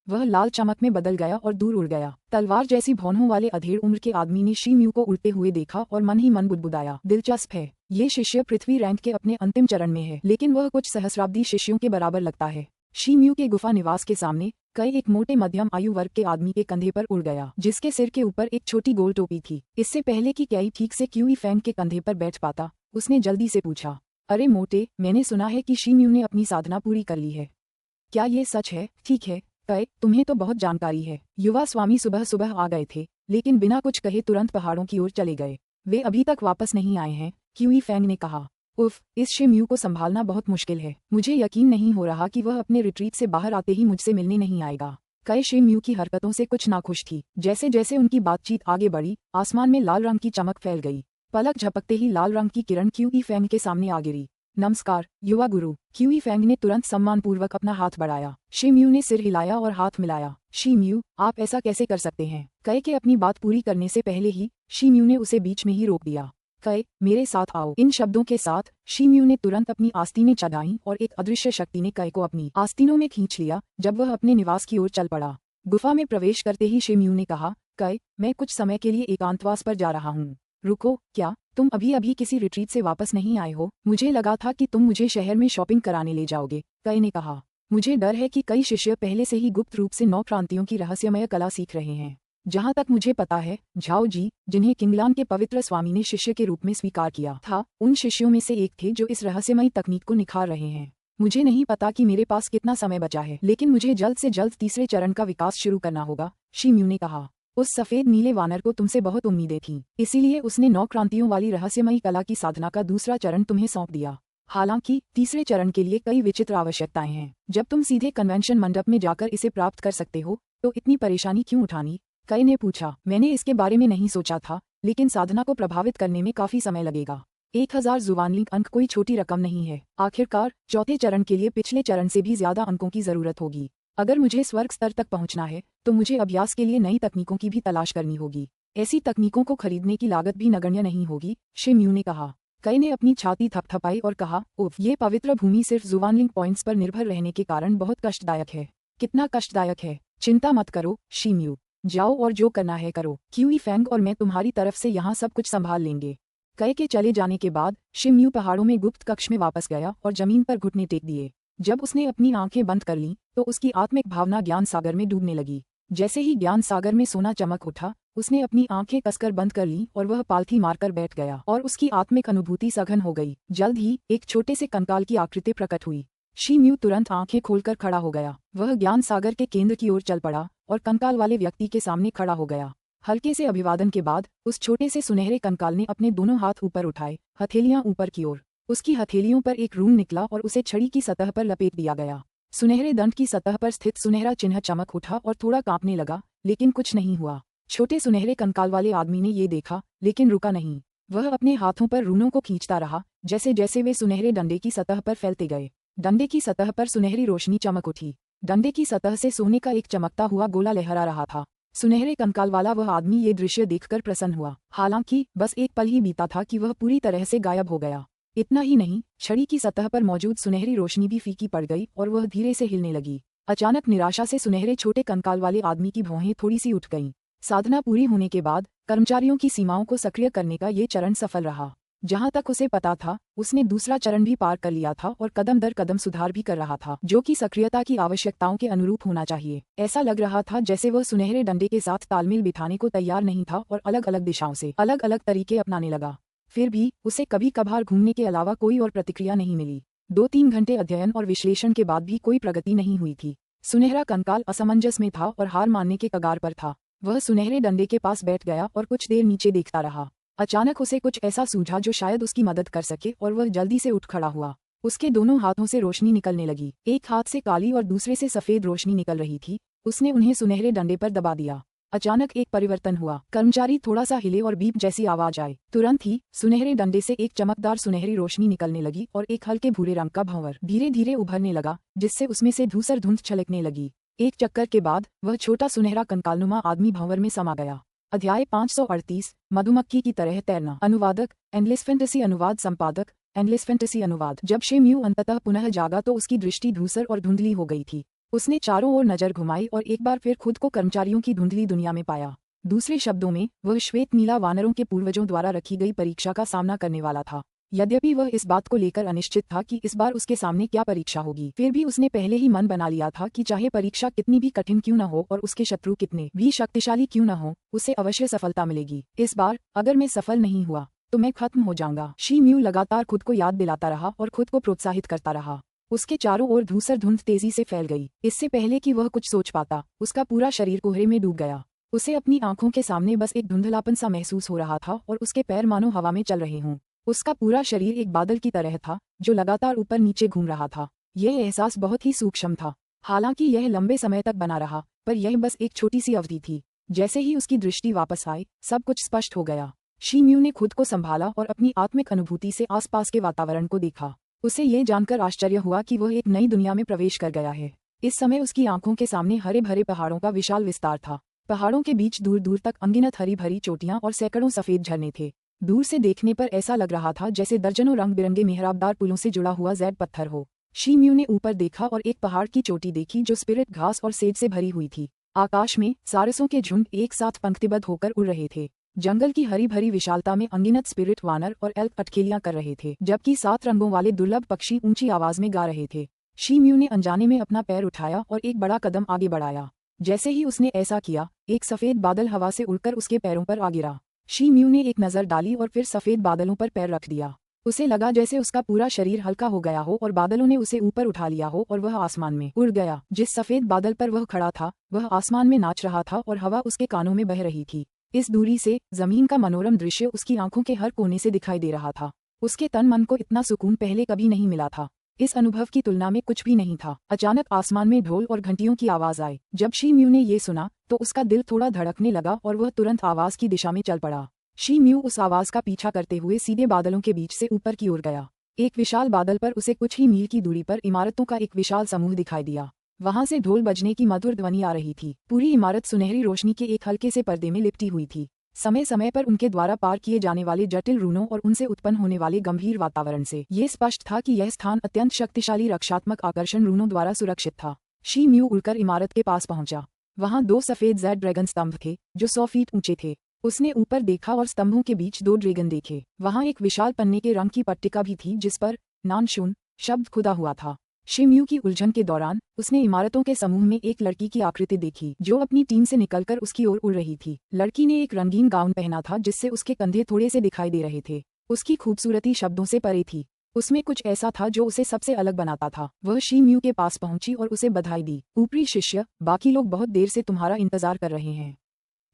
वह लाल चमक में बदल गया और दूर उड़ गया। तलवार जैसी भौहों वाले अधेड़ उम्र के आदमी ने शिमयू को उड़ते हुए देखा और मन ही मन बुदबुदाया, दिलचस्प है, ये शिष्य पृथ्वी रैंक के अपने अंतिम चरण में है, लेकिन वह कुछ सहस्राब्दी शिष्यों के बराबर लगता है। शिमयू के गुफा निवास के सामने कई एक मोटे मध्यम आयु वर्ग के आदमी के कंधे पर उड़ गया, जिसके सिर के ऊपर एक छोटी गोल टोपी थी। इससे पहले कि कई ठीक से क्यूई फैंग के कंधे पर बैठ पाता, उसने जल्दी से पूछा, अरे मोटे, मैंने सुना है कि शिमयू ने अपनी साधना पूरी कर ली है। क्या ये सच है? ठीक है, कई, तुम्हें तो बहुत जानकारी है। युवा स्वामी सुबह सुबह आ गए थे, लेकिन बिना कुछ कहे तुरंत पहाड़ों की ओर चले गए। वे अभी तक वापस नहीं आए हैं, क्यूई फैंग ने कहा। उफ, इस शिमयू को संभालना बहुत मुश्किल है। मुझे यकीन नहीं हो रहा कि वह अपने रिट्रीट से बाहर आते ही मुझसे मिलने नहीं आएगा। कई शे म्यू की हरकतों से कुछ नाखुश थी। जैसे जैसे उनकी बातचीत आगे बढ़ी, आसमान में लाल रंग की चमक फैल गई। पलक झपकते ही लाल रंग की किरण क्यूई फेंग के सामने आ गिरी। नमस्कार युवा गुरु। क्यूई फेंग ने तुरंत सम्मानपूर्वक अपना हाथ बढ़ाया। शे म्यू ने सिर हिलाया और हाथ मिलाया। शी म्यू, आप ऐसा कैसे कर सकते हैं? कई के अपनी बात पूरी करने से पहले ही शी म्यू ने उसे बीच में ही रोक दिया। कई, मेरे साथ आओ। इन शब्दों के साथ शी म्यू ने तुरंत अपनी आस्तीनें चढ़ाईं और एक अदृश्य शक्ति ने कई को अपनी आस्तीनों में खींच लिया। जब वह अपने निवास की ओर चल पड़ा, गुफा में प्रवेश करते ही शे म्यू ने कहा, कई, मैं कुछ समय के लिए एकांतवास पर जा रहा हूँ। रुको, क्या तुम अभी अभी किसी रिट्रीट से वापस नहीं आए हो? मुझे लगा था कि तुम मुझे शहर में शॉपिंग कराने ले जाओगे, कई ने कहा। मुझे डर है कि कई शिष्य पहले से ही गुप्त रूप से 9 क्रांतियों की रहस्यमय कला सीख रहे हैं। जहाँ तक मुझे पता है, झाओ जी, जिन्हें किंगलान के पवित्र स्वामी ने शिष्य के रूप में स्वीकार किया था, उन शिष्यों में से एक थे जो इस रहस्यमयी तकनीक को निखार रहे हैं। मुझे नहीं पता कि मेरे पास कितना समय बचा है, लेकिन मुझे जल्द से जल्द तीसरे चरण का विकास शुरू करना होगा, शी म्यू ने कहा। उस सफेद नीले वानर को तुमसे बहुत उम्मीदें थीं, इसीलिए उसने 9 क्रांतियों वाली रहस्यमयी कला की साधना का दूसरा चरण तुम्हें सौंप दिया। हालांकि तीसरे चरण के लिए कई विचित्र आवश्यकताएं हैं। जब तुम सीधे कन्वेंशन मंडप में जाकर इसे प्राप्त कर सकते हो, तो इतनी परेशानी क्यों उठानी? कई ने पूछा। मैंने इसके बारे में नहीं सोचा था, लेकिन साधना को प्रभावित करने में काफी समय लगेगा। 1000 जुवानलिंग अंक कोई छोटी रकम नहीं है। आखिरकार चौथे चरण के लिए पिछले चरण से भी ज्यादा अंकों की जरूरत होगी। अगर मुझे स्वर्ग स्तर तक पहुंचना है, तो मुझे अभ्यास के लिए नई तकनीकों की भी तलाश करनी होगी। ऐसी तकनीकों को खरीदने की लागत भी नगण्य नहीं होगी, शे म्यू ने कहा। कई ने अपनी छाती थपथपाई और कहा, उफ, ये पवित्र भूमि सिर्फ जुवानलिंग पॉइंट्स पर निर्भर रहने के कारण बहुत कष्टदायक है। कितना कष्टदायक है? चिंता मत करो, शी म्यू। जाओ और जो करना है करो। क्यूई फेंग और मैं तुम्हारी तरफ से यहाँ सब कुछ संभाल लेंगे। कई के चले जाने के बाद शे म्यू पहाड़ों में गुप्त कक्ष में वापस गया और जमीन पर घुटने टेक दिए। जब उसने अपनी आंखें बंद कर लीं, तो उसकी आत्मिक भावना ज्ञान सागर में डूबने लगी। जैसे ही ज्ञान सागर में सोना चमक उठा, उसने अपनी आंखें कसकर बंद कर लीं और वह पालथी मारकर बैठ गया और उसकी आत्मिक अनुभूति सघन हो गई। जल्द ही एक छोटे से कंकाल की आकृति प्रकट हुई। शी म्यू तुरंत आंखें खोलकर खड़ा हो गया। वह ज्ञान सागर के केंद्र की ओर चल पड़ा और कंकाल वाले व्यक्ति के सामने खड़ा हो गया। हल्के से अभिवादन के बाद उस छोटे से सुनहरे कंकाल ने अपने दोनों हाथ ऊपर उठाए, हथेलियां ऊपर की ओर। उसकी हथेलियों पर एक रूम निकला और उसे छड़ी की सतह पर लपेट दिया गया। सुनहरे दंड की सतह पर स्थित सुनहरा चिन्ह चमक उठा और थोड़ा कांपने लगा, लेकिन कुछ नहीं हुआ। छोटे सुनहरे कंकाल वाले आदमी ने ये देखा, लेकिन रुका नहीं। वह अपने हाथों पर रूनों को खींचता रहा, जैसे जैसे वे सुनहरे डंडे की सतह पर फैलते गए। डंडे की सतह पर सुनहरी रोशनी चमक उठी। डंडे की सतह से सोने का एक चमकता हुआ गोला लहरा रहा था। सुनहरे कंकाल वाला वह आदमी ये दृश्य देखकर प्रसन्न हुआ। हालांकि बस एक पल ही बीता था कि वह पूरी तरह से गायब हो गया। इतना ही नहीं, छड़ी की सतह पर मौजूद सुनहरी रोशनी भी फीकी पड़ गई और वह धीरे से हिलने लगी। अचानक निराशा से सुनहरे छोटे कंकाल वाले आदमी की भौहें थोड़ी सी उठ गईं। साधना पूरी होने के बाद कर्मचारियों की सीमाओं को सक्रिय करने का ये चरण सफल रहा। जहां तक उसे पता था, उसने दूसरा चरण भी पार कर लिया था और कदम दर कदम सुधार भी कर रहा था, जो कि सक्रियता की आवश्यकताओं के अनुरूप होना चाहिए। ऐसा लग रहा था जैसे वह सुनहरे डंडे के साथ तालमेल बिठाने को तैयार नहीं था और अलग अलग दिशाओं से अलग अलग तरीके अपनाने लगा। फिर भी उसे कभी कभार घूमने के अलावा कोई और प्रतिक्रिया नहीं मिली। 2-3 घंटे अध्ययन और विश्लेषण के बाद भी कोई प्रगति नहीं हुई थी। सुनहरा कंकाल असमंजस में था और हार मानने के कगार पर था। वह सुनहरे डंडे के पास बैठ गया और कुछ देर नीचे देखता रहा। अचानक उसे कुछ ऐसा सूझा जो शायद उसकी मदद कर सके और वह जल्दी से उठ खड़ा हुआ। उसके दोनों हाथों से रोशनी निकलने लगी। एक हाथ से काली और दूसरे से सफेद रोशनी निकल रही थी। उसने उन्हें सुनहरे डंडे पर दबा दिया। अचानक एक परिवर्तन हुआ। कर्मचारी थोड़ा सा हिले और बीप जैसी आवाज आई। तुरंत ही सुनहरे डंडे से एक चमकदार सुनहरी रोशनी निकलने लगी और एक हल्के भूरे रंग का भंवर धीरे धीरे उभरने लगा, जिससे उसमें से धूसर धुंध छलकने लगी। एक चक्कर के बाद वह छोटा सुनहरा कंकालनुमा आदमी भंवर में समा गया। अध्याय 538 मधुमक्खी की तरह तैरना। अनुवादक एंडलेस फैंटेसी अनुवाद संपादक एंडलेस फैंटेसी अनुवाद। जब शे म्यू अंततः पुनः जागा तो उसकी दृष्टि धूसर और धुंधली हो गई थी। उसने चारों ओर नजर घुमाई और एक बार फिर खुद को कर्मचारियों की धुंधली दुनिया में पाया। दूसरे शब्दों में, वह श्वेत नीला वानरों के पूर्वजों द्वारा रखी गई परीक्षा का सामना करने वाला था। यद्यपि वह इस बात को लेकर अनिश्चित था कि इस बार उसके सामने क्या परीक्षा होगी, फिर भी उसने पहले ही मन बना लिया था कि चाहे परीक्षा कितनी भी कठिन क्यों न हो और उसके शत्रु कितने भी शक्तिशाली क्यों न हो, उसे अवश्य सफलता मिलेगी। इस बार अगर मैं सफल नहीं हुआ तो मैं खत्म हो जाऊंगा। शी म्यू लगातार खुद को याद दिलाता रहा और खुद को प्रोत्साहित करता रहा। उसके चारों ओर धूसर धुंध तेजी से फैल गई। इससे पहले कि वह कुछ सोच पाता, उसका पूरा शरीर कोहरे में डूब गया। उसे अपनी आंखों के सामने बस एक धुंधलापन सा महसूस हो रहा था और उसके पैर मानो हवा में चल रहे हों। उसका पूरा शरीर एक बादल की तरह था जो लगातार ऊपर नीचे घूम रहा था। यह एहसास बहुत ही सूक्ष्म था। हालांकि यह लंबे समय तक बना रहा, पर यह बस एक छोटी सी अवधि थी। जैसे ही उसकी दृष्टि वापस आई, सब कुछ स्पष्ट हो गया। शी म्यू ने खुद को संभाला और अपनी आत्मिक अनुभूति से आसपास के वातावरण को देखा। उसे ये जानकर आश्चर्य हुआ कि वह एक नई दुनिया में प्रवेश कर गया है। इस समय उसकी आंखों के सामने हरे भरे पहाड़ों का विशाल विस्तार था। पहाड़ों के बीच दूर दूर तक अनगिनत हरी भरी चोटियां और सैकड़ों सफेद झरने थे। दूर से देखने पर ऐसा लग रहा था जैसे दर्जनों रंग बिरंगे मेहराबदार पुलों से जुड़ा हुआ जैड पत्थर हो। शी म्यू ने ऊपर देखा और एक पहाड़ की चोटी देखी जो स्पिरिट घास और सेज से भरी हुई थी। आकाश में सारसों के झुंड एक साथ पंक्तिबद्ध होकर उड़ रहे थे। जंगल की हरी भरी विशालता में अनगिनत स्पिरिट वानर और एल्क अटखेलियां कर रहे थे, जबकि 7 रंगों वाले दुर्लभ पक्षी ऊंची आवाज में गा रहे थे। शी म्यू ने अनजाने में अपना पैर उठाया और एक बड़ा कदम आगे बढ़ाया। जैसे ही उसने ऐसा किया, एक सफेद बादल हवा से उड़कर उसके पैरों पर आ गिरा। शी म्यू ने एक नजर डाली और फिर सफेद बादलों पर पैर रख दिया। उसे लगा जैसे उसका पूरा शरीर हल्का हो गया हो और बादलों ने उसे ऊपर उठा लिया हो और वह आसमान में उड़ गया। जिस सफेद बादल पर वह खड़ा था, वह आसमान में नाच रहा था और हवा उसके कानों में बह रही थी। इस दूरी से जमीन का मनोरम दृश्य उसकी आंखों के हर कोने से दिखाई दे रहा था। उसके तन मन को इतना सुकून पहले कभी नहीं मिला था। इस अनुभव की तुलना में कुछ भी नहीं था। अचानक आसमान में ढोल और घंटियों की आवाज आई। जब शी म्यू ने ये सुना तो उसका दिल थोड़ा धड़कने लगा और वह तुरंत आवाज की दिशा में चल पड़ा। शी म्यू उस आवाज का पीछा करते हुए सीधे बादलों के बीच से ऊपर की ओर गया। एक विशाल बादल पर उसे कुछ ही मील की दूरी पर इमारतों का एक विशाल समूह दिखाई दिया। वहां से ढोल बजने की मधुर ध्वनि आ रही थी। पूरी इमारत सुनहरी रोशनी के एक हल्के से पर्दे में लिपटी हुई थी। समय समय पर उनके द्वारा पार किए जाने वाले जटिल रूनों और उनसे उत्पन्न होने वाले गंभीर वातावरण से ये स्पष्ट था कि यह स्थान अत्यंत शक्तिशाली रक्षात्मक आकर्षण रूनों द्वारा सुरक्षित था। शी म्यू उड़कर इमारत के पास पहुंचा। वहां 2 सफेद जेड ड्रैगन स्तंभ थे जो 100 फीट ऊंचे थे। उसने ऊपर देखा और स्तंभों के बीच 2 ड्रैगन देखे। वहां एक विशाल पन्ने के रंग की पट्टिका भी थी जिस पर नानशुन शब्द खुदा हुआ था। शी म्यू की उलझन के दौरान उसने इमारतों के समूह में एक लड़की की आकृति देखी जो अपनी टीम से निकलकर उसकी ओर उड़ रही थी। लड़की ने एक रंगीन गाउन पहना था जिससे उसके कंधे थोड़े से दिखाई दे रहे थे। उसकी खूबसूरती शब्दों से परे थी। उसमें कुछ ऐसा था जो उसे सबसे अलग बनाता था। वह शी म्यू के पास पहुंची और उसे बधाई दी। ऊपरी शिष्य, बाकी लोग बहुत देर से तुम्हारा इंतजार कर रहे हैं,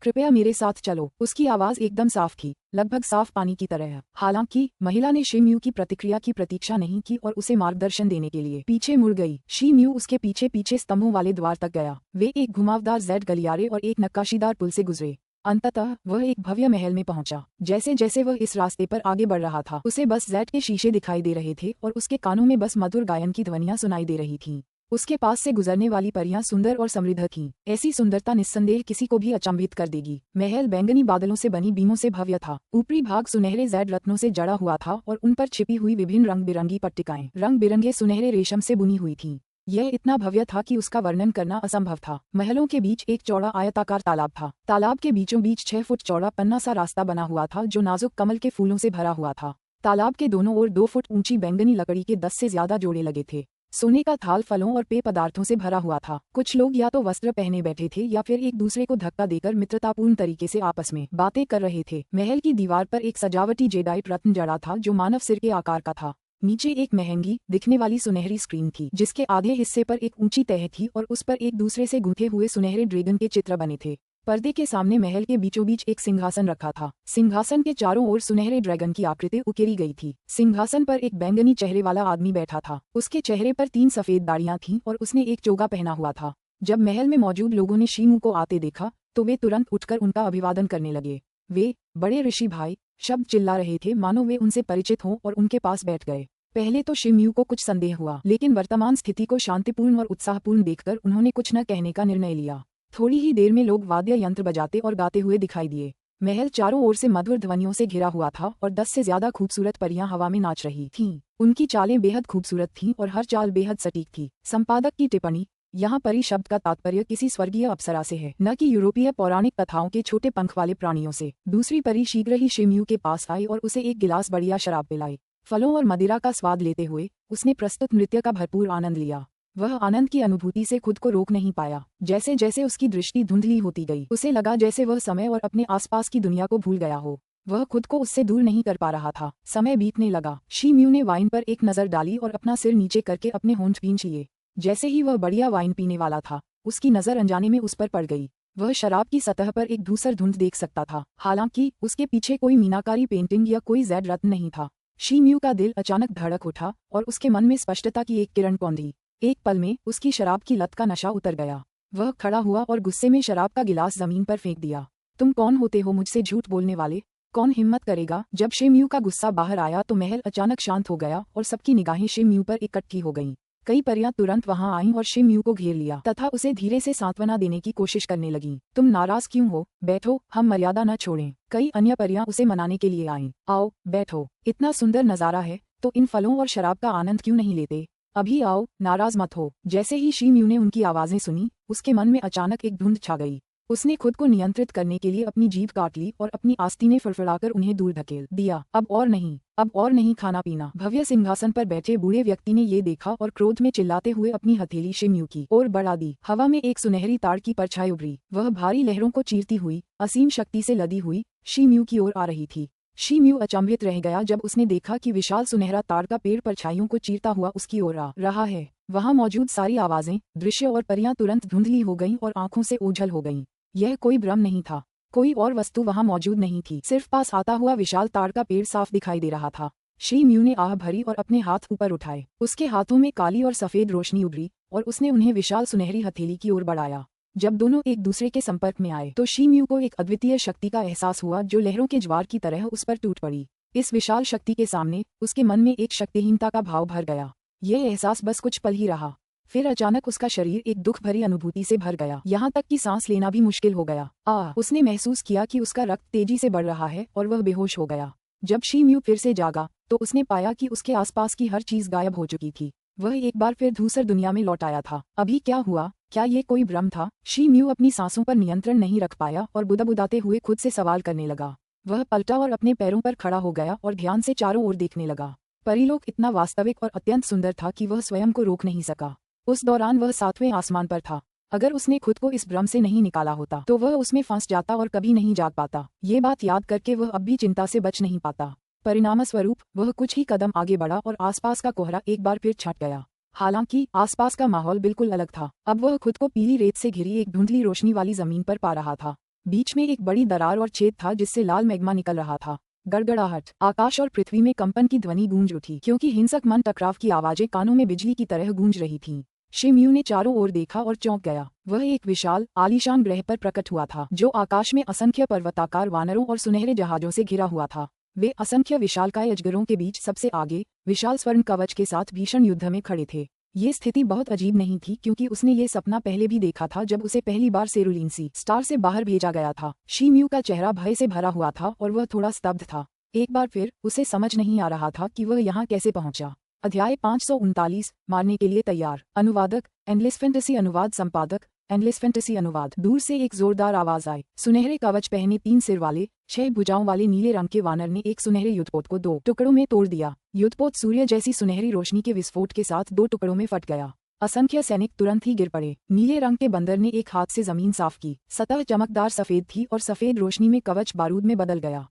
कृपया मेरे साथ चलो। उसकी आवाज एकदम साफ थी, लगभग साफ पानी की तरह। हालांकि महिला ने शी म्यू की प्रतिक्रिया की प्रतीक्षा नहीं की और उसे मार्गदर्शन देने के लिए पीछे मुड़ गई। शी म्यू उसके पीछे पीछे स्तंभों वाले द्वार तक गया। वे एक घुमावदार जेड गलियारे और एक नक्काशीदार पुल से गुजरे। अंततः वह एक भव्य महल में पहुंचा। जैसे जैसे वह इस रास्ते पर आगे बढ़ रहा था, उसे बस जेड के शीशे दिखाई दे रहे थे और उसके कानों में बस मधुर गायन की ध्वनियां सुनाई दे रही थीं। उसके पास से गुजरने वाली परियां सुंदर और समृद्ध थीं। ऐसी सुंदरता निस्संदेह किसी को भी अचंभित कर देगी। महल बैंगनी बादलों से बनी बीमों से भव्य था। ऊपरी भाग सुनहरे जेड रत्नों से जड़ा हुआ था और उन पर छिपी हुई विभिन्न रंग बिरंगी पट्टिकाएं रंग बिरंगे सुनहरे रेशम से बुनी हुई थीं। यह इतना भव्य था कि उसका वर्णन करना असंभव था। महलों के बीच एक चौड़ा आयताकार तालाब था। तालाब के बीचों बीच 6 फुट चौड़ा पन्ना सा रास्ता बना हुआ था जो नाजुक कमल के फूलों से भरा हुआ था। तालाब के दोनों ओर 2 फुट ऊंची बैंगनी लकड़ी के 10 से ज्यादा जोड़े लगे थे। सोने का थाल फलों और पेय पदार्थों से भरा हुआ था। कुछ लोग या तो वस्त्र पहने बैठे थे या फिर एक दूसरे को धक्का देकर मित्रतापूर्ण तरीके से आपस में बातें कर रहे थे। महल की दीवार पर एक सजावटी जेडाइट रत्न जड़ा था जो मानव सिर के आकार का था। नीचे एक महंगी दिखने वाली सुनहरी स्क्रीन थी जिसके आधे हिस्से पर एक ऊंची तह थी और उस पर एक दूसरे से गूंथे हुए सुनहरे ड्रैगन के चित्र बने थे। पर्दे के सामने महल के बीचों बीच एक सिंहासन रखा था। सिंहासन के चारों ओर सुनहरे ड्रैगन की आकृति उकेरी गई थी। सिंहासन पर एक बैंगनी चेहरे वाला आदमी बैठा था। उसके चेहरे पर 3 सफेद दाढ़ियां थीं और उसने एक चोगा पहना हुआ था। जब महल में मौजूद लोगों ने शी म्यू को आते देखा तो वे तुरंत उठकर उनका अभिवादन करने लगे। वे बड़े ऋषि भाई शब्द चिल्ला रहे थे मानो वे उनसे परिचित हों और उनके पास बैठ गए। पहले तो शी म्यू को कुछ संदेह हुआ, लेकिन वर्तमान स्थिति को शांतिपूर्ण और उत्साहपूर्ण देखकर उन्होंने कुछ न कहने का निर्णय लिया। थोड़ी ही देर में लोग वाद्य यंत्र बजाते और गाते हुए दिखाई दिए। महल चारों ओर से मधुर ध्वनियों से घिरा हुआ था और 10 से ज्यादा खूबसूरत परियां हवा में नाच रही थीं। उनकी चालें बेहद खूबसूरत थीं और हर चाल बेहद सटीक थी। संपादक की टिप्पणी, यहाँ परी शब्द का तात्पर्य किसी स्वर्गीय अप्सरा से है, न कि यूरोपीय पौराणिक कथाओं के छोटे पंख वाले प्राणियों से। दूसरी परी शीघ्र ही शी म्यू के पास आई और उसे एक गिलास बढ़िया शराब पिलाई। फलों और मदिरा का स्वाद लेते हुए उसने प्रस्तुत नृत्य का भरपूर आनंद लिया। वह आनंद की अनुभूति से खुद को रोक नहीं पाया। जैसे जैसे उसकी दृष्टि धुंधली होती गई, उसे लगा जैसे वह समय और अपने आसपास की दुनिया को भूल गया हो। वह खुद को उससे दूर नहीं कर पा रहा था। समय बीतने लगा। शी म्यू ने वाइन पर एक नजर डाली और अपना सिर नीचे करके अपने होंठ भींच लिए। जैसे ही वह बढ़िया वाइन पीने वाला था, उसकी नजर अनजाने में उस पर पड़ गई। वह शराब की सतह पर एक धूसर धुंध देख सकता था, हालांकि उसके पीछे कोई मीनाकारी पेंटिंग या कोई जेड रत्न नहीं था। शी म्यू का दिल अचानक धड़क उठा और उसके मन में स्पष्टता की एक किरण कौंधी। एक पल में उसकी शराब की लत का नशा उतर गया। वह खड़ा हुआ और गुस्से में शराब का गिलास जमीन पर फेंक दिया। तुम कौन होते हो मुझसे झूठ बोलने वाले? कौन हिम्मत करेगा? जब शेम्यू का गुस्सा बाहर आया तो महल अचानक शांत हो गया और सबकी निगाहें शेम्यू पर इकट्ठी हो गईं। कई परियां तुरंत वहां आईं और शेम्यू को घेर लिया तथा उसे धीरे से सांत्वना देने की कोशिश करने लगीं। तुम नाराज क्यों हो? बैठो, हम मर्यादा न छोड़ें। कई अन्य परियां उसे मनाने के लिए आईं। आओ, बैठो, इतना सुंदर नजारा है तो इन फलों और शराब का आनंद क्यों नहीं लेते? अभी आओ, नाराज मत हो। जैसे ही शेम्यू ने उनकी आवाजें सुनी, उसके मन में अचानक एक धुंध छा गई। उसने खुद को नियंत्रित करने के लिए अपनी जीभ काट ली और अपनी आस्तीनें फड़फड़ाकर उन्हें दूर धकेल दिया। अब और नहीं खाना पीना। भव्य सिंहासन पर बैठे बूढ़े व्यक्ति ने ये देखा और क्रोध में चिल्लाते हुए अपनी हथेली शेम्यू की ओर बढ़ा दी। हवा में एक सुनहरी ताड़ की परछाई उभरी। वह भारी लहरों को चीरती हुई, असीम शक्ति से लदी हुई शेम्यू की ओर आ रही थी। शेम्यू अचंभित रह गया जब उसने देखा कि विशाल सुनहरा ताड़ का पेड़ परछाइयों को चीरता हुआ उसकी ओर आ रहा है। वहां मौजूद सारी आवाजें, दृश्य और परियां तुरंत धुंधली हो गईं और आंखों से ओझल हो गईं। यह कोई भ्रम नहीं था। कोई और वस्तु वहां मौजूद नहीं थी। सिर्फ पास आता हुआ विशाल ताड़ का पेड़ साफ दिखाई दे रहा था। शेम्यू ने आह भरी और अपने हाथ ऊपर उठाए। उसके हाथों में काली और सफेद रोशनी उभरी और उसने उन्हें विशाल सुनहरी हथेली की ओर बढ़ाया। जब दोनों एक दूसरे के संपर्क में आए तो शेम्यू को एक अद्वितीय शक्ति का एहसास हुआ जो लहरों के ज्वार की तरह उस पर टूट पड़ी। इस विशाल शक्ति के सामने उसके मन में एक शक्तिहीनता का भाव भर गया। यह एहसास बस कुछ पल ही रहा, फिर अचानक उसका शरीर एक दुख भरी अनुभूति से भर गया। यहाँ तक कि सांस लेना भी मुश्किल हो गया। उसने महसूस किया कि उसका रक्त तेजी से बढ़ रहा है और वह बेहोश हो गया। जब शेम्यू फिर से जागा तो उसने पाया कि उसके आसपास की हर चीज गायब हो चुकी थी। वह एक बार फिर धूसर दुनिया में लौट आया था। अभी क्या हुआ? क्या ये कोई भ्रम था? शेम्यू अपनी सांसों पर नियंत्रण नहीं रख पाया और बुदबुदाते हुए खुद से सवाल करने लगा। वह पलटा और अपने पैरों पर खड़ा हो गया और ध्यान से चारों ओर देखने लगा। परीलोक इतना वास्तविक और अत्यंत सुंदर था कि वह स्वयं को रोक नहीं सका। उस दौरान वह 7वें आसमान पर था। अगर उसने खुद को इस भ्रम से नहीं निकाला होता तो वह उसमें फंस जाता और कभी नहीं जाग पाता। ये बात याद करके वह अब भी चिंता से बच नहीं पाता। परिणामस्वरूप वह कुछ ही कदम आगे बढ़ा और आसपास का कोहरा एक बार फिर छट गया। हालांकि आसपास का माहौल बिल्कुल अलग था। अब वह खुद को पीली रेत से घिरी एक धुंधली रोशनी वाली जमीन पर पा रहा था। बीच में एक बड़ी दरार और छेद था जिससे लाल मैग्मा निकल रहा था। गड़गड़ाहट। आकाश और पृथ्वी में कंपन की ध्वनि गूंज उठी क्योंकि हिंसक मन टकराव की आवाजें कानों में बिजली की तरह गूंज रही थीं। शेम्यू ने चारों ओर देखा और चौंक गया। वह एक विशाल आलीशान ग्रह पर प्रकट हुआ था जो आकाश में असंख्य पर्वताकार वानरों और सुनहरे जहाजों से घिरा हुआ था। वे असंख्य विशालकाय अजगरों के बीच सबसे आगे विशाल स्वर्ण कवच के साथ भीषण युद्ध में खड़े थे। ये स्थिति बहुत अजीब नहीं थी क्योंकि उसने ये सपना पहले भी देखा था जब उसे पहली बार सेरुलिनसी स्टार से बाहर भेजा गया था। शेम्यू का चेहरा भय से भरा हुआ था और वह थोड़ा स्तब्ध था। एक बार फिर उसे समझ नहीं आ रहा था कि वह यहाँ कैसे पहुंचा। अध्याय 539 मारने के लिए तैयार। अनुवादक एंडलेस फैंटेसी अनुवाद संपादक एंडलेस फैंटेसी अनुवाद। दूर से एक जोरदार आवाज आई। सुनहरे कवच पहने 3 सिर वाले 6 भुजाओं वाले नीले रंग के वानर ने एक सुनहरे युद्धपोत को 2 टुकड़ों में तोड़ दिया। युद्धपोत सूर्य जैसी सुनहरी रोशनी के विस्फोट के साथ 2 टुकड़ों में फट गया। असंख्य सैनिक तुरंत ही गिर पड़े। नीले रंग के बंदर ने एक हाथ से जमीन साफ की। सतह चमकदार सफेद थी और सफेद रोशनी में कवच बारूद में बदल गया।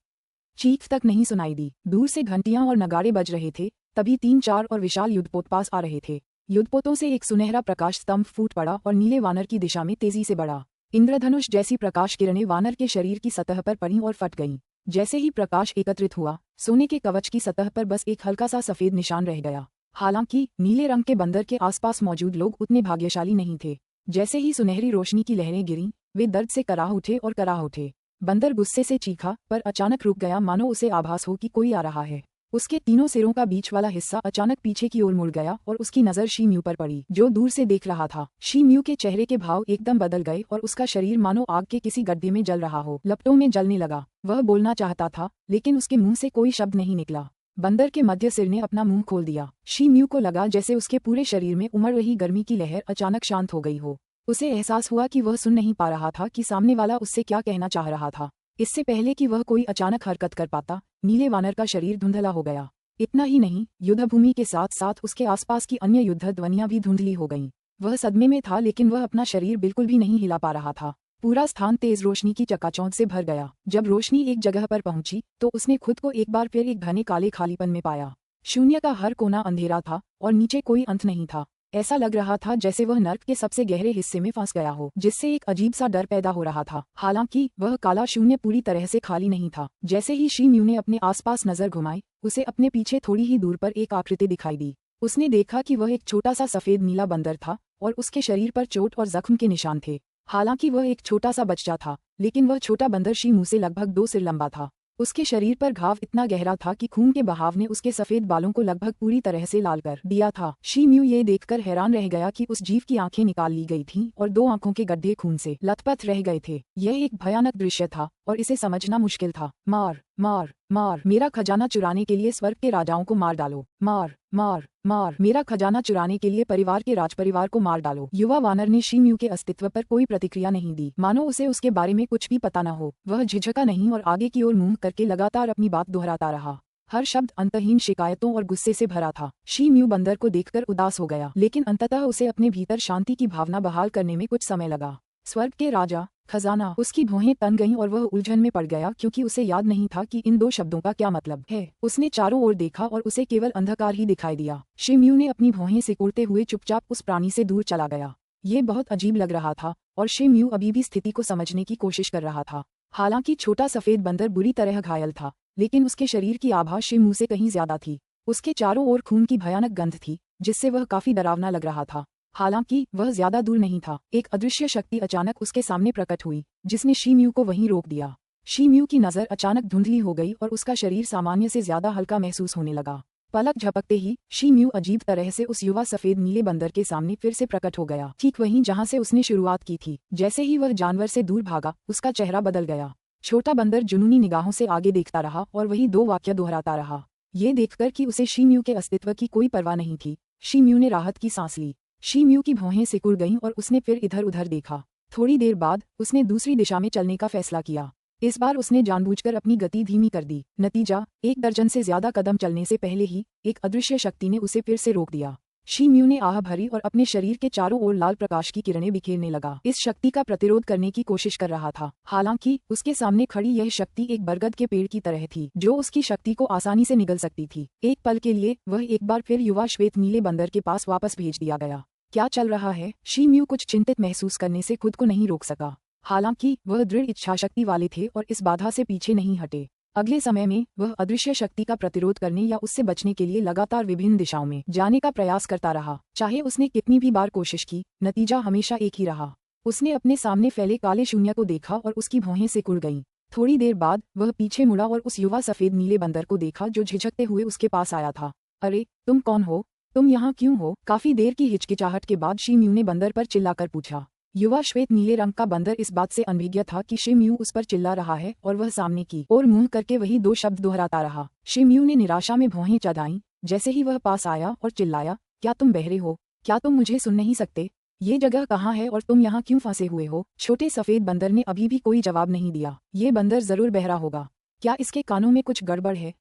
चीख तक नहीं सुनाई दी। दूर से घंटियां और नगाड़े बज रहे थे। तभी 3-4 और विशाल युद्धपोत पास आ रहे थे। युद्धपोतों से एक सुनहरा प्रकाश स्तंभ फूट पड़ा और नीले वानर की दिशा में तेजी से बढ़ा। इंद्रधनुष जैसी प्रकाश किरणें वानर के शरीर की सतह पर पड़ीं और फट गईं। जैसे ही प्रकाश एकत्रित हुआ, सोने के कवच की सतह पर बस एक हल्का सा सफेद निशान रह गया। हालांकि नीले रंग के बंदर के आसपास मौजूद लोग उतने भाग्यशाली नहीं थे। जैसे ही सुनहरी रोशनी की लहरें गिरीं, वे दर्द से कराह उठे। बंदर गुस्से से चीखा पर अचानक रुक गया, मानो उसे आभास हो कि कोई आ रहा है। उसके तीनों सिरों का बीच वाला हिस्सा अचानक पीछे की ओर मुड़ गया और उसकी नजर शेम्यू पर पड़ी, जो दूर से देख रहा था। शेम्यू के चेहरे के भाव एकदम बदल गए और उसका शरीर मानो आग के किसी गड्ढे में जल रहा हो, लपटों में जलने लगा। वह बोलना चाहता था लेकिन उसके मुंह से कोई शब्द नहीं निकला। बंदर के मध्य सिर ने अपना मुंह खोल दिया। शेम्यू को लगा जैसे उसके पूरे शरीर में उमड़ रही गर्मी की लहर अचानक शांत हो गई हो। उसे एहसास हुआ कि वह सुन नहीं पा रहा था कि सामने वाला उससे क्या कहना चाह रहा था। इससे पहले कि वह कोई अचानक हरकत कर पाता, नीले वानर का शरीर धुंधला हो गया। इतना ही नहीं, युद्धभूमि के साथ साथ उसके आसपास की अन्य युद्ध ध्वनियां भी धुंधली हो गईं। वह सदमे में था लेकिन वह अपना शरीर बिल्कुल भी नहीं हिला पा रहा था। पूरा स्थान तेज रोशनी की चकाचौंध से भर गया। जब रोशनी एक जगह पर पहुंची तो उसने खुद को एक बार फिर एक घने काले खालीपन में पाया। शून्य का हर कोना अंधेरा था और नीचे कोई अंत नहीं था। ऐसा लग रहा था जैसे वह नर्क के सबसे गहरे हिस्से में फंस गया हो, जिससे एक अजीब सा डर पैदा हो रहा था। हालांकि वह काला शून्य पूरी तरह से खाली नहीं था। जैसे ही शेम्यू ने अपने आसपास नजर घुमाई, उसे अपने पीछे थोड़ी ही दूर पर एक आकृति दिखाई दी। उसने देखा कि वह एक छोटा सा सफेद नीला बंदर था और उसके शरीर पर चोट और जख्म के निशान थे। हालांकि वह एक छोटा सा बच्चा था, लेकिन वह छोटा बंदर शीमू से लगभग 2 सिर लंबा था। उसके शरीर पर घाव इतना गहरा था कि खून के बहाव ने उसके सफेद बालों को लगभग पूरी तरह से लाल कर दिया था। शीम्यू ये देखकर हैरान रह गया कि उस जीव की आंखें निकाल ली गई थीं और 2 आंखों के गड्ढे खून से लथपथ रह गए थे। यह एक भयानक दृश्य था और इसे समझना मुश्किल था। मार मार मार, मेरा खजाना चुराने के लिए स्वर्ग के राजाओं को मार डालो। मार मार मार, मेरा खजाना चुराने के लिए परिवार के राजपरिवार को मार डालो। युवा वानर ने शीम्यू के अस्तित्व पर कोई प्रतिक्रिया नहीं दी, मानो उसे उसके बारे में कुछ भी पता न हो। वह झिझका नहीं और आगे की ओर मुंह करके लगातार अपनी बात दोहराता रहा। हर शब्द अंतहीन शिकायतों और गुस्से से भरा था। शीम्यू बंदर को देखकर उदास हो गया, लेकिन अंततः उसे अपने भीतर शांति की भावना बहाल करने में कुछ समय लगा। स्वर्ग के राजा, खजाना, उसकी भौहें तन गईं और वह उलझन में पड़ गया क्योंकि उसे याद नहीं था कि इन 2 शब्दों का क्या मतलब है। उसने चारों ओर देखा और उसे केवल अंधकार ही दिखाई दिया। शीम्यू ने अपनी भौहें सिकुड़ते हुए चुपचाप उस प्राणी से दूर चला गया। ये बहुत अजीब लग रहा था और शीम्यू अभी भी स्थिति को समझने की कोशिश कर रहा था। हालांकि छोटा सफेद बंदर बुरी तरह घायल था, लेकिन उसके शरीर की आभा शीम्यू से कहीं ज्यादा थी। उसके चारों ओर खून की भयानक गंध थी, जिससे वह काफी डरावना लग रहा था। हालांकि वह ज्यादा दूर नहीं था। एक अदृश्य शक्ति अचानक उसके सामने प्रकट हुई, जिसने शीम्यू को वहीं रोक दिया। शीम्यू की नजर अचानक धुंधली हो गई और उसका शरीर सामान्य से ज्यादा हल्का महसूस होने लगा। पलक झपकते ही शीम्यू अजीब तरह से उस युवा सफेद नीले बंदर के सामने फिर से प्रकट हो गया, ठीक वहीं जहां से उसने शुरुआत की थी। जैसे ही वह जानवर से दूर भागा, उसका चेहरा बदल गया। छोटा बंदर जुनूनी निगाहों से आगे देखता रहा और वही 2 वाक्य दोहराता रहा। ये देखकर कि उसे शीम्यू के अस्तित्व की कोई परवाह नहीं थी, शीम्यू ने राहत की सांस ली। शीम्यू की भौहें सिकुड़ गईं और उसने फिर इधर उधर देखा। थोड़ी देर बाद उसने दूसरी दिशा में चलने का फैसला किया। इस बार उसने जानबूझकर अपनी गति धीमी कर दी। नतीजा, 1 दर्जन से ज्यादा कदम चलने से पहले ही एक अदृश्य शक्ति ने उसे फिर से रोक दिया। शीम्यू ने आह भरी और अपने शरीर के चारों ओर लाल प्रकाश की किरणें बिखेरने लगा। इस शक्ति का प्रतिरोध करने की कोशिश कर रहा था। हालांकि उसके सामने खड़ी यह शक्ति एक बरगद के पेड़ की तरह थी, जो उसकी शक्ति को आसानी से निगल सकती थी। एक पल के लिए वह एक बार फिर युवा श्वेत नीले बंदर के पास वापस भेज दिया गया। क्या चल रहा है? शीम्यू कुछ चिंतित महसूस करने से खुद को नहीं रोक सका। हालांकि वह दृढ़ इच्छाशक्ति वाले थे और इस बाधा से पीछे नहीं हटे। अगले समय में वह अदृश्य शक्ति का प्रतिरोध करने या उससे बचने के लिए लगातार विभिन्न दिशाओं में जाने का प्रयास करता रहा। चाहे उसने कितनी भी बार कोशिश की, नतीजा हमेशा एक ही रहा। उसने अपने सामने फैले काले शून्य को देखा और उसकी भौहें सिकुड़ गईं। थोड़ी देर बाद वह पीछे मुड़ा और उस युवा सफेद नीले बंदर को देखा जो झिझकते हुए उसके पास आया था। अरे, तुम कौन हो? तुम यहाँ क्यों हो? काफी देर की हिचकिचाहट के बाद शीम्यू ने बंदर पर चिल्लाकर पूछा। युवा श्वेत नीले रंग का बंदर इस बात से अनभिज्ञ था कि शीम्यू उस पर चिल्ला रहा है और वह सामने की ओर मुंह करके वही 2 शब्द दोहराता रहा। शीम्यू ने निराशा में भौहें चढ़ाईं जैसे ही वह पास आया और चिल्लाया, क्या तुम बहरे हो? क्या तुम मुझे सुन नहीं सकते? ये जगह कहाँ है और तुम यहाँ क्यों फंसे हुए हो? छोटे सफेद बंदर ने अभी भी कोई जवाब नहीं दिया। ये बंदर जरूर बहरा होगा। क्या इसके कानों में कुछ गड़बड़ है?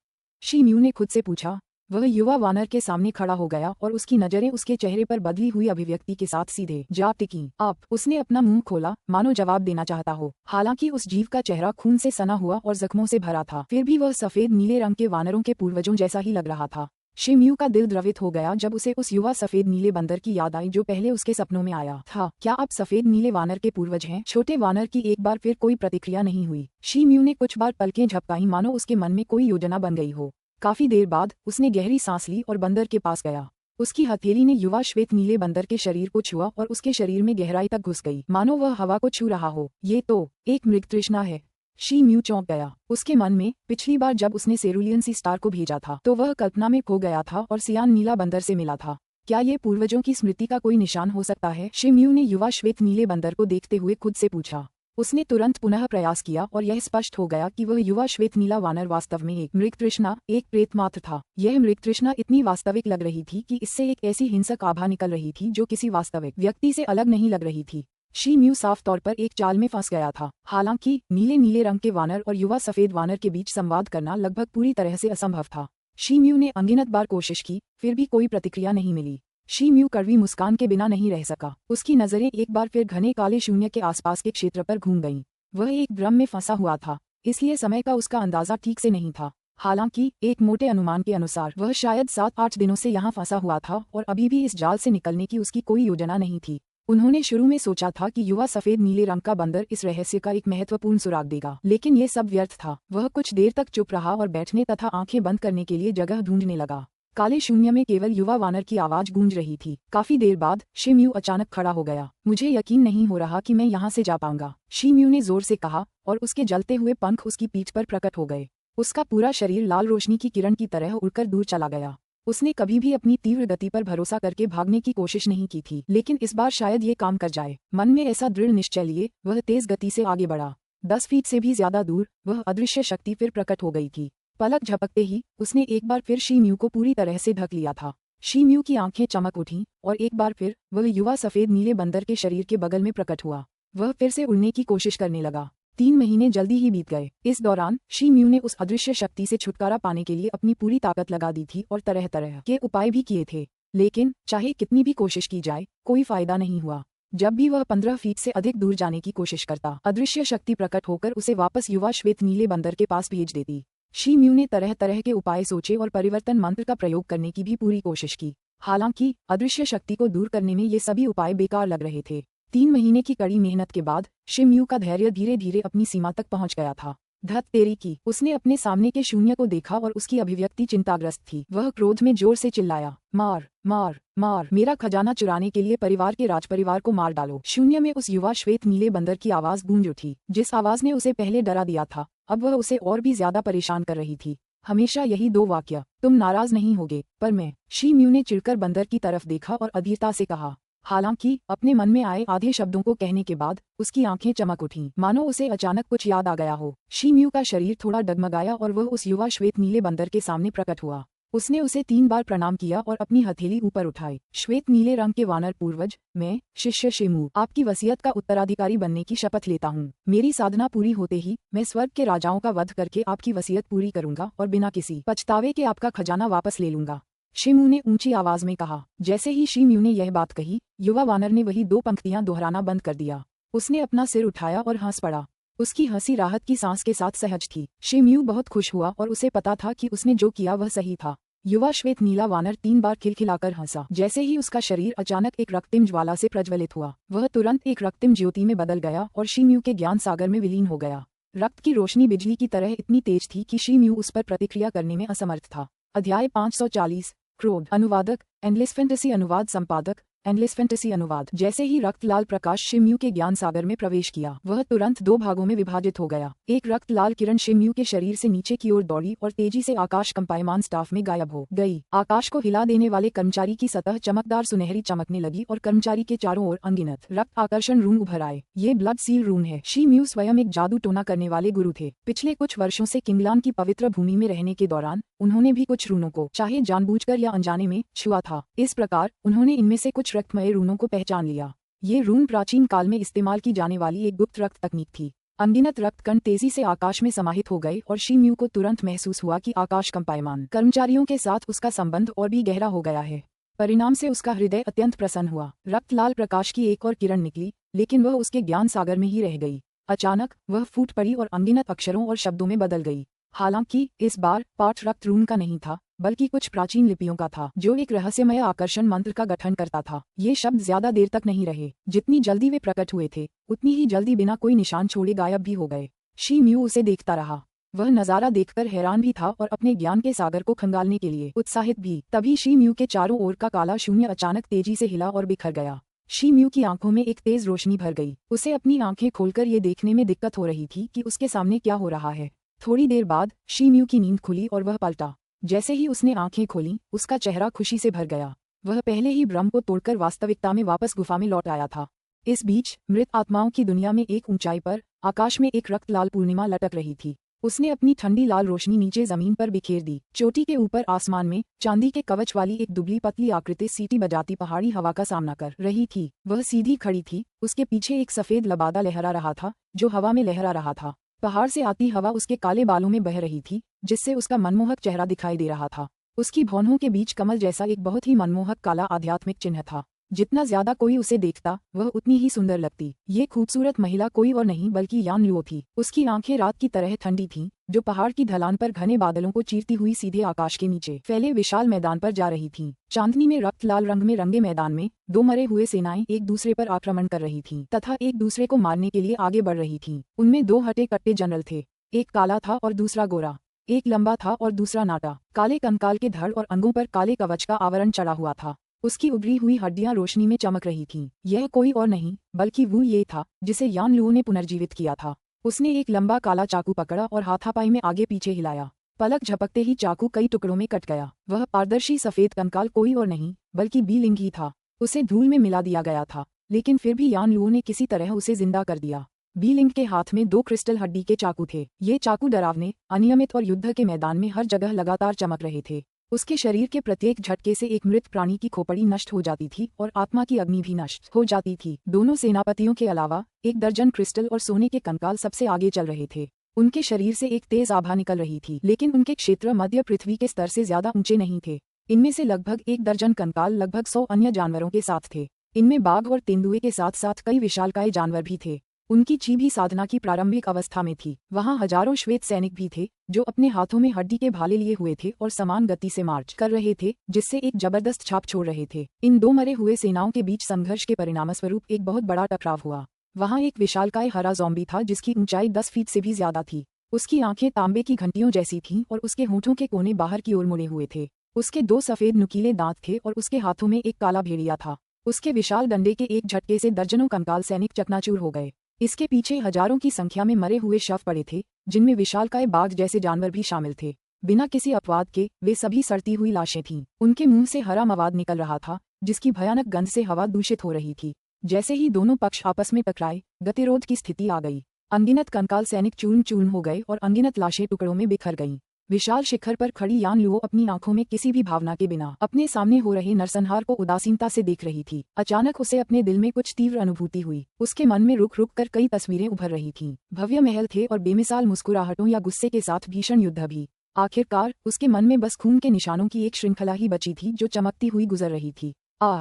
शीम्यू ने खुद से पूछा। वह युवा वानर के सामने खड़ा हो गया और उसकी नजरें उसके चेहरे पर बदली हुई अभिव्यक्ति के साथ सीधे जा टिकीं। आप, उसने अपना मुंह खोला, मानो जवाब देना चाहता हो। हालांकि उस जीव का चेहरा खून से सना हुआ और जख्मों से भरा था, फिर भी वह सफेद नीले रंग के वानरों के पूर्वजों जैसा ही लग रहा था। शीम्यू का दिल द्रवित हो गया जब उसे उस युवा सफेद नीले बंदर की याद आई जो पहले उसके सपनों में आया था। क्या आप सफेद नीले वानर के पूर्वज हैं? छोटे वानर की एक बार फिर कोई प्रतिक्रिया नहीं हुई। शीम्यू ने कुछ बार पलकें झपकाई मानो उसके मन में कोई योजना बन गई हो। काफी देर बाद उसने गहरी सांस ली और बंदर के पास गया। उसकी हथेली ने युवा श्वेत नीले बंदर के शरीर को छुआ और उसके शरीर में गहराई तक घुस गई, मानो वह हवा को छू रहा हो। ये तो एक मृग तृष्णा है। शीम्यू चौंक गया। उसके मन में पिछली बार जब उसने सेरुलियन सी स्टार को भेजा था तो वह कल्पना में खो गया था और सियान नीला बंदर से मिला था। क्या ये पूर्वजों की स्मृति का कोई निशान हो सकता है? शीम्यू ने युवा श्वेत नीले बंदर को देखते हुए खुद से पूछा। उसने तुरंत पुनः प्रयास किया और यह स्पष्ट हो गया कि वह युवा श्वेत नीला वानर वास्तव में एक मृग तृष्णा, एक प्रेत मात्र था। यह मृग तृष्णा इतनी वास्तविक लग रही थी कि इससे एक ऐसी हिंसक आभा निकल रही थी जो किसी वास्तविक व्यक्ति से अलग नहीं लग रही थी। शीम्यू साफ तौर पर एक चाल में फंस गया था। हालांकि नीले नीले रंग के वानर और युवा सफेद वानर के बीच संवाद करना लगभग पूरी तरह से असंभव था। शीम्यू ने अनगिनत बार कोशिश की, फिर भी कोई प्रतिक्रिया नहीं मिली। शीम्यू कड़वी मुस्कान के बिना नहीं रह सका। उसकी नजरें एक बार फिर घने काले शून्य के आसपास के क्षेत्र पर घूम गईं। वह एक भ्रम में फंसा हुआ था, इसलिए समय का उसका अंदाजा ठीक से नहीं था। हालांकि एक मोटे अनुमान के अनुसार वह शायद 7-8 दिनों से यहाँ फंसा हुआ था और अभी भी इस जाल से निकलने की उसकी कोई योजना नहीं थी। उन्होंने शुरू में सोचा था कि युवा सफेद नीले रंग का बंदर इस रहस्य का एक महत्वपूर्ण सुराग देगा, लेकिन ये सब व्यर्थ था। वह कुछ देर तक चुप रहा और बैठने तथा आंखें बंद करने के लिए जगह ढूंढने लगा। काले शून्य में केवल युवा वानर की आवाज गूंज रही थी। काफी देर बाद शिम्यू अचानक खड़ा हो गया। मुझे यकीन नहीं हो रहा कि मैं यहाँ से जा पाऊंगा, शिम्यू ने जोर से कहा और उसके जलते हुए पंख उसकी पीठ पर प्रकट हो गए। उसका पूरा शरीर लाल रोशनी की किरण की तरह उड़कर दूर चला गया। उसने कभी भी अपनी तीव्र गति पर भरोसा करके भागने की कोशिश नहीं की थी, लेकिन इस बार शायद ये काम कर जाए। मन में ऐसा दृढ़ निश्चय लिए वह तेज गति से आगे बढ़ा। 10 फीट से भी ज्यादा दूर वह अदृश्य शक्ति फिर प्रकट हो गई थी। पलक झपकते ही उसने एक बार फिर शिम्यू को पूरी तरह से ढक लिया था। शिम्यू की आंखें चमक उठीं और एक बार फिर वह युवा सफेद नीले बंदर के शरीर के बगल में प्रकट हुआ। वह फिर से उड़ने की कोशिश करने लगा। 3 महीने जल्दी ही बीत गए। इस दौरान शिम्यू ने उस अदृश्य शक्ति से छुटकारा पाने के लिए अपनी पूरी ताकत लगा दी थी और तरह तरह के उपाय भी किए थे, लेकिन चाहे कितनी भी कोशिश की जाए कोई फायदा नहीं हुआ। जब भी वह 15 फीट से अधिक दूर जाने की कोशिश करता, अदृश्य शक्ति प्रकट होकर उसे वापस युवा श्वेत नीले बंदर के पास भेज देती। शिम्यू ने तरह तरह के उपाय सोचे और परिवर्तन मंत्र का प्रयोग करने की भी पूरी कोशिश की। हालांकि अदृश्य शक्ति को दूर करने में ये सभी उपाय बेकार लग रहे थे। 3 महीने की कड़ी मेहनत के बाद शिम्यू का धैर्य धीरे धीरे अपनी सीमा तक पहुंच गया था। धत तेरी की, उसने अपने सामने के शून्य को देखा और उसकी अभिव्यक्ति चिंताग्रस्त थी। वह क्रोध में जोर से चिल्लाया, मार मार मार, मेरा खजाना चुराने के लिए परिवार के राजपरिवार को मार डालो। शून्य में उस युवा श्वेत नीले बंदर की आवाज गूंज उठी, जिस आवाज ने उसे पहले डरा दिया था, अब वह उसे और भी ज्यादा परेशान कर रही थी। हमेशा यही 2 वाक्य, तुम नाराज नहीं होगे पर मैं। शिम्यू ने चिढ़कर बंदर की तरफ देखा और अधीरता से कहा। हालांकि अपने मन में आए आधे शब्दों को कहने के बाद उसकी आंखें चमक उठीं, मानो उसे अचानक कुछ याद आ गया हो। शिम्यू का शरीर थोड़ा डगमगाया और वह उस युवा श्वेत नीले बंदर के सामने प्रकट हुआ। उसने उसे 3 बार प्रणाम किया और अपनी हथेली ऊपर उठाई। श्वेत नीले रंग के वानर पूर्वज, मैं शिष्य शिम्यू आपकी वसीयत का उत्तराधिकारी बनने की शपथ लेता हूँ। मेरी साधना पूरी होते ही मैं स्वर्ग के राजाओं का वध करके आपकी वसीयत पूरी करूंगा और बिना किसी पछतावे के आपका खजाना वापस ले लूंगा, शिम्यू ने ऊंची आवाज में कहा। जैसे ही शिम्यू ने यह बात कही, युवा वानर ने वही 2 पंक्तियां दोहराना बंद कर दिया। उसने अपना सिर उठाया और हंस पड़ा। उसकी हंसी राहत की सांस के साथ सहज थी। शिम्यू बहुत खुश हुआ और उसे पता था कि उसने जो किया वह सही था। युवा श्वेत नीला वानर 3 बार खिलखिलाकर हंसा। जैसे ही उसका शरीर अचानक एक रक्तिम ज्वाला से प्रज्वलित हुआ, वह तुरंत एक रक्तिम ज्योति में बदल गया और शिम्यू के ज्ञान सागर में विलीन हो गया। रक्त की रोशनी बिजली की तरह इतनी तेज थी कि शिम्यू उस पर प्रतिक्रिया करने में असमर्थ था। अध्याय 540 क्रोध। अनुवादक एंडलेस फैंटेसी अनुवाद संपादक एंडलेस फैंटेसी अनुवाद। जैसे ही रक्त लाल प्रकाश शिम्यू के ज्ञान सागर में प्रवेश किया, वह तुरंत 2 भागों में विभाजित हो गया। एक रक्त लाल किरण शिम्यू के शरीर से नीचे की ओर दौड़ी और तेजी से आकाश कंपायमान स्टाफ में गायब हो गई। आकाश को हिला देने वाले कर्मचारी की सतह चमकदार सुनहरी चमकने लगी और कर्मचारी के चारों ओर अनगिनत रक्त आकर्षण रून उभर आए। ये ब्लड सील रून है। शिम्यू स्वयं एक जादू टोना करने वाले गुरु थे। पिछले कुछ वर्षों से किंगलान की पवित्र भूमि में रहने के दौरान उन्होंने भी कुछ रूनों को, चाहे जानबूझकर या अनजाने में, छुआ था। इस प्रकार उन्होंने इनमें से कुछ रक्तमय रूनों को पहचान लिया। ये रून प्राचीन काल में इस्तेमाल की जाने वाली एक गुप्त रक्त तकनीक थी। अनगिनत रक्त कण तेजी से आकाश में समाहित हो गए और शिम्यू को तुरंत महसूस हुआ कि आकाश कंपायमान कर्मचारियों के साथ उसका संबंध और भी गहरा हो गया है। परिणाम से उसका हृदय अत्यंत प्रसन्न हुआ। रक्त लाल प्रकाश की एक और किरण निकली, लेकिन वह उसके ज्ञान सागर में ही रह गई। अचानक वह फूट पड़ी और अनगिनत अक्षरों और शब्दों में बदल गई। हालांकि इस बार पाठ रक्त रून का नहीं था, बल्कि कुछ प्राचीन लिपियों का था, जो एक रहस्यमय आकर्षण मंत्र का गठन करता था। ये शब्द ज्यादा देर तक नहीं रहे। जितनी जल्दी वे प्रकट हुए थे, उतनी ही जल्दी बिना कोई निशान छोड़े गायब भी हो गए। शिम्यू उसे देखता रहा। वह नजारा देखकर हैरान भी था और अपने ज्ञान के सागर को खंगालने के लिए उत्साहित भी। तभी शिम्यू के चारों ओर का काला शून्य अचानक तेजी से हिला और बिखर गया। शिम्यू की आंखों में एक तेज रोशनी भर गई। उसे अपनी आंखें खोलकर ये देखने में दिक्कत हो रही थी कि उसके सामने क्या हो रहा है। थोड़ी देर बाद शिम्यू की नींद खुली और वह पलटा। जैसे ही उसने आंखें खोलीं, उसका चेहरा खुशी से भर गया। वह पहले ही भ्रम को तोड़कर वास्तविकता में वापस गुफा में लौट आया था। इस बीच मृत आत्माओं की दुनिया में एक ऊंचाई पर आकाश में एक रक्त लाल पूर्णिमा लटक रही थी। उसने अपनी ठंडी लाल रोशनी नीचे जमीन पर बिखेर दी। चोटी के ऊपर आसमान में चांदी के कवच वाली एक दुबली पतली आकृति सीटी बजाती पहाड़ी हवा का सामना कर रही थी। वह सीधी खड़ी थी। उसके पीछे एक सफेद लबादा लहरा रहा था, जो हवा में लहरा रहा था। पहाड़ से आती हवा उसके काले बालों में बह रही थी, जिससे उसका मनमोहक चेहरा दिखाई दे रहा था। उसकी भौहों के बीच कमल जैसा एक बहुत ही मनमोहक काला आध्यात्मिक चिन्ह था। जितना ज्यादा कोई उसे देखता, वह उतनी ही सुंदर लगती। ये खूबसूरत महिला कोई और नहीं बल्कि यान लुओ थी। उसकी आंखें रात की तरह ठंडी थीं, जो पहाड़ की ढलान पर घने बादलों को चीरती हुई सीधे आकाश के नीचे फैले विशाल मैदान पर जा रही थीं। चांदनी में रक्त लाल रंग में रंगे मैदान में 2 मरे हुए सेनाएं एक दूसरे पर आक्रमण कर रही थीं तथा एक दूसरे को मारने के लिए आगे बढ़ रही थीं। उनमें 2 हटे कट्टे जनरल थे। एक काला था और दूसरा गोरा। एक लंबा था और दूसरा नाटा। काले कंकाल के धड़ और अंगों पर काले कवच का आवरण चढ़ा हुआ था। उसकी उभरी हुई हड्डियां रोशनी में चमक रही थीं। यह कोई और नहीं बल्कि वो ये था जिसे यान लुओ ने पुनर्जीवित किया था। उसने एक लंबा काला चाकू पकड़ा और हाथापाई में आगे पीछे हिलाया। पलक झपकते ही चाकू कई टुकड़ों में कट गया। वह पारदर्शी सफेद कंकाल कोई और नहीं बल्कि बीलिंग ही था। उसे धूल में मिला दिया गया था, लेकिन फिर भी यान लुओ ने किसी तरह उसे जिंदा कर दिया। बीलिंग के हाथ में 2 क्रिस्टल हड्डी के चाकू थे। ये चाकू डरावने, अनियमित और युद्ध के मैदान में हर जगह लगातार चमक रहे थे। उसके शरीर के प्रत्येक झटके से एक मृत प्राणी की खोपड़ी नष्ट हो जाती थी और आत्मा की अग्नि भी नष्ट हो जाती थी। दोनों सेनापतियों के अलावा 1 दर्जन क्रिस्टल और सोने के कंकाल सबसे आगे चल रहे थे। उनके शरीर से एक तेज आभा निकल रही थी, लेकिन उनके क्षेत्र मध्य पृथ्वी के स्तर से ज्यादा ऊंचे नहीं थे। इनमें से लगभग 1 दर्जन कंकाल लगभग 100 अन्य जानवरों के साथ थे। इनमें बाघ और तेंदुए के साथ साथ कई विशालकाय जानवर भी थे। उनकी चीं भी साधना की प्रारंभिक अवस्था में थी। वहां हजारों श्वेत सैनिक भी थे जो अपने हाथों में हड्डी के भाले लिए हुए थे और समान गति से मार्च कर रहे थे, जिससे एक जबरदस्त छाप छोड़ रहे थे। इन 2 मरे हुए सेनाओं के बीच संघर्ष के परिणामस्वरूप एक बहुत बड़ा टकराव हुआ। वहां एक विशालकाय हरा ज़ॉम्बी था जिसकी ऊंचाई 10 फीट से भी ज्यादा थी। उसकी आंखें तांबे की घंटियों जैसी थीं और उसके होठों के कोने बाहर की ओर मुड़े हुए थे। उसके 2 सफेद नुकीले दांत थे और उसके हाथों में एक काला भेड़िया था। उसके विशाल डंडे के एक झटके से दर्जनों कंकाल सैनिक चकनाचूर हो गए। इसके पीछे हजारों की संख्या में मरे हुए शव पड़े थे, जिनमें विशालकाय बाघ जैसे जानवर भी शामिल थे। बिना किसी अपवाद के वे सभी सड़ती हुई लाशें थीं। उनके मुंह से हरा मवाद निकल रहा था, जिसकी भयानक गंध से हवा दूषित हो रही थी। जैसे ही दोनों पक्ष आपस में टकराए, गतिरोध की स्थिति आ गई। अनगिनत कंकाल सैनिक चूर्ण चूर्ण हो गए और अनगिनत लाशें टुकड़ों में बिखर गईं। विशाल शिखर पर खड़ी यान लुओ अपनी आंखों में किसी भी भावना के बिना अपने सामने हो रहे नरसंहार को उदासीनता से देख रही थी। अचानक उसे अपने दिल में कुछ तीव्र अनुभूति हुई। उसके मन में रुक रुक कर कई तस्वीरें उभर रही थीं। भव्य महल थे और बेमिसाल मुस्कुराहटों या गुस्से के साथ भीषण युद्ध भी। आखिरकार उसके मन में बस खून के निशानों की एक श्रृंखला ही बची थी जो चमकती हुई गुजर रही थी।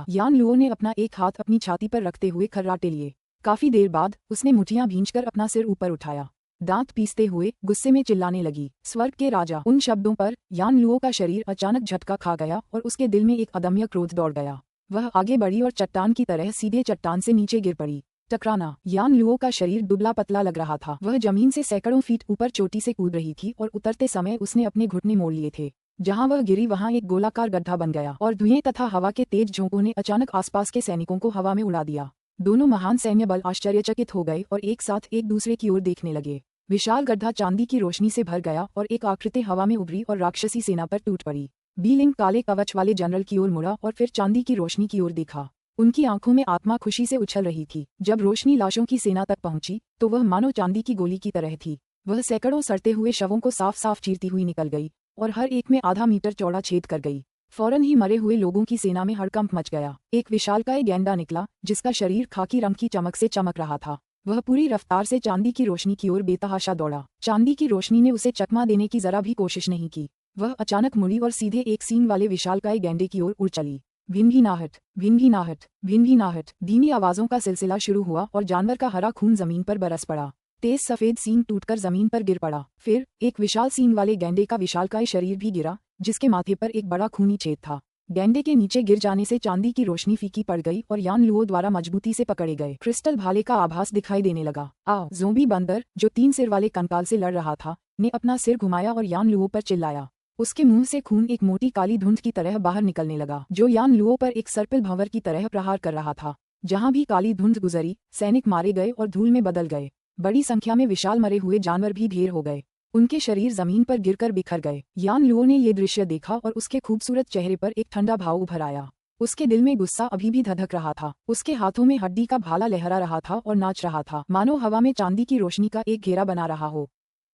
यान लुओ ने अपना एक हाथ अपनी छाती पर रखते हुए खर्राटे लिए। काफी देर बाद उसने मुठियां भींचकर अपना सिर ऊपर उठाया। दांत पीसते हुए गुस्से में चिल्लाने लगी, स्वर्ग के राजा। उन शब्दों पर यान लुओ का शरीर अचानक झटका खा गया और उसके दिल में एक अदम्य क्रोध दौड़ गया। वह आगे बढ़ी और चट्टान की तरह सीधे चट्टान से नीचे गिर पड़ी। टकराना। यान लुओ का शरीर दुबला पतला लग रहा था। वह जमीन से सैकड़ों फीट ऊपर चोटी से कूद रही थी और उतरते समय उसने अपने घुटने मोड़ लिए थे। जहां वह गिरी वहां एक गोलाकार गड्ढा बन गया और धुएं तथा हवा के तेज झोंकों ने अचानक आसपास के सैनिकों को हवा में उड़ा दिया। दोनों महान सैन्य बल आश्चर्यचकित हो गए और एक साथ एक दूसरे की ओर देखने लगे। विशाल गड्ढा चांदी की रोशनी से भर गया और एक आकृति हवा में उभरी और राक्षसी सेना पर टूट पड़ी। बीलिंग काले कवच वाले जनरल की ओर मुड़ा और फिर चांदी की रोशनी की ओर देखा। उनकी आंखों में आत्मा खुशी से उछल रही थी। जब रोशनी लाशों की सेना तक पहुंची तो वह मानो चांदी की गोली की तरह थी। वह सैकड़ों सड़ते हुए शवों को साफ साफ चीरती हुई निकल गई और हर एक में आधा मीटर चौड़ा छेद कर गई। फौरन ही मरे हुए लोगों की सेना में हड़कंप मच गया। एक विशालकाय गैंडा निकला जिसका शरीर खाकी रंग की चमक से चमक रहा था। वह पूरी रफ्तार से चांदी की रोशनी की ओर बेतहाशा दौड़ा। चांदी की रोशनी ने उसे चकमा देने की जरा भी कोशिश नहीं की। वह अचानक मुड़ी और सीधे एक सींग वाले विशालकाय गैंडे की ओर उड़ चली। भिनभिनाहट, भिनभिनाहट, भिनभिनाहट। धीमी आवाजों का सिलसिला शुरू हुआ और जानवर का हरा खून जमीन पर बरस पड़ा। तेज सफेद सींग टूटकर जमीन पर गिर पड़ा। फिर एक विशाल सींग वाले गैंडे का विशालकाय शरीर भी गिरा, जिसके माथे पर एक बड़ा खूनी छेद था। गैंडे के नीचे गिर जाने से चांदी की रोशनी फीकी पड़ गई और यान लुओ द्वारा मजबूती से पकड़े गए क्रिस्टल भाले का आभास दिखाई देने लगा। ज़ोंबी बंदर, जो 3 सिर वाले कंकाल से लड़ रहा था, ने अपना सिर घुमाया और यान लुओ पर चिल्लाया। उसके मुंह से खून एक मोटी काली धुंध की तरह बाहर निकलने लगा, जो यान लुओ पर एक सर्पिल भंवर की तरह प्रहार कर रहा था। जहां भी काली धुंध गुजरी, सैनिक मारे गए और धूल में बदल गए। बड़ी संख्या में विशाल मरे हुए जानवर भी ढेर हो गए। उनके शरीर जमीन पर गिरकर बिखर गए। यान लुओ ने ये दृश्य देखा और उसके खूबसूरत चेहरे पर एक ठंडा भाव उभर आया। उसके दिल में गुस्सा अभी भी धधक रहा था। उसके हाथों में हड्डी का भाला लहरा रहा था और नाच रहा था, मानो हवा में चांदी की रोशनी का एक घेरा बना रहा हो।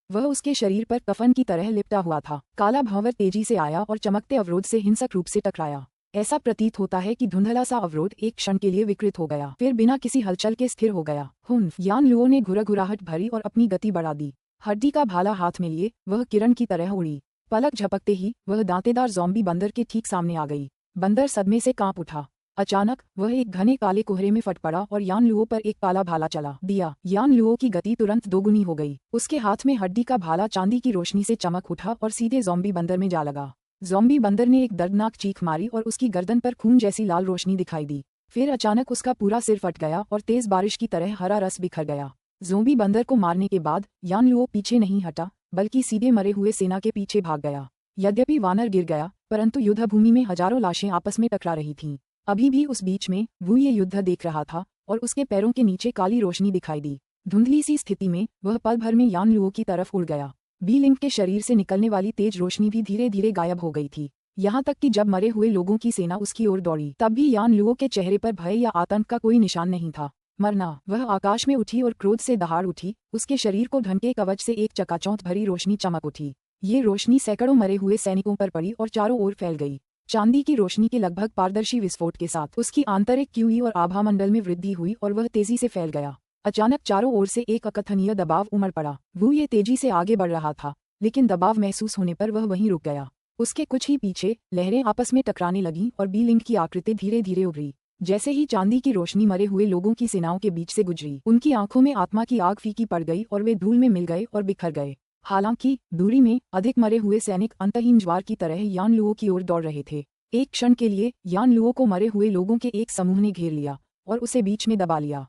वह उसके शरीर पर कफन की तरह लिपटा हुआ था। काला भंवर तेजी से आया और चमकते अवरोध से हिंसक रूप से टकराया। ऐसा प्रतीत होता है कि धुंधला सा अवरोध एक क्षण के लिए विकृत हो गया, फिर बिना किसी हलचल के स्थिर हो गया। यान लुओ ने घुरघुराहट भरी और अपनी गति बढ़ा दी। हड्डी का भाला हाथ में लिए वह किरण की तरह उड़ी। पलक झपकते ही वह दांतेदार ज़ॉम्बी बंदर के ठीक सामने आ गई। बंदर सदमे से कांप उठा। अचानक वह एक घने काले कोहरे में फट पड़ा और यान लुओ पर एक काला भाला चला दिया। यान लुओ की गति तुरंत दोगुनी हो गई। उसके हाथ में हड्डी का भाला चांदी की रोशनी से चमक उठा और सीधे ज़ॉम्बी बंदर में जा लगा। ज़ॉम्बी बंदर ने एक दर्दनाक चीख मारी और उसकी गर्दन पर खून जैसी लाल रोशनी दिखाई दी। फिर अचानक उसका पूरा सिर फट गया और तेज बारिश की तरह हरा रस बिखर गया। ज़ॉम्बी बंदर को मारने के बाद यान लुओ पीछे नहीं हटा, बल्कि सीधे मरे हुए सेना के पीछे भाग गया। यद्यपि वानर गिर गया, परंतु युद्ध भूमि में हजारों लाशें आपस में टकरा रही थीं। अभी भी उस बीच में वो ये युद्ध देख रहा था और उसके पैरों के नीचे काली रोशनी दिखाई दी। धुंधली सी स्थिति में वह पल भर में यान लुओ की तरफ उड़ गया। बी लिंक के शरीर से निकलने वाली तेज रोशनी भी धीरे धीरे गायब हो गई थी। यहाँ तक कि जब मरे हुए लोगों की सेना उसकी ओर दौड़ी तब भी यान लुओ के चेहरे पर भय या आतंक का कोई निशान नहीं था। मरना, वह आकाश में उठी और क्रोध से दहाड़ उठी। उसके शरीर को ढंके कवच से एक चकाचौंध भरी रोशनी चमक उठी। ये रोशनी सैकड़ों मरे हुए सैनिकों पर पड़ी और चारों ओर फैल गई। चांदी की रोशनी के लगभग पारदर्शी विस्फोट के साथ उसकी आंतरिक क्यूई और आभामंडल में वृद्धि हुई और वह तेजी से फैल गया। अचानक चारों ओर से एक अकथनीय दबाव उमड़ पड़ा। वो ये तेजी से आगे बढ़ रहा था, लेकिन दबाव महसूस होने पर वह वहीं रुक गया। उसके कुछ ही पीछे लहरें आपस में टकराने लगीं और बी लिंक की आकृति धीरे धीरे उभरी। जैसे ही चांदी की रोशनी मरे हुए लोगों की सेनाओं के बीच से गुजरी, उनकी आंखों में आत्मा की आग फीकी पड़ गई और वे धूल में मिल गए और बिखर गए। हालांकि दूरी में अधिक मरे हुए सैनिक अंतहीन ज्वार की तरह यान लुओ की ओर दौड़ रहे थे। एक क्षण के लिए यान लुओ को मरे हुए लोगों के एक समूह ने घेर लिया और उसे बीच में दबा लिया।